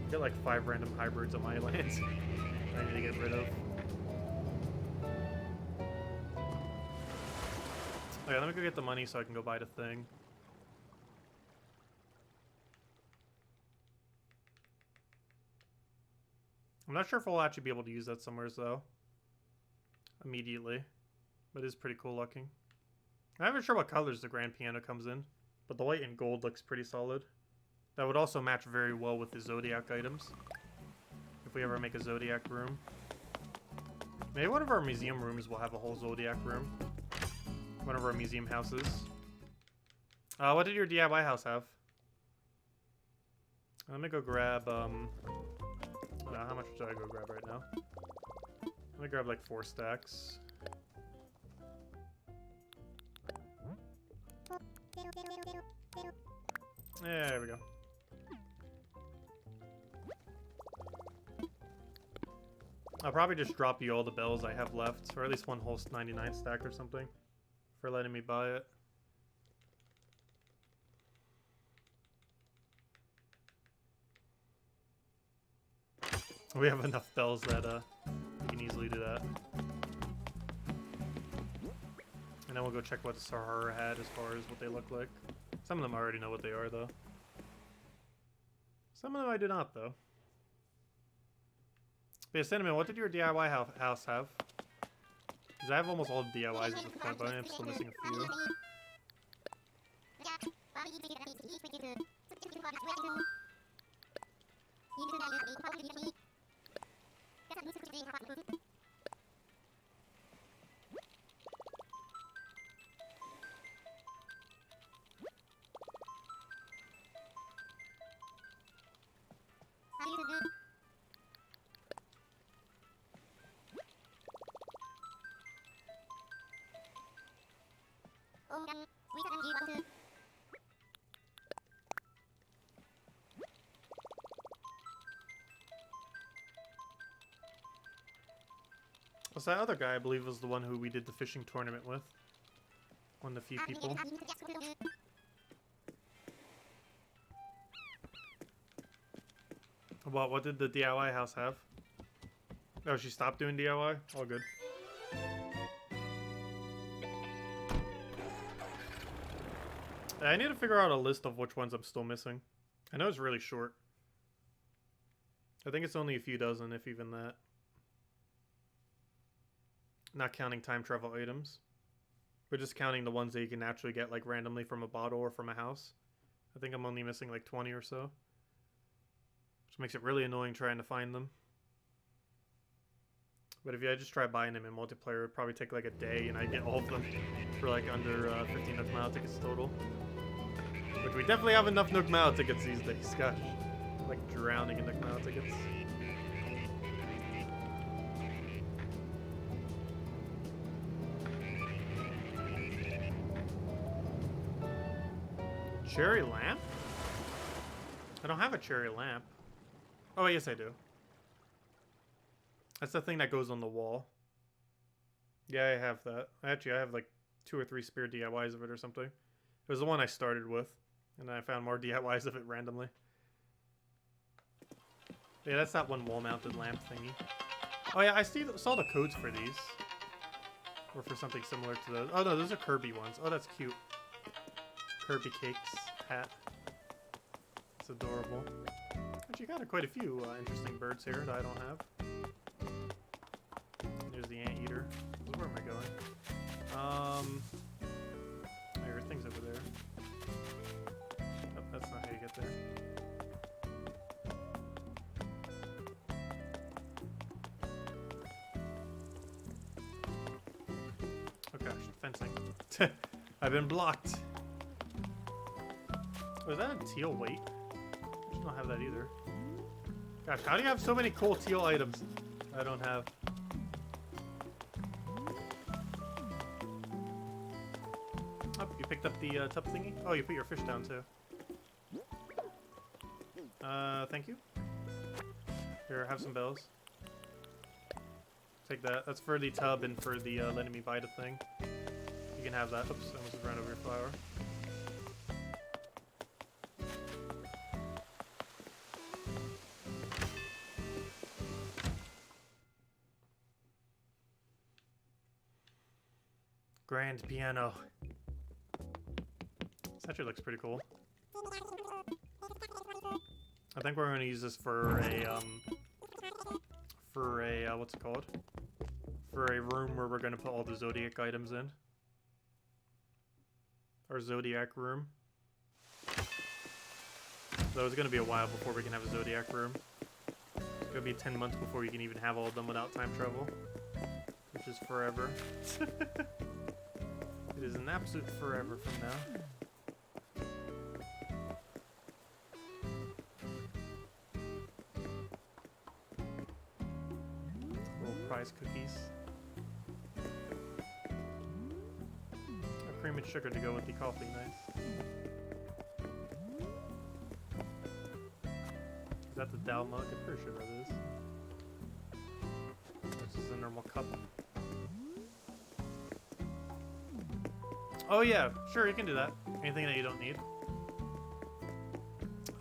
I got like 5 random hybrids on my lands I need to get rid of. Okay, let me go get the money so I can go buy the thing. I'm not sure if we'll actually be able to use that somewhere though. Immediately. But it is pretty cool looking. I'm not even sure what colors the grand piano comes in, but the white and gold looks pretty solid. That would also match very well with the Zodiac items, if we ever make a Zodiac room. Maybe one of our museum rooms will have a whole Zodiac room. One of our museum houses. What did your DIY house have? Let me go grab, how much should I go grab right now? Let me grab like 4 stacks. There we go. I'll probably just drop you all the bells I have left, or at least one whole 99 stack or something, for letting me buy it. We have enough bells that we can easily do that. And then we'll go check what the Sahara had as far as what they look like. Some of them I already know what they are, though. Some of them I do not, though. But yeah, Cinnamon, what did your DIY house have? Because I have almost all the DIYs at this point, but I am still missing a few. What's that other guy? I believe was the one who we did the fishing tournament with. One of the few people. What did the DIY house have? Oh, she stopped doing DIY? All good. I need to figure out a list of which ones I'm still missing. I know it's really short. I think it's only a few dozen, if even that. Not counting time travel items. But just counting the ones that you can naturally get like randomly from a bottle or from a house. I think I'm only missing like 20 or so. Which makes it really annoying trying to find them. But if I just try buying them in multiplayer, it would probably take like a day and I'd get all of them for like under 15 Nook Mile tickets total. Which we definitely have enough Nook Mile tickets these days, gosh. Like drowning in Nook Mile tickets. Cherry lamp? I don't have a cherry lamp. Oh, yes I do. That's the thing that goes on the wall. Yeah, I have that. Actually, I have like 2 or 3 spare DIYs of it or something. It was the one I started with. And then I found more DIYs of it randomly. Yeah, that's that one wall-mounted lamp thingy. Oh yeah, I saw the codes for these. Or for something similar to those. Oh no, those are Kirby ones. Oh, that's cute. Kirby Cakes hat. It's adorable. Actually, got quite a few interesting birds here that I don't have. There's the anteater. Where am I going? There are things over there. Oh, that's not how you get there. Oh gosh, fencing. I've been blocked. Oh, is that a teal weight? I just don't have that either. Gosh, how do you have so many cool teal items I don't have? Oh, you picked up the tub thingy? Oh, you put your fish down too. Thank you. Here, have some bells. Take that. That's for the tub and for the letting me buy the thing. You can have that. Oops, I almost ran over your flower. Grand piano. This actually looks pretty cool. I think we're going to use this for a, what's it called? For a room where we're going to put all the Zodiac items in. Our Zodiac room. So it's going to be a while before we can have a Zodiac room. It's going to be 10 months before you can even have all of them without time travel. Which is forever. It is an absolute forever from now. Little prize cookies. A cream and sugar to go with the coffee, nice. Is that the Dow mug? I'm pretty sure that is. This is a normal cup. Oh yeah, sure, you can do that. Anything that you don't need.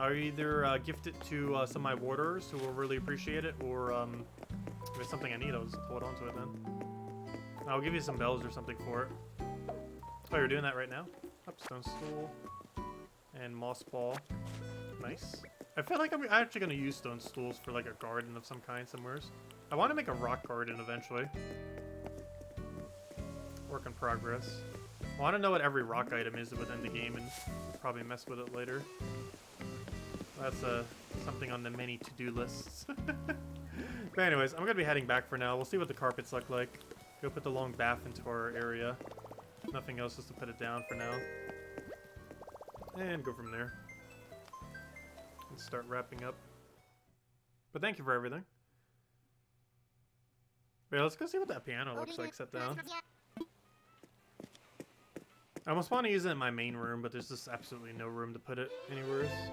I'll either gift it to some of my warders who will really appreciate it, or if it's something I need, I'll just hold on to it then. I'll give you some bells or something for it. Oh, you're doing that right now? Stone stool. And moss ball. Nice. I feel like I'm actually going to use stone stools for like a garden of some kind somewhere. I want to make a rock garden eventually. Work in progress. I want to know what every rock item is within the game and probably mess with it later. That's something on the many to-do lists. But anyways, I'm going to be heading back for now. We'll see what the carpets look like. Go put the long bath into our area. Nothing else, just to put it down for now. And go from there. And start wrapping up. But thank you for everything. But yeah, let's go see what that piano looks like set down. I almost want to use it in my main room, but there's just absolutely no room to put it anywhere else.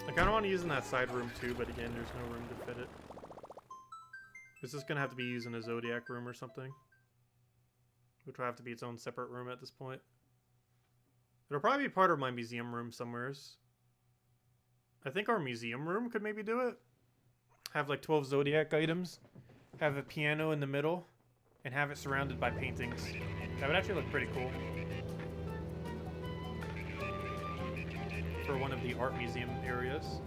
I kind of want to use it in that side room too, but again, there's no room to fit it. This is gonna have to be used in a Zodiac room or something. Which will have to be its own separate room at this point. It'll probably be part of my museum room somewheres. I think our museum room could maybe do it. Have like 12 Zodiac items. Have a piano in the middle. And have it surrounded by paintings. That would actually look pretty cool. For one of the art museum areas.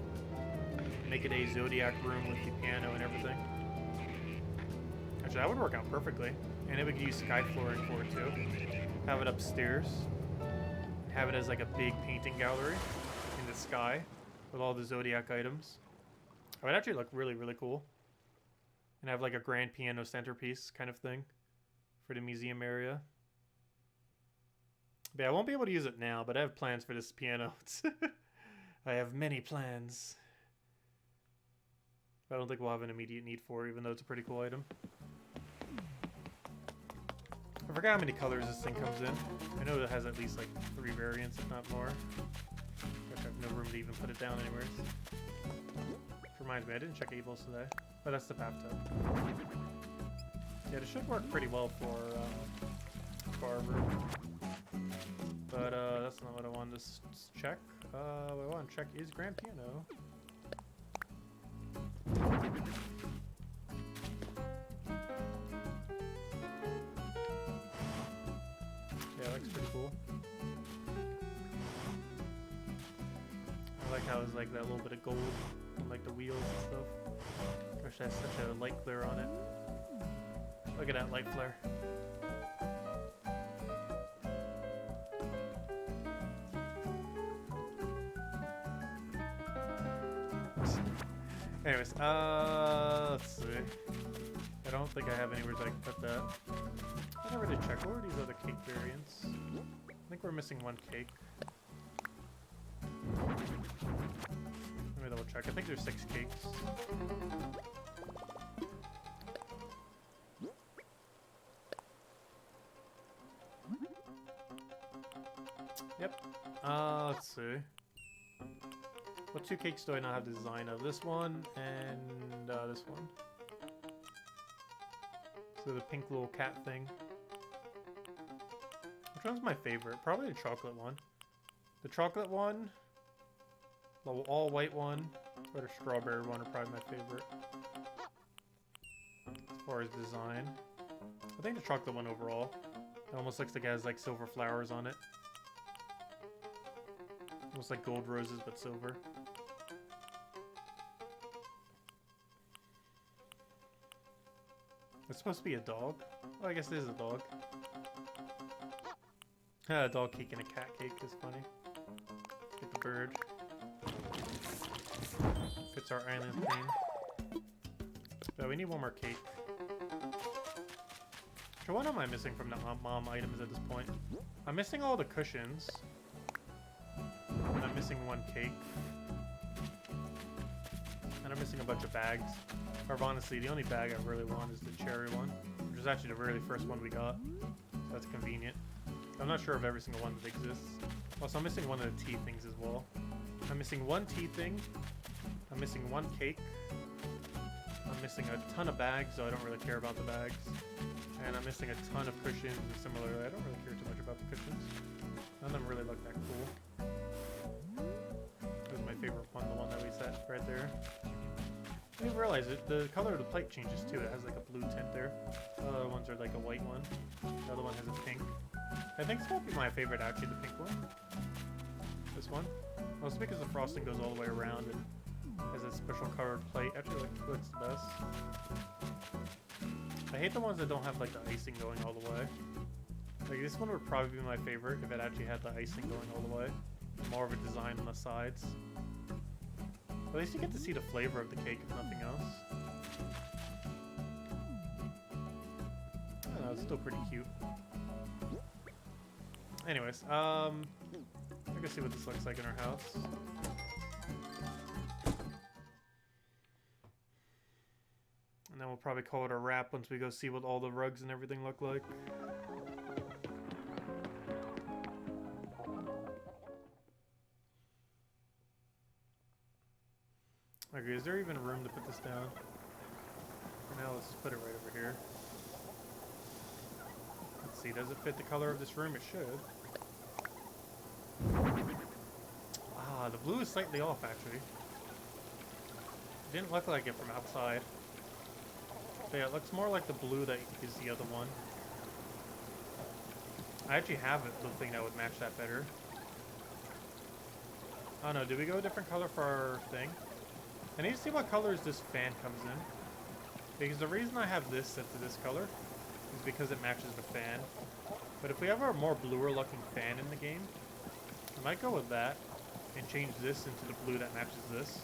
Make it a Zodiac room with the piano and everything. Actually, that would work out perfectly. And it would use sky flooring for it too. Have it upstairs. Have it as like a big painting gallery in the sky with all the Zodiac items. It would actually look really, really cool. And have like a grand piano centerpiece kind of thing for the museum area. But yeah, I won't be able to use it now, but I have plans for this piano. I have many plans. I don't think we'll have an immediate need for it, even though it's a pretty cool item. I forgot how many colors this thing comes in. I know it has at least like 3 variants, if not more. I have no room to even put it down anywhere. Which reminds me, I didn't check Abel's today. Oh, that's the bathtub. Yeah, it should work pretty well for our room. But that's not what I wanted to check. What I want to check is grand piano. Yeah, it looks pretty cool. I like how it's like that little bit of gold on like the wheels and stuff. Gosh, that's such a light glare on it. Look at that light flare. Anyways, let's see. I don't think I have anywhere to like put that. I never really check. What are these other cake variants? I think we're missing one cake. Let me double check. I think there's 6 cakes. Yep. Let's see. What 2 cakes do I not have the design of? This one and this one. So the pink little cat thing. Which one's my favorite? Probably the chocolate one. The chocolate one, the all white one, or the strawberry one are probably my favorite. As far as design. I think the chocolate one overall. It almost looks like it has like silver flowers on it. Almost like gold roses, but silver. It's supposed to be a dog. Well, I guess it is a dog. A dog cake and a cat cake is funny. Get the bird. Fits our island theme. So we need one more cake. So what am I missing from the mom items at this point? I'm missing all the cushions. And I'm missing one cake. And I'm missing a bunch of bags. Or honestly, the only bag I really want is the cherry one. Which is actually the very first one we got. So that's convenient. I'm not sure of every single one that exists. Also, I'm missing one of the tea things as well. I'm missing one tea thing. I'm missing one cake. I'm missing a ton of bags, so I don't really care about the bags. And I'm missing a ton of cushions, and similarly, I don't really care too much about the cushions. None of them really look that cool. This is my favorite one, the one that we set right there. I didn't realize it. The color of the plate changes too. It has like a blue tint there. The other ones are like a white one. The other one has a pink. I think this might be my favorite actually, the pink one. This one. Also because the frosting goes all the way around and has a special colored plate. Actually looks the best. I hate the ones that don't have like the icing going all the way. Like this one would probably be my favorite if it actually had the icing going all the way. More of a design on the sides. At least you get to see the flavor of the cake, if nothing else. I don't know, it's still pretty cute. Anyways, I can see what this looks like in our house. And then we'll probably call it a wrap once we go see what all the rugs and everything look like. Okay, is there even room to put this down? Now let's just put it right over here. Let's see, does it fit the color of this room? It should. Ah, the blue is slightly off, actually. It didn't look like it from outside. But yeah, it looks more like the blue that is the other one. I actually have the thing that would match that better. Oh no, did we go a different color for our thing? I need to see what colors this fan comes in. Because the reason I have this set to this color is because it matches the fan. But if we have a more bluer looking fan in the game, I might go with that and change this into the blue that matches this.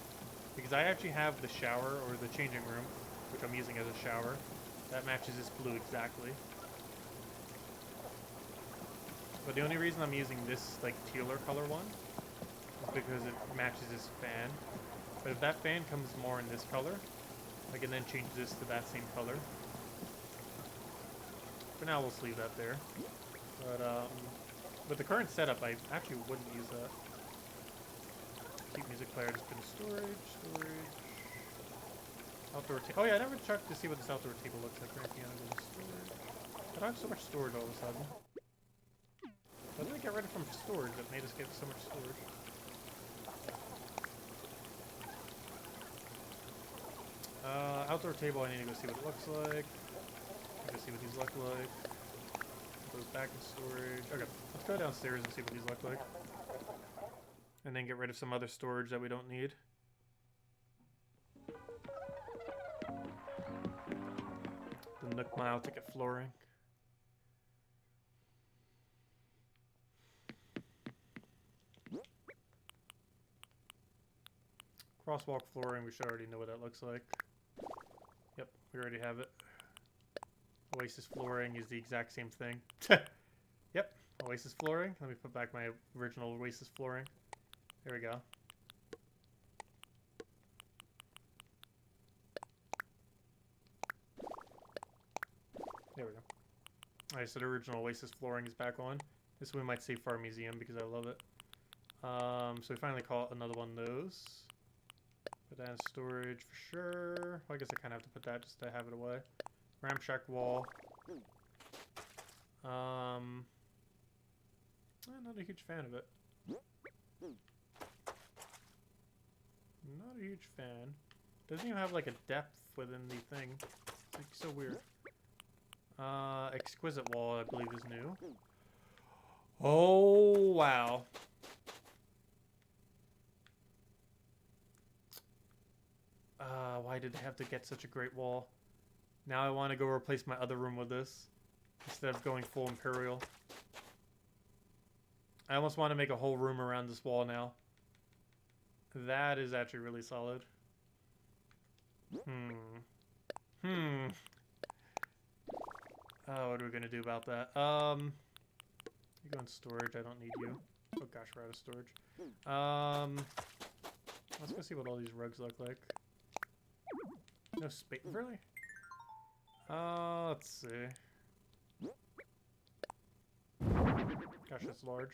Because I actually have the shower, or the changing room, which I'm using as a shower, that matches this blue exactly. But the only reason I'm using this like tealer color one is because it matches this fan. But if that fan comes more in this color, I can then change this to that same color. For now, we'll just leave that there. But with the current setup, I actually wouldn't use that. Keep music player, just put in storage. Outdoor table. Oh yeah, I never checked to see what this outdoor table looks like. Right piano goes to storage. I don't have so much storage all of a sudden. Why did I get rid of from storage that made us get so much storage? Outdoor table, I need to go see what it looks like. Go see what these look like. Goes back in storage. Okay, let's go downstairs and see what these look like. And then get rid of some other storage that we don't need. The Nook Mile ticket flooring. Crosswalk flooring, we should already know what that looks like. Yep, we already have it. Oasis flooring is the exact same thing. Yep, Oasis flooring. Let me put back my original Oasis flooring. There we go. There we go. Alright, so the original Oasis flooring is back on. This we might save for our museum because I love it. So we finally caught another one of those. Put that in storage for sure. Well, I guess I kind of have to put that just to have it away. Ramshack wall. I'm not a huge fan of it. Not a huge fan. Doesn't even have like a depth within the thing. It's like so weird. Exquisite wall, I believe, is new. Oh wow. Why did they have to get such a great wall? Now I want to go replace my other room with this instead of going full Imperial. I almost want to make a whole room around this wall now. That is actually really solid. Oh, what are we gonna do about that? You go in storage. I don't need you. Oh gosh, we're out of storage. Let's go see what all these rugs look like. No space, really? Let's see. Gosh, that's large.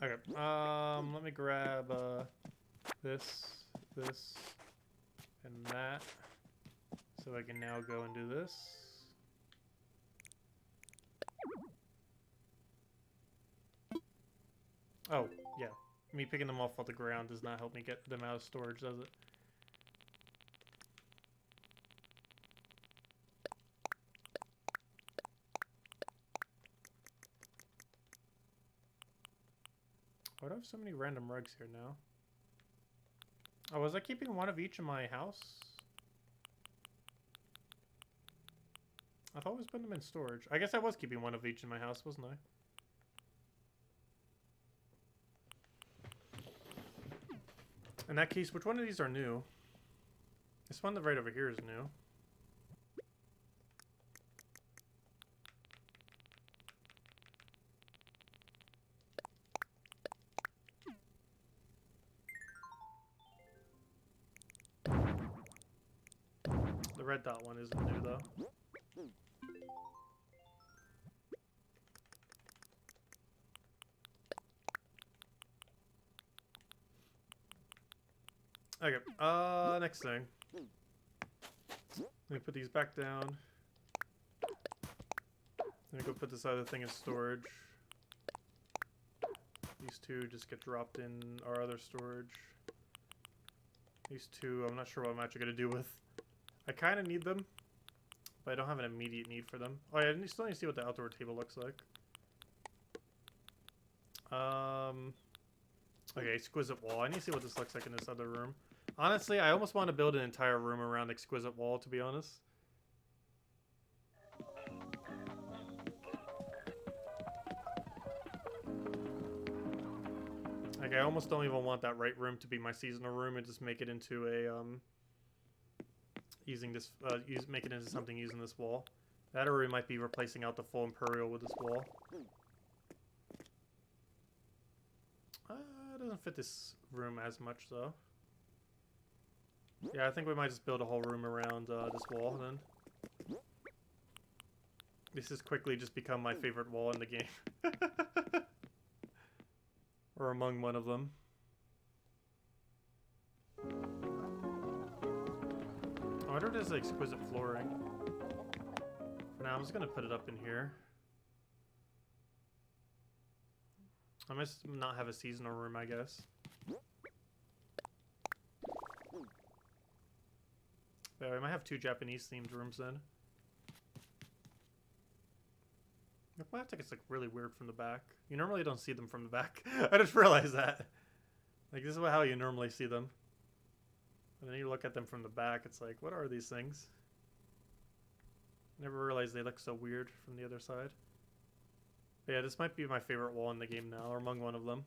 Okay, let me grab, this, and that, so I can now go and do this. Oh, yeah. Me picking them off the ground does not help me get them out of storage, does it? Why do I have so many random rugs here now? Oh, was I keeping one of each in my house? I thought I was putting them in storage. I guess I was keeping one of each in my house, wasn't I? In that case, which one of these are new? This one right over here is new. The red dot one isn't new though. Okay, next thing. Let me put these back down. Let me go put this other thing in storage. These two just get dropped in our other storage. These two, I'm not sure what I'm actually going to do with. I kind of need them, but I don't have an immediate need for them. Oh yeah, I still need to see what the outdoor table looks like. Okay, exquisite wall. I need to see what this looks like in this other room. Honestly, I almost want to build an entire room around exquisite wall, to be honest. Like, I almost don't even want that right room to be my seasonal room and just make it into a, using this, make it into something using this wall. That, or we might be replacing out the full Imperial with this wall. It doesn't fit this room as much, though. Yeah, I think we might just build a whole room around this wall, then. This has quickly just become my favorite wall in the game. Or among one of them. I wonder if there's exquisite flooring. For now, I'm just gonna put it up in here. I must not have a seasonal room, I guess. Yeah, we might have 2 Japanese-themed rooms then. The plant tickets look really weird from the back. You normally don't see them from the back. I just realized that. Like, this is how you normally see them. And then you look at them from the back, it's like, what are these things? Never realized they look so weird from the other side. But yeah, this might be my favorite wall in the game now, or among one of them.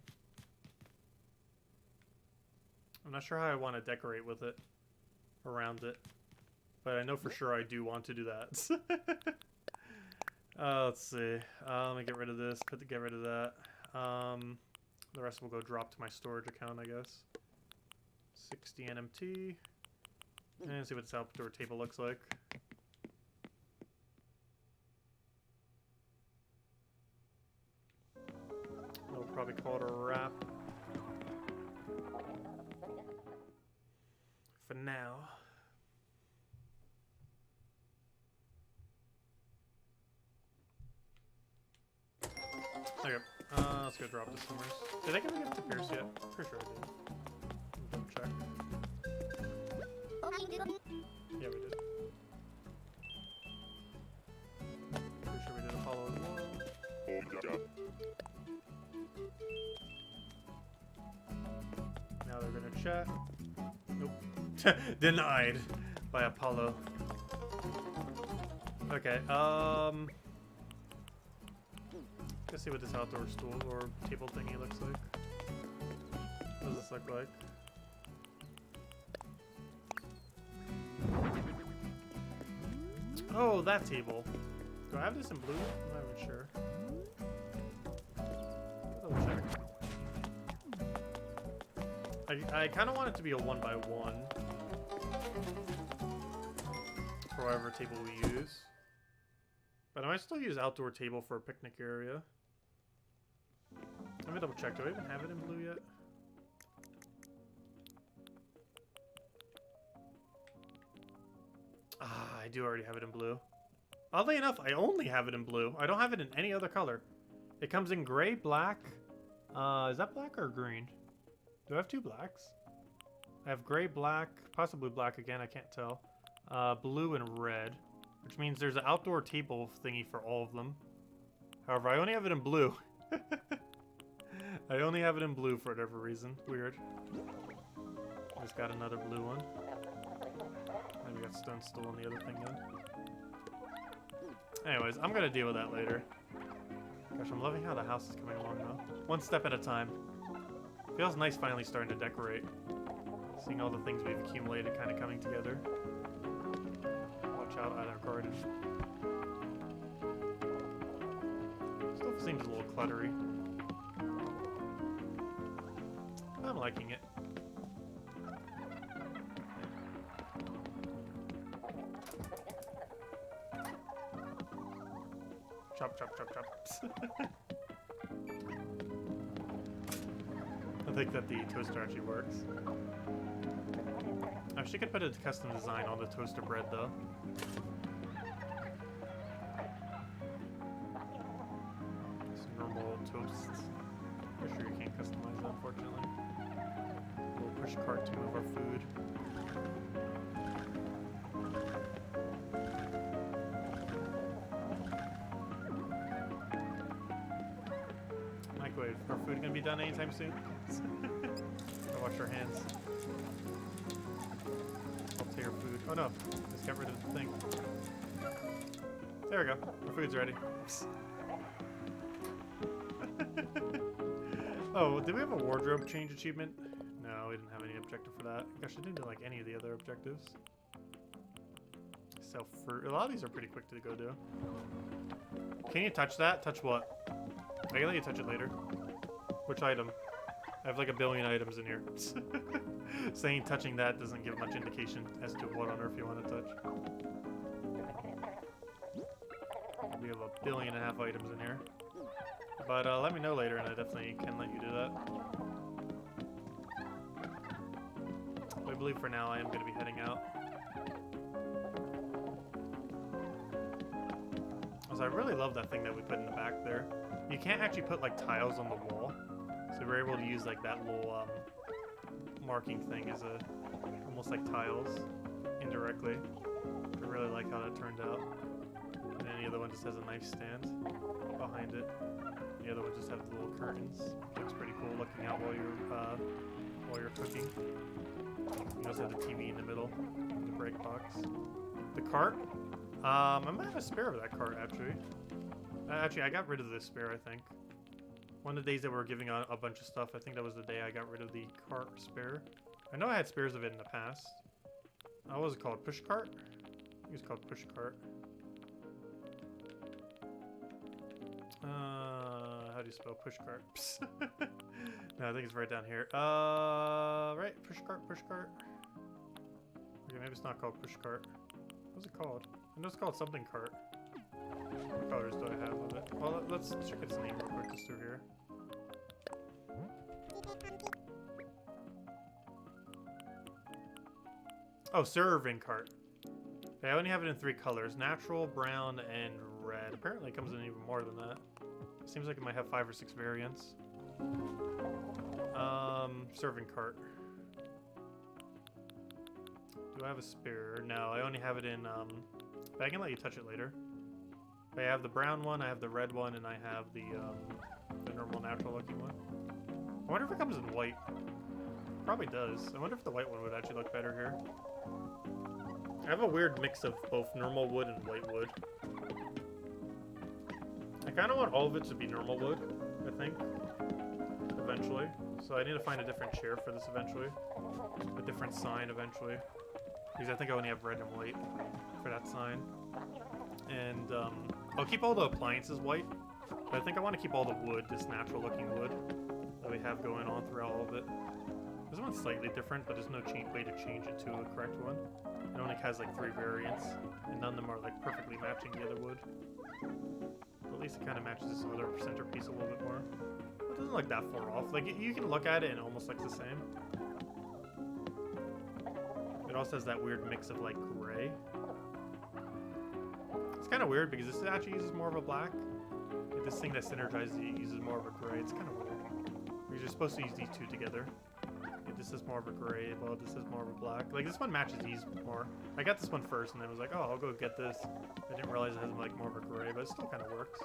I'm not sure how I want to decorate with it. Around it. But I know for sure I do want to do that. Let's see. Let me get rid of this. Get rid of that. The rest will go drop to my storage account, I guess. 60 NMT. And see what this outdoor table looks like. I'll probably call it a wrap. For now. Okay, let's go drop this somewhere. Did I get a gift to Pierce yet? Pretty sure I did. Double check. Yeah, we did. Pretty sure we did Apollo as well. Now they're gonna chat. Nope. Denied by Apollo. Okay, let's see what this outdoor stool or table thingy looks like. What does this look like? Oh, that table. Do I have this in blue? I'm not even sure. Double check. I kind of want it to be a 1x1 for whatever table we use. But I might still use outdoor table for a picnic area. Let me double check. Do I even have it in blue yet? Ah, I do already have it in blue. Oddly enough, I only have it in blue. I don't have it in any other color. It comes in gray, black. Is that black or green? Do I have 2 blacks? I have gray, black, possibly black again. I can't tell. Blue and red. Which means there's an outdoor table thingy for all of them. However, I only have it in blue. I only have it in blue for whatever reason. Weird. Just got another blue one. And we got stone stool on the other thing then. Anyways, I'm gonna deal with that later. Gosh, I'm loving how the house is coming along though. One step at a time. Feels nice finally starting to decorate. Seeing all the things we've accumulated kind of coming together. Watch out, AnarchyChampion. Still seems a little cluttery. I'm liking it. chop, chop, chop. I think that the toaster actually works. Oh, she could put a custom design on the toaster bread, though. Some normal toasts. For sure you can't customize that, unfortunately. A little push cart to move our food. Microwave. Our food gonna be done anytime soon? Gotta wash our hands. I'll tear food. Oh no, just got rid of the thing. There we go. Our food's ready. Oh, did we have a wardrobe change achievement? No, we didn't have any objective for that. Gosh, I didn't do like any of the other objectives. Sell fruit. A lot of these are pretty quick to go do. Can you touch that? Touch what? I can let you touch it later. Which item? I have like a billion items in here. Saying touching that doesn't give much indication as to what on earth you want to touch. We have 1.5 billion items in here. But let me know later and I definitely can let you do that. But I believe for now I am going to be heading out. Also, I really love that thing that we put in the back there. You can't actually put like tiles on the wall. So we're able to use like that little marking thing as a almost like tiles indirectly. I really like how that turned out. And then the other one just has a knife stand behind it. The other one just has the little curtains. Looks pretty cool looking out while you're cooking. You also have the TV in the middle, the break box. The cart. I might have a spare of that cart actually. Actually, I got rid of this spare, I think. One of the days that we were giving out a bunch of stuff, I think that was the day I got rid of the cart spare. I know I had spares of it in the past. What was it called? Push cart? I think it's called push cart. How do you spell push cart? No, I think it's right down here. Right, push cart, push cart. Okay, maybe it's not called push cart. What's it called? I know it's called something cart. What colors do I have of it? Well, let's check its name real quick just through here. Oh, serving cart. Okay, I only have it in 3 colors. Natural, brown, and red. Apparently it comes in even more than that. It seems like it might have 5 or 6 variants. Serving cart. Do I have a spare? No, I only have it in, but I can let you touch it later. I have the brown one, I have the red one, and I have the normal natural looking one. I wonder if it comes in white. Probably does. I wonder if the white one would actually look better here. I have a weird mix of both normal wood and white wood. I kind of want all of it to be normal wood, I think, eventually. So I need to find a different chair for this eventually. A different sign eventually. Because I think I only have red and white for that sign. And I'll keep all the appliances white. But I think I want to keep all the wood, this natural looking wood that we have going on throughout all of it. This one's slightly different, but there's no way to change it to a correct one. It only has like 3 variants, and none of them are like perfectly matching the other wood. But at least it kind of matches this other centerpiece a little bit more. It doesn't look that far off. Like you can look at it and it almost looks the same. It also has that weird mix of like gray. It's kind of weird because this actually uses more of a black. Like this thing that synergizes it uses more of a gray. It's kind of weird. Because you're supposed to use these 2 together. This is more of a gray, well, this is more of a black. Like, this one matches these more. I got this one first, and then was like, oh, I'll go get this. I didn't realize it has, like, more of a gray, but it still kind of works.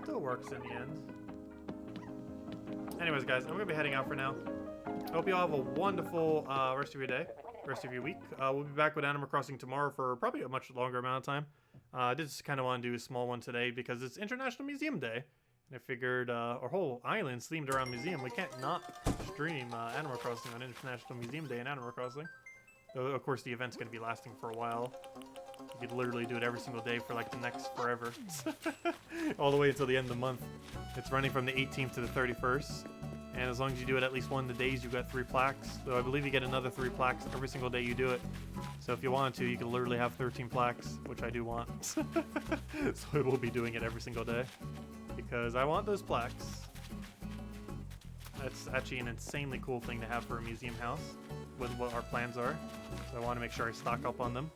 Still works in the end. Anyways, guys, I'm going to be heading out for now. I hope you all have a wonderful rest of your day, rest of your week. We'll be back with Animal Crossing tomorrow for probably a much longer amount of time. I did just kind of want to do a small one today because it's International Museum Day. And I figured our whole island's themed around museum. We can't not stream Animal Crossing on International Museum Day in Animal Crossing. Though, of course, the event's going to be lasting for a while. You could literally do it every single day for like the next forever. All the way until the end of the month. It's running from the 18th to the 31st. And as long as you do it at least one of the days, you got 3 plaques. So I believe you get another 3 plaques every single day you do it. So if you wanted to, you could literally have 13 plaques, which I do want. So I will be doing it every single day because I want those plaques. That's actually an insanely cool thing to have for a museum house with what our plans are. So I want to make sure I stock up on them,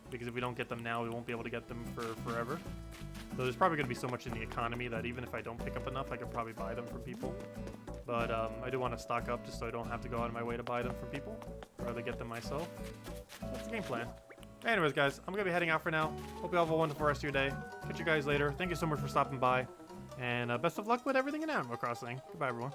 because if we don't get them now, we won't be able to get them for forever. So there's probably going to be so much in the economy that even if I don't pick up enough, I could probably buy them for people. But I do want to stock up just so I don't have to go out of my way to buy them for people. I'd rather get them myself. That's the game plan. Anyways, guys, I'm going to be heading out for now. Hope you all have a wonderful rest of your day. Catch you guys later. Thank you so much for stopping by. And best of luck with everything in Animal Crossing. Goodbye, everyone.